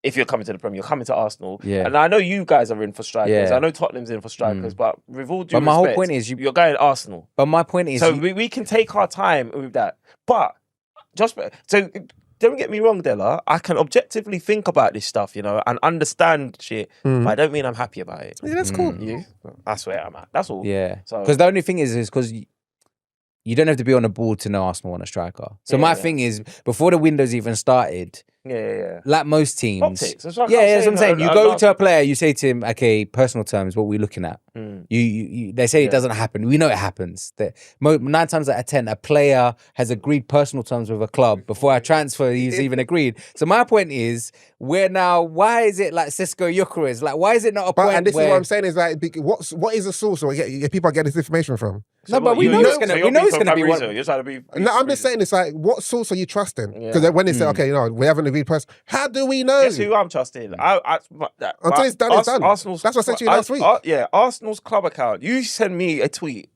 if you're coming to the Premier, you're coming to Arsenal. Yeah. And I know you guys are in for strikers. Yeah. I know Tottenham's in for strikers. But with all due But my respect, whole point is you're going Arsenal. But my point is, So we can take our time with that. But don't get me wrong, Della. I can objectively think about this stuff, you know, and understand shit. But I don't mean I'm happy about it. Yeah, that's cool. That's where I'm at. That's all. yeah. So Because the only thing is because you don't have to be on the board to know Arsenal want a striker. So my thing is, before the window's even started, like most teams, optics. That's what that's what I'm saying. You go to a player. player, you say to him, okay, personal terms, what are we looking at? They say it doesn't happen. We know it happens. 9 times out of 10, a player has agreed personal terms with a club before a transfer he's even agreed. So my point is, why is it like Sesko Gyökeres? Like, why is it not a point And this where... is what I'm saying is like, what is the source where people get this information from? No, but we know it's going to be one. You're trying to be. No, I'm just saying it's like, what source are you trusting? Because when they say, okay, we haven't agreed person, how do we know? Guess who I'm trusting? Until it's done, it's done. Arsenal's, that's what I said to you last week. Arsenal's club account. You send me a tweet,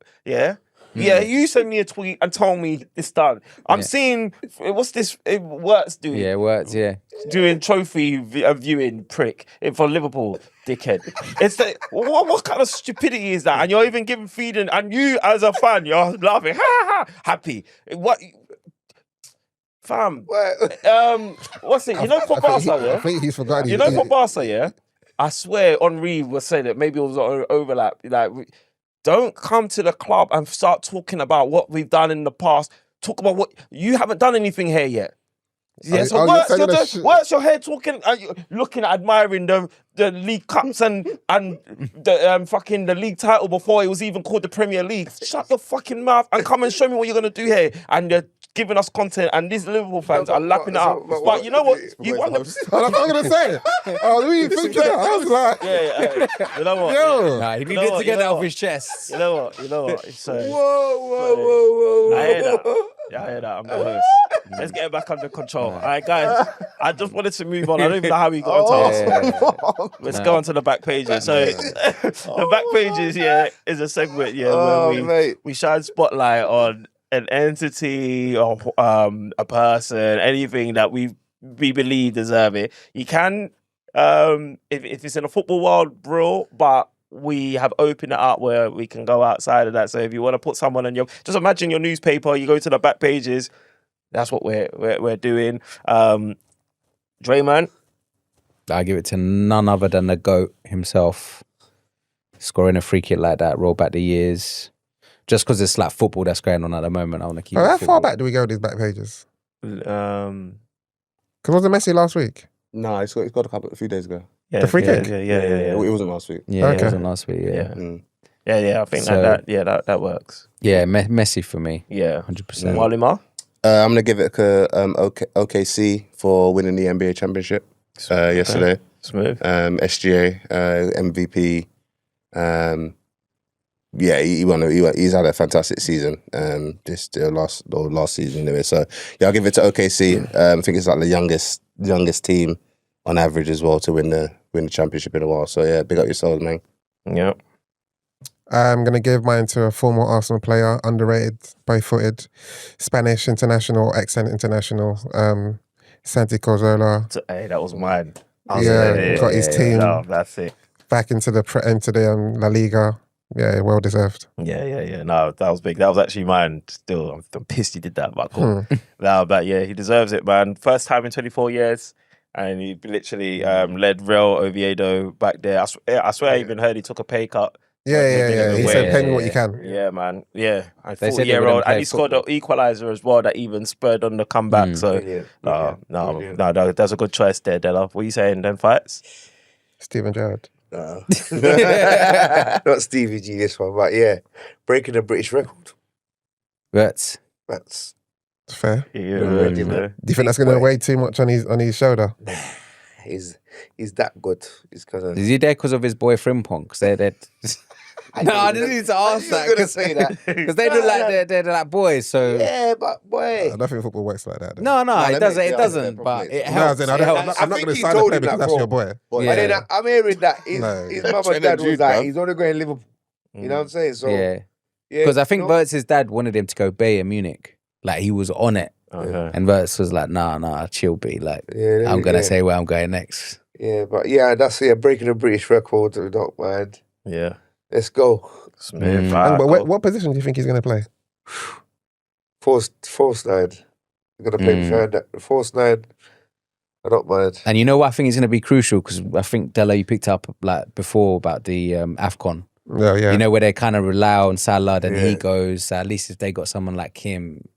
Yeah, you sent me a tweet and told me it's done. I'm seeing, what's this? It works doing. Yeah, it works, yeah. Doing trophy viewing prick for Liverpool, dickhead. It's like, what kind of stupidity is that? And you're even giving feeding, and you as a fan, you're laughing, happy. What? Fam, what's it? You know, for Barca, I think he's forgotten. You know, for Barca, yeah. I swear, Henri was saying that maybe it was an overlap. Like, don't come to the club and start talking about what we've done in the past. Talk about what you haven't done anything here yet. Yeah, so works your head talking, looking, admiring the League Cups and the fucking the league title before it was even called the Premier League. Shut your fucking mouth and come and show me what you're gonna do here. And you're giving us content, and these Liverpool fans are lapping it up. But you know what? You won the. That's what I'm gonna say. Oh, we thinking that. I was like, yeah. You know what? Yo. Nah, he needed to get that off his chest. You know what? So, Whoa. I hear that. Yeah, I hear that. I'm the host. Let's get it back under control. All right, guys. I just wanted to move on. I don't even know how we got onto Arsenal. Let's go on to the back pages. So the back pages, is a segment, where we shine spotlight on an entity or a person, anything that we believe deserve it. You can, if it's in a football world, bro, but we have opened it up where we can go outside of that. So if you want to put someone on just imagine your newspaper, you go to the back pages. That's what we're doing. Draymond, I give it to none other than the GOAT himself. Scoring a free kick like that, roll back the years. Just because it's like football that's going on at the moment, I want to keep it how football. far back do we go with these back pages? Because wasn't Messi last week? No, he got a few days ago. yeah, The free kick? Yeah. It wasn't last week. Yeah, Okay. it wasn't last week, yeah. Yeah, I think So- that works. Yeah, Messi for me, Yeah. 100%. Walimar? I'm gonna give it a OKC for winning the NBA championship yesterday. Smooth. SGA MVP. He won. He's had a fantastic season. Last season anyway. So I'll give it to OKC. I think it's like the youngest team on average as well to win the championship in a while. So yeah, big up yourselves, man. Yeah. I'm going to give mine to a former Arsenal player, underrated, bow-footed, Spanish international, ex-Ant international, Santi Cazorla. Hey, that was mine. Got his team No, that's it. back into the La Liga. Yeah, well deserved. Yeah. No, that was big. That was actually mine. Still, I'm pissed he did that, but cool. No, but yeah, he deserves it, man. First time in 24 years. And he literally led Real Oviedo back there. I swear I even heard he took a pay cut. Yeah. He said, pay me what you can. Yeah, man. Yeah. And They said they 40-year-old. wouldn't play And he scored the equaliser as well that even spurred on the comeback. So, no, that's a good choice there, Della. What are you saying, then, fights? Steven Gerrard. Not Stevie G this one, but yeah, breaking the British record. That's That's Fair. Yeah, Do you think that's going to weigh too much on his shoulder? he's that good. He's kind of. Is he there because of his boy Frimpong? Because they're no, I didn't need to ask that. Gonna say that Because they look like they're like boys. So yeah, but boy, I don't think football works like that. no, it doesn't. It doesn't. they're But probably- it No, helps. as in, It helps. I'm not think going to he sign a told player him because that, that's your bro. boy. Boy, But then I'm hearing that his No. mum and dad was Jude, like, bruv. he's only going to Liverpool. You know what I'm saying? So Yeah. yeah, Because I think you know, Wirtz's dad wanted him to go Bayern Munich. Like he was on it. Okay. And Wirtz was like, nah, chill, B. Like, yeah, I'm going to say where I'm going next. Yeah, but yeah, that's breaking the British record. Don't mind. Yeah. Let's go. Smith. But what position do you think he's going to play? False nine. We're gonna play behind that. False nine. I don't mind. And you know what I think is going to be crucial? Because I think, Della, you picked up like before about the AFCON. Yeah. You know, where they kind of rely on Salah, then he Yeah. goes. At least if they got someone like him.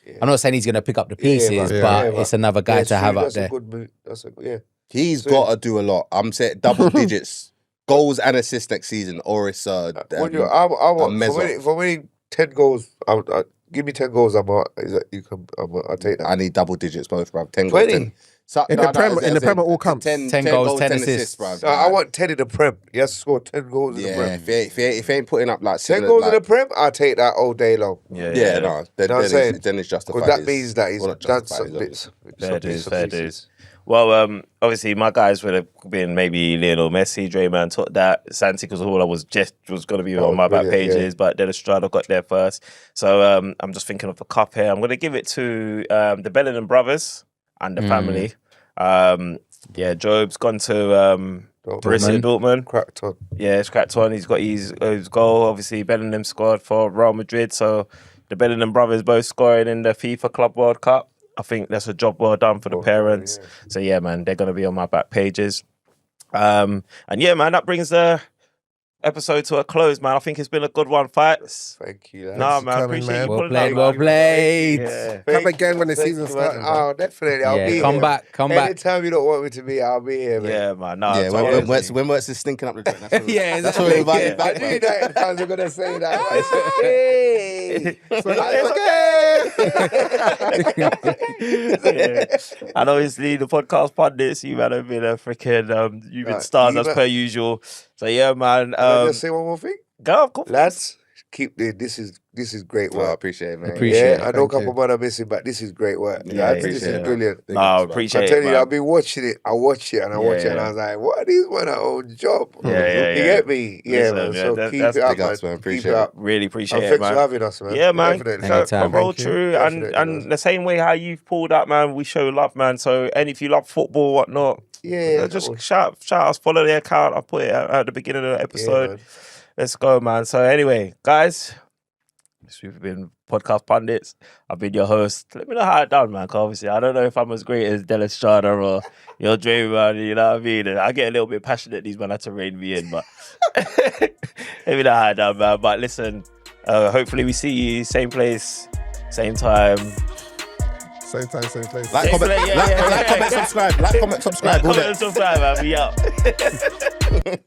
Yeah. I'm not saying he's going to pick up the pieces, Yeah, but but- it's another guy Yeah, to have up that's there. a good move. That's a yeah. He's So- got to do a lot. I'm saying double digits, goals and assists next season, or it's I want for winning 10 goals. Give me 10 goals. I'll take that. I need double digits both, bro. 10 20. goals. 10. So, In the Prem, it all counts. 10 goals, 10 assists. bro. I want 10 in the Prem. He has to score 10 goals in the Yeah, Prem. if he ain't putting up like 10 similar, goals like, in the Prem, I'll take that all day long. no, then You know what I'm saying? it's justified. Because that means that he's well, not done justified, some it's bits. Fair dues. Well, obviously my guys would have been maybe Lionel Messi, Draymond took that. Santi Cazorla was going to be on my back pages, but then Estrada got there first. So I'm just thinking of a cup here. I'm going to give it to the Bellingham brothers and the family. Job's gone to Borussia Dortmund. Cracked on. Yeah, it's cracked on. He's got his goal. Obviously, Bellingham scored for Real Madrid. So the Bellingham brothers both scoring in the FIFA Club World Cup. I think that's a job well done for the parents. Yeah. So yeah, man, they're going to be on my back pages. And yeah, man, that brings the episode to a close, man. I think it's been a good one, Fights. Thank you. Nah, man, appreciate you well pulling played, up. well played. Yeah. Come again when the season starts. Oh, definitely. I'll be Come here. back. Anytime you don't want me to be, I'll be here, man. Yeah, man. Nah, Yeah, when Wertz is stinking up the joint, that's that's what we're invited back. I knew United fans are going to say that. And obviously the podcast pundits, you man have been a freaking you've been stars as per usual. So yeah, man. Can I just say one more thing? Go, of course. Lads, keep doing this is great work. I appreciate it, man. I know a couple man are missing, but this is great work. Yeah, this is brilliant. No, I appreciate it. I tell you, man. I've been watching it. I watch it and I watch it and I was like, what are these men at own job? You get me? Yeah, man. So keep it up, man. Appreciate Keep it up. Really appreciate it, Thanks man. for having us, man. Yeah, man. Definitely. Roll true. And the same way how you've pulled up, man, we show love, man. So if you love football, whatnot, just shout us, follow the account. I'll put it at the beginning of the episode. Let's go, man. So anyway, guys, we've been Podcast Pundits. I've been your host. Let me know how I done, man. 'Cause obviously, I don't know if I'm as great as Del Estrada or your dream, man. You know what I mean? And I get a little bit passionate. These men had to rein me in, but let me know how I done, man. But listen, hopefully we see you same place, same time. Same time, same place. Like, comment, subscribe. Like, comment, subscribe. Comment, subscribe, man. We out.